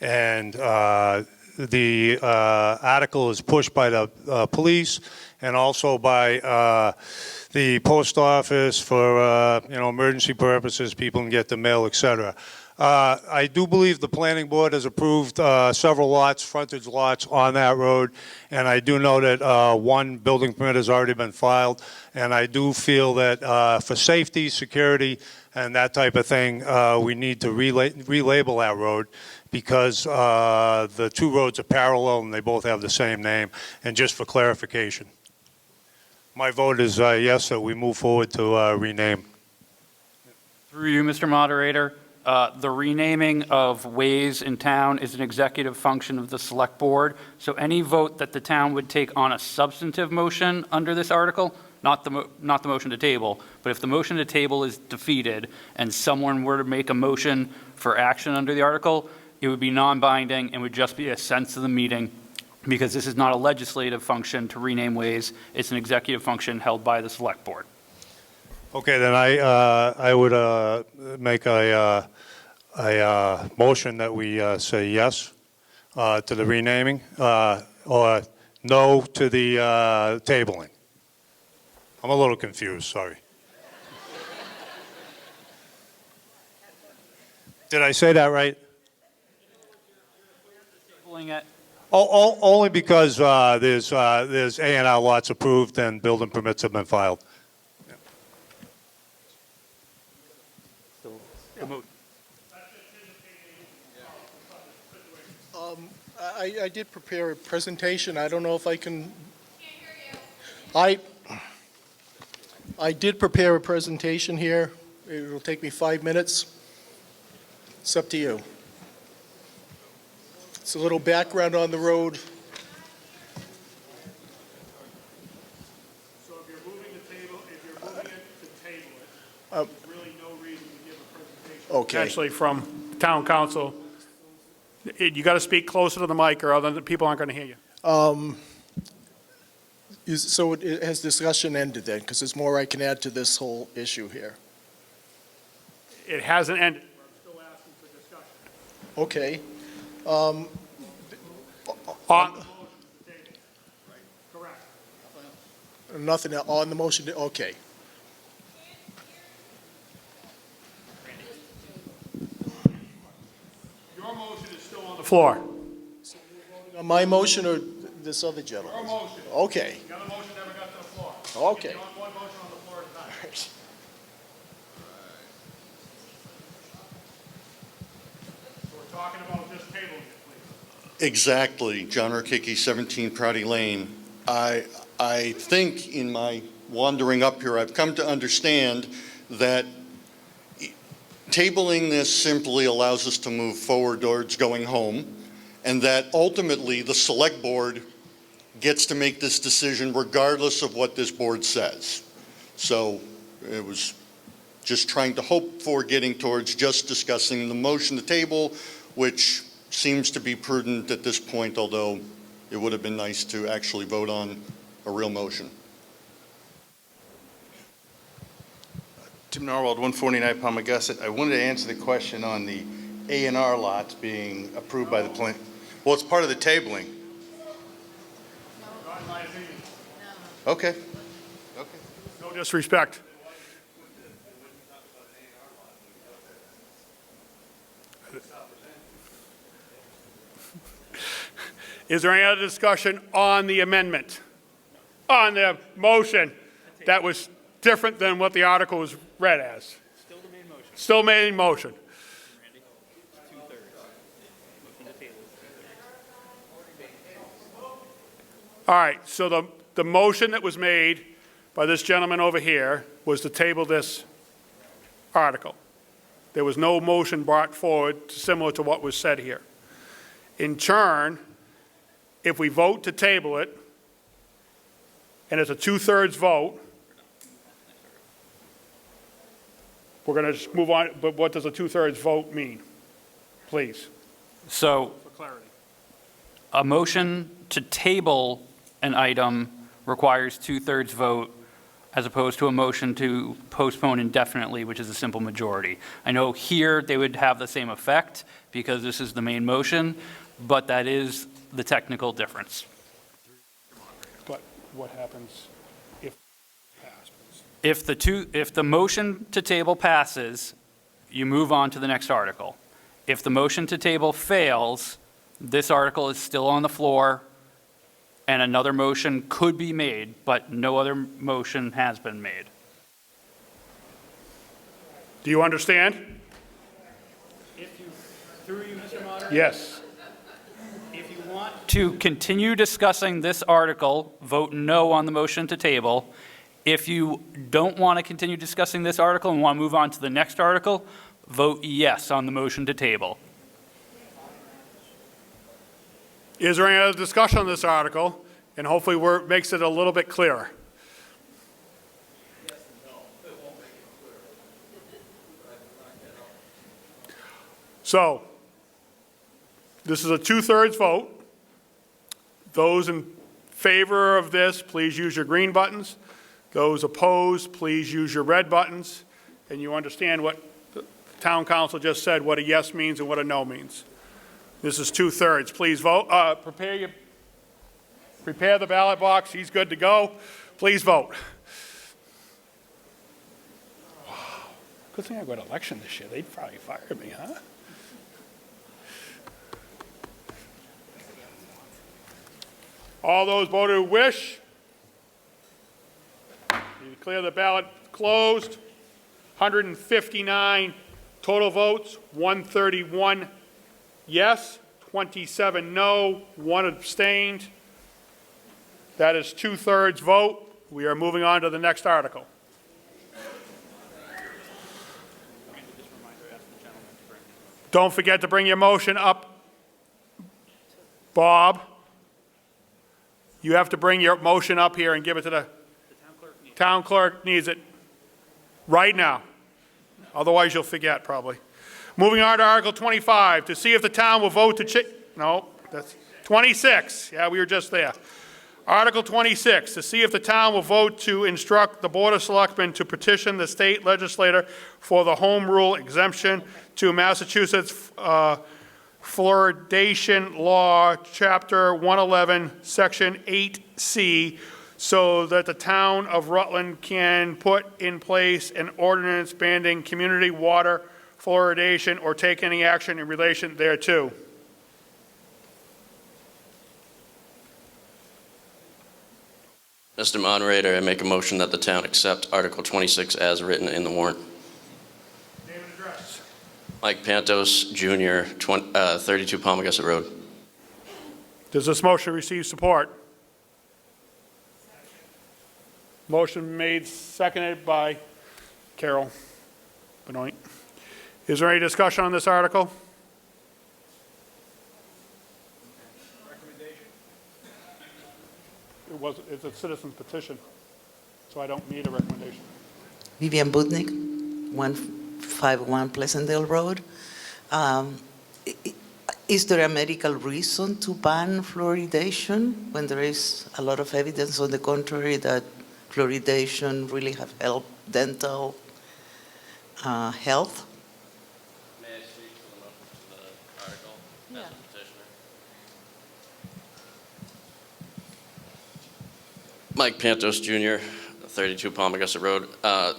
and the article is pushed by the police and also by the post office for emergency purposes, people can get the mail, etc. I do believe the planning board has approved several lots, frontage lots on that road, and I do know that one building permit has already been filed, and I do feel that for safety, security, and that type of thing, we need to relabel that road because the two roads are parallel and they both have the same name, and just for clarification. My vote is yes, that we move forward to rename. Through you, Mr. Moderator, the renaming of ways in town is an executive function of the select board. So any vote that the town would take on a substantive motion under this article not the motion to table, but if the motion to table is defeated and someone were to make a motion for action under the article, it would be non-binding and would just be a sense of the meeting, because this is not a legislative function to rename ways, it's an executive function held by the select board. Okay, then I would make a motion that we say yes to the renaming, or no to the tabling. I'm a little confused, sorry. Did I say that right? Only because there's A&R lots approved and building permits have been filed. I did prepare a presentation. I don't know if I can. I did prepare a presentation here. It'll take me 5 minutes. It's up to you. It's a little background on the road. So if you're moving it to table it, there's really no reason to give a presentation. Okay. Actually, from town council, you got to speak closer to the mic, or other people aren't going to hear you. So has discussion ended then? Because there's more I can add to this whole issue here. It hasn't ended. We're still asking for discussion. Okay. On the motion to table. Correct. Nothing on the motion, okay. Your motion is still on the floor. On my motion or this other gentleman? Your motion. Okay, The other motion never got to the floor. okay. You want one motion on the floor at a time. So we're talking about just tabling it, please. Exactly, John Rokicki, 17 Prouty Lane. I think in my wandering up here, I've come to understand that tabling this simply allows us to move forward towards going home, and that ultimately the select board gets to make this decision regardless of what this board says. So it was just trying to hope for getting towards just discussing the motion to table, which seems to be prudent at this point, although it would have been nice to actually vote on a real motion. Tim Norwald, 149 Palmagussit. I wanted to answer the question on the A&R lots being approved by the plan. Well, it's part of the tabling. Not in my opinion. Okay. No disrespect. Is there any other discussion on the amendment? On the motion that was different than what the article was read as? Still the main motion. Still main motion. All right, so the motion that was made by this gentleman over here was to table this article. There was no motion brought forward similar to what was said here. In turn, if we vote to table it, and it's a 2/3 vote, we're going to just move on, but what does a 2/3 vote mean? Please. So For clarity. a motion to table an item requires 2/3 vote, as opposed to a motion to postpone indefinitely, which is a simple majority. I know here they would have the same effect because this is the main motion, but that is the technical difference. But what happens if passed? If the motion to table passes, you move on to the next article. If the motion to table fails, this article is still on the floor, and another motion could be made, but no other motion has been made. Do you understand? Through you, Mr. Moderator? Yes. If you want to continue discussing this article, vote no on the motion to table. If you don't want to continue discussing this article and want to move on to the next article, vote yes on the motion to table. Is there any other discussion on this article? And hopefully makes it a little bit clearer. So, this is a 2/3 vote. Those in favor of this, please use your green buttons. Those opposed, please use your red buttons. And you understand what the town council just said, what a yes means and what a no means. This is 2/3. Please vote. Prepare the ballot box. He's good to go. Please vote. Wow. Good thing I got an election this year. They'd probably fire me, huh? All those voted who wish. You declare the ballot closed. 159 total votes, 131 yes, 27 no, 1 abstained. That is 2/3 vote. We are moving on to the next article. Don't forget to bring your motion up, Bob. You have to bring your motion up here and give it to the town clerk. Needs it right now. Otherwise, you'll forget probably. Moving on to Article 25, to see if the town will vote to no, that's 26. Yeah, we were just there. Article 26, to see if the town will vote to instruct the Board of Selectmen to petition the state legislature for the home rule exemption to Massachusetts fluoridation law, Chapter 111, Section 8C, so that the town of Rutland can put in place an ordinance banning community water fluoridation or take any action in relation thereto. Mr. Moderator, I make a motion that the town accept Article 26 as written in the warrant. Name and address. Mike Pantos, Jr., 32 Palmagussit Road. Does this motion receive support? Motion made, seconded by Carol Benoit. Is there any discussion on this article? It's a citizen's petition, so I don't need a recommendation. Vivian Budnick, 151 Pleasantdale Road. Is there a medical reason to ban fluoridation when there is a lot of evidence on the contrary that fluoridation really have helped dental health? May I speak to the motion to the article as a petitioner? Mike Pantos, Jr., 32 Palmagussit Road.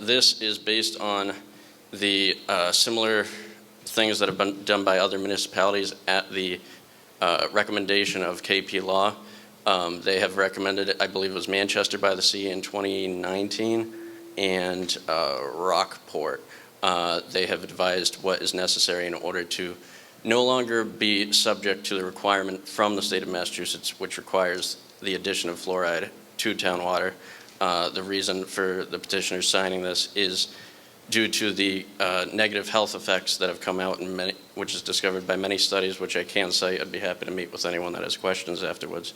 This is based on the similar things that have been done by other municipalities at the recommendation of KP Law. They have recommended it, I believe it was Manchester by the Sea in 2019 and Rockport. They have advised what is necessary in order to no longer be subject to the requirement from the state of Massachusetts, which requires the addition of fluoride to town water. The reason for the petitioner signing this is due to the negative health effects that have come out, in which is discovered by many studies, which I can cite. I'd be happy to meet with anyone that has questions afterwards.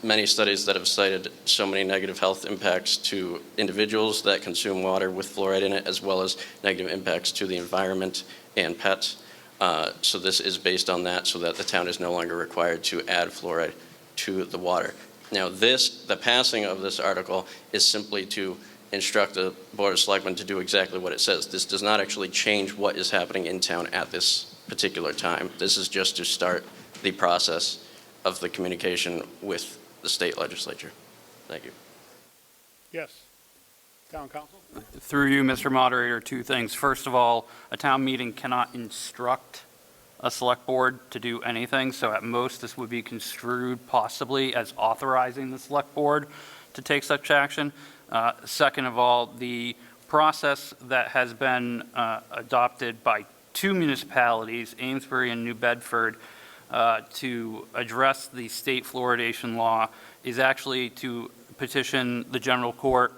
Many studies that have cited so many negative health impacts to individuals that consume water with fluoride in it, as well as negative impacts to the environment and pets. So this is based on that, so that the town is no longer required to add fluoride to the water. Now the passing of this article is simply to instruct the Board of Selectmen to do exactly what it says. This does not actually change what is happening in town at this particular time. This is just to start the process of the communication with the state legislature. Thank you. Yes. Town council? Through you, Mr. Moderator, two things. First of all, a town meeting cannot instruct a select board to do anything, so at most this would be construed possibly as authorizing the select board to take such action. Second of all, the process that has been adopted by two municipalities, Amesbury and New Bedford, to address the state fluoridation law is actually to petition the general court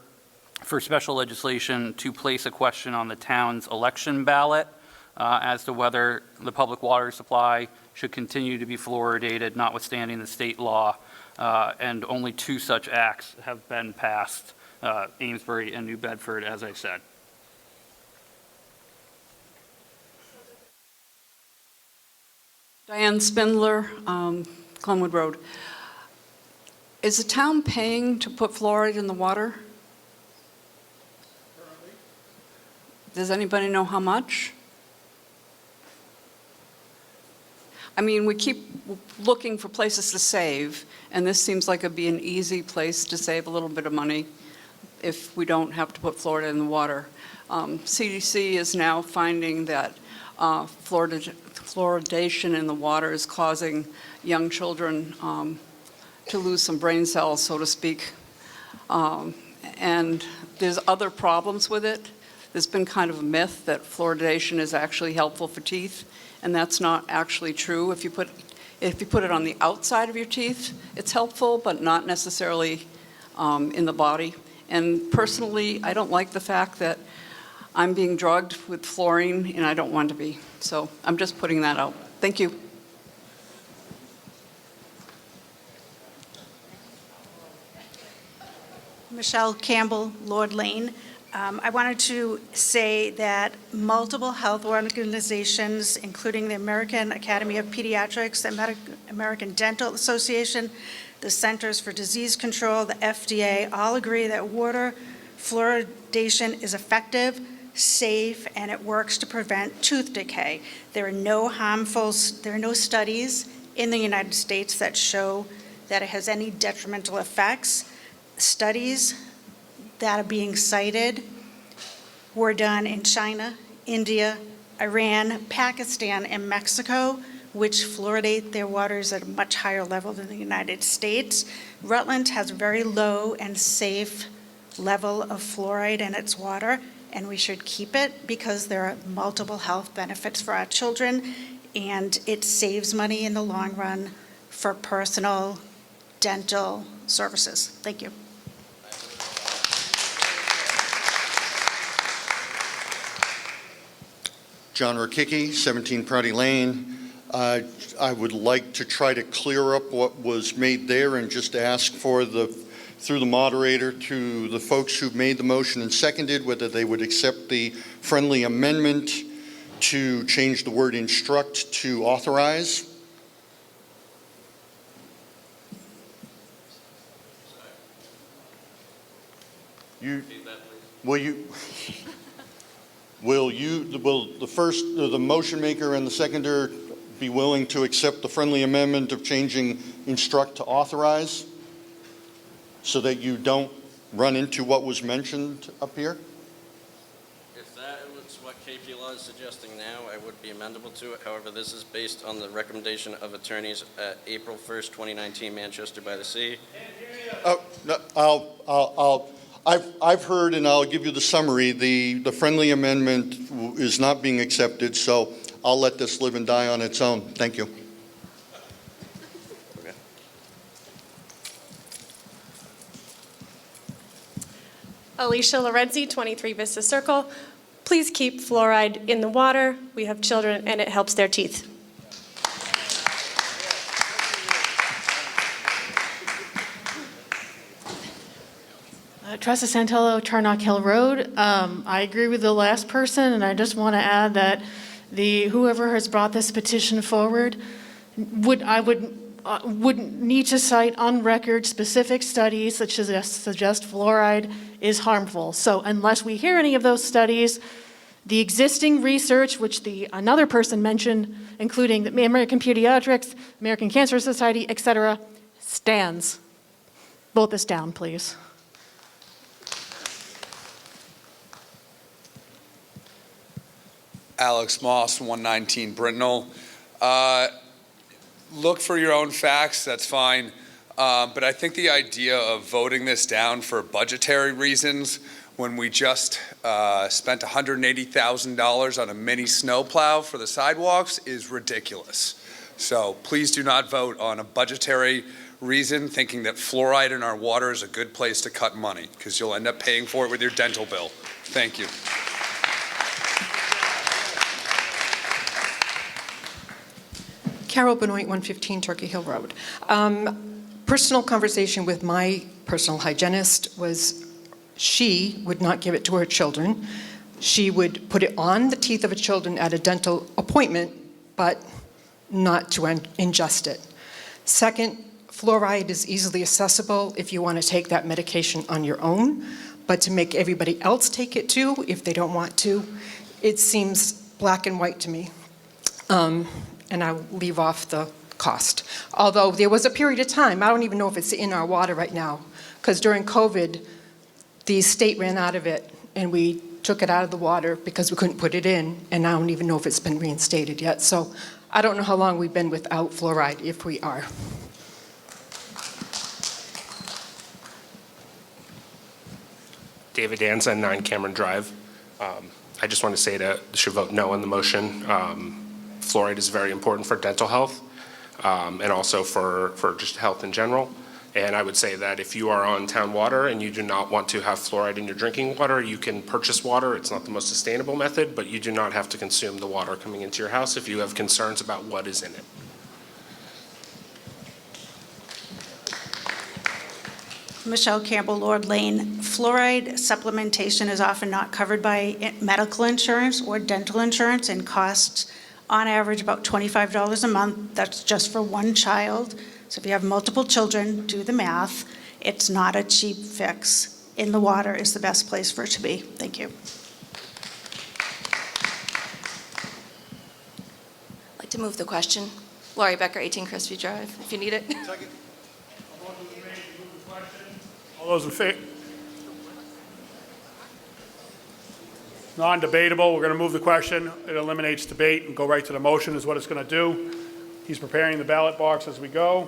for special legislation to place a question on the town's election ballot as to whether the public water supply should continue to be fluoridated, notwithstanding the state law. And only two such acts have been passed, Amesbury and New Bedford, as I said. Diane Spindler, Glenwood Road. Is the town paying to put fluoride in the water? Does anybody know how much? I mean, we keep looking for places to save, and this seems like it'd be an easy place to save a little bit of money if we don't have to put fluoride in the water. CDC is now finding that fluoridation in the water is causing young children to lose some brain cells, so to speak. And there's other problems with it. There's been kind of a myth that fluoridation is actually helpful for teeth, and that's not actually true. If you put it on the outside of your teeth, it's helpful, but not necessarily in the body. And personally, I don't like the fact that I'm being drugged with fluorine, and I don't want to be. So I'm just putting that out. Thank you. Michelle Campbell, Lord Lane. I wanted to say that multiple health organizations, including the American Academy of Pediatrics, the American Dental Association, the Centers for Disease Control, the FDA, all agree that water fluoridation is effective, safe, and it works to prevent tooth decay. There are no studies in the United States that show that it has any detrimental effects. Studies that are being cited were done in China, India, Iran, Pakistan, and Mexico, which fluoridate their waters at a much higher level than the United States. Rutland has a very low and safe level of fluoride in its water, and we should keep it because there are multiple health benefits for our children, and it saves money in the long run for personal dental services. Thank you. John Rokicki, 17 Prouty Lane. I would like to try to clear up what was made there and just ask for through the moderator to the folks who made the motion and seconded, whether they would accept the friendly amendment to change the word instruct to authorize. Will the motion maker and the seconder be willing to accept the friendly amendment of changing instruct to authorize so that you don't run into what was mentioned up here? If that was what KP Law is suggesting now, I would be amendable to it. However, this is based on the recommendation of attorneys at April 1st, 2019, Manchester by the Sea. Oh, no, I've heard, and I'll give you the summary. The friendly amendment is not being accepted, so I'll let this live and die on its own. Thank you. Okay. Alicia Lorenzi, 23 Vista Circle. Please keep fluoride in the water. We have children, and it helps their teeth. Tressa Santello, Charnock Hill Road. I agree with the last person, and I just want to add that whoever has brought this petition forward would need to cite on record specific studies that suggest fluoride is harmful. So unless we hear any of those studies, the existing research, which another person mentioned, including the American Pediatrics, American Cancer Society, et cetera, stands. Vote this down, please. Alex Moss, 119 Brittenell. Look for your own facts, that's fine. But I think the idea of voting this down for budgetary reasons when we just spent $180,000 on a mini snowplow for the sidewalks is ridiculous. So please do not vote on a budgetary reason thinking that fluoride in our water is a good place to cut money, because you'll end up paying for it with your dental bill. Thank you. Carol Benoit, 115 Turkey Hill Road. Personal conversation with my personal hygienist was she would not give it to her children. She would put it on the teeth of her children at a dental appointment, but not to ingest it. Second, fluoride is easily accessible if you want to take that medication on your own, but to make everybody else take it too, if they don't want to, it seems black and white to me. And I'll leave off the cost. Although there was a period of time, I don't even know if it's in our water right now, because during COVID, the state ran out of it, and we took it out of the water because we couldn't put it in, and I don't even know if it's been reinstated yet. So I don't know how long we've been without fluoride, if we are. David Danza, 9 Cameron Drive. I just want to say that you should vote no on the motion. Fluoride is very important for dental health and also for just health in general. And I would say that if you are on town water and you do not want to have fluoride in your drinking water, you can purchase water. It's not the most sustainable method, but you do not have to consume the water coming into your house if you have concerns about what is in it. Michelle Campbell, Lord Lane. Fluoride supplementation is often not covered by medical insurance or dental insurance and costs on average about $25 a month. That's just for one child. So if you have multiple children, do the math. It's not a cheap fix. In the water is the best place for it to be. Thank you. I'd like to move the question. Laurie Becker, 18 Crestview Drive, if you need it. All those in favor? Non-debatable. We're going to move the question. It eliminates debate and go right to the motion is what it's going to do. He's preparing the ballot box as we go.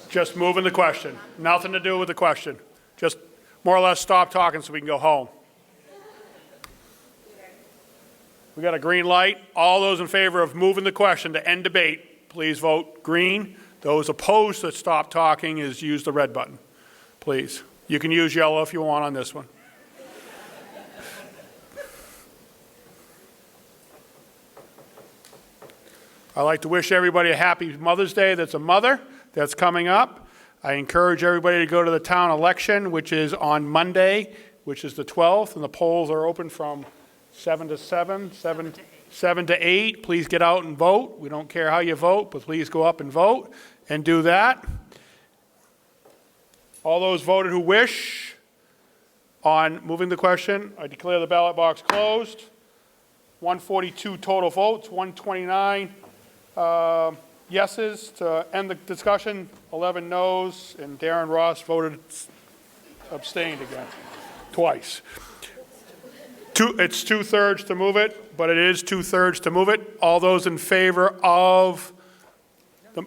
Just moving the question. Nothing to do with the question. Just more or less stop talking so we can go home. We got a green light. All those in favor of moving the question to end debate, please vote green. Those opposed to stop talking is use the red button, please. You can use yellow if you want on this one. I'd like to wish everybody a happy Mother's Day that's a mother that's coming up. I encourage everybody to go to the town election, which is on Monday, which is the 12th, and the polls are open from 7 to 8. Please get out and vote. We don't care how you vote, but please go up and vote and do that. All those voted who wish on moving the question, I declare the ballot box closed. 142 total votes, 129 yeses to end the discussion, 11 noes, and Darren Ross voted abstained again, twice. It's 2/3 to move it, but it is 2/3 to move it. All those in favor of the...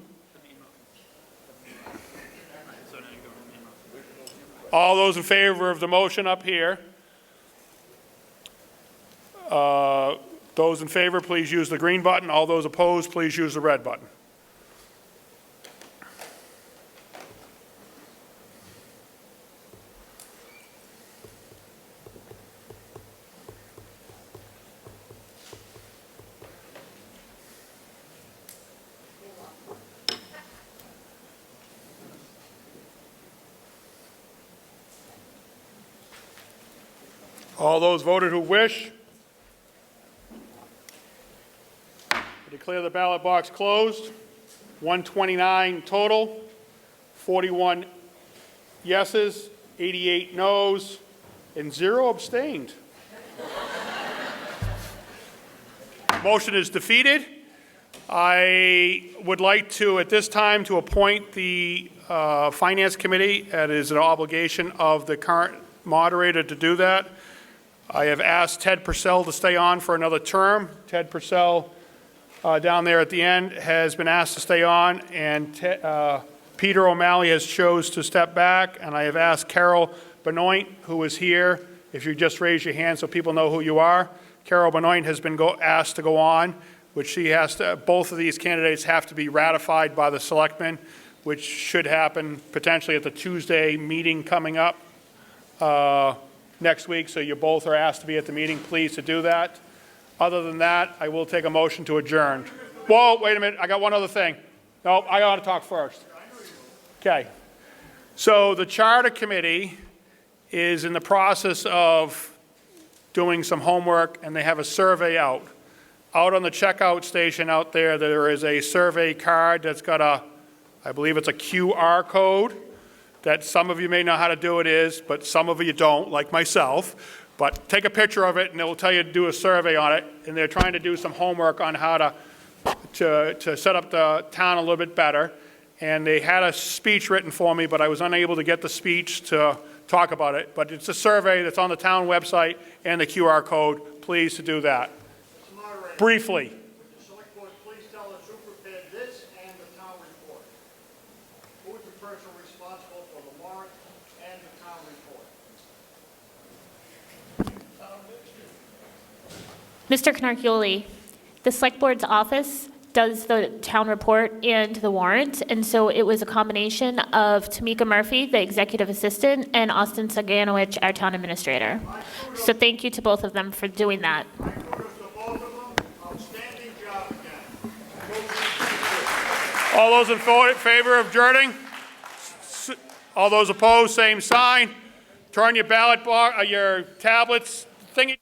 All those in favor of the motion up here, those in favor, please use the green button. All those opposed, please use the red button. All those voted who wish. I declare the ballot box closed. 129 total, 41 yeses, 88 noes, and 0 abstained. Motion is defeated. I would like to, at this time, to appoint the Finance Committee. It is an obligation of the current moderator to do that. I have asked Ted Purcell to stay on for another term. Ted Purcell, down there at the end, has been asked to stay on, and Peter O'Malley has chose to step back, and I have asked Carol Benoit, who is here, if you just raise your hand so people know who you are. Carol Benoit has been asked to go on, which she has to, both of these candidates have to be ratified by the selectmen, which should happen potentially at the Tuesday meeting coming up next week, so you both are asked to be at the meeting. Please to do that. Other than that, I will take a motion to adjourn. Whoa, wait a minute, I got one other thing. No, I ought to talk first. Okay. So the Charter Committee is in the process of doing some homework, and they have a survey out. Out on the checkout station out there is a survey card that's got I believe it's a QR code that some of you may know how to do it is, but some of you don't, like myself. But take a picture of it, and it will tell you to do a survey on it, and they're trying to do some homework on how to set up the town a little bit better. And they had a speech written for me, but I was unable to get the speech to talk about it. But it's a survey that's on the town website and the QR code. Please to do that. Briefly. Would the select board please tell us who prepared this and the town report? Who is the person responsible for the warrant and the town report? Mr. Canarchioli, the Select Board's office does the town report and the warrant, and so it was a combination of Tamika Murphy, the executive assistant, and Austin Saganowicz, our town administrator. So thank you to both of them for doing that. All those in favor of adjourning? All those opposed, same sign. Turn your ballot box, your tablets, thingy.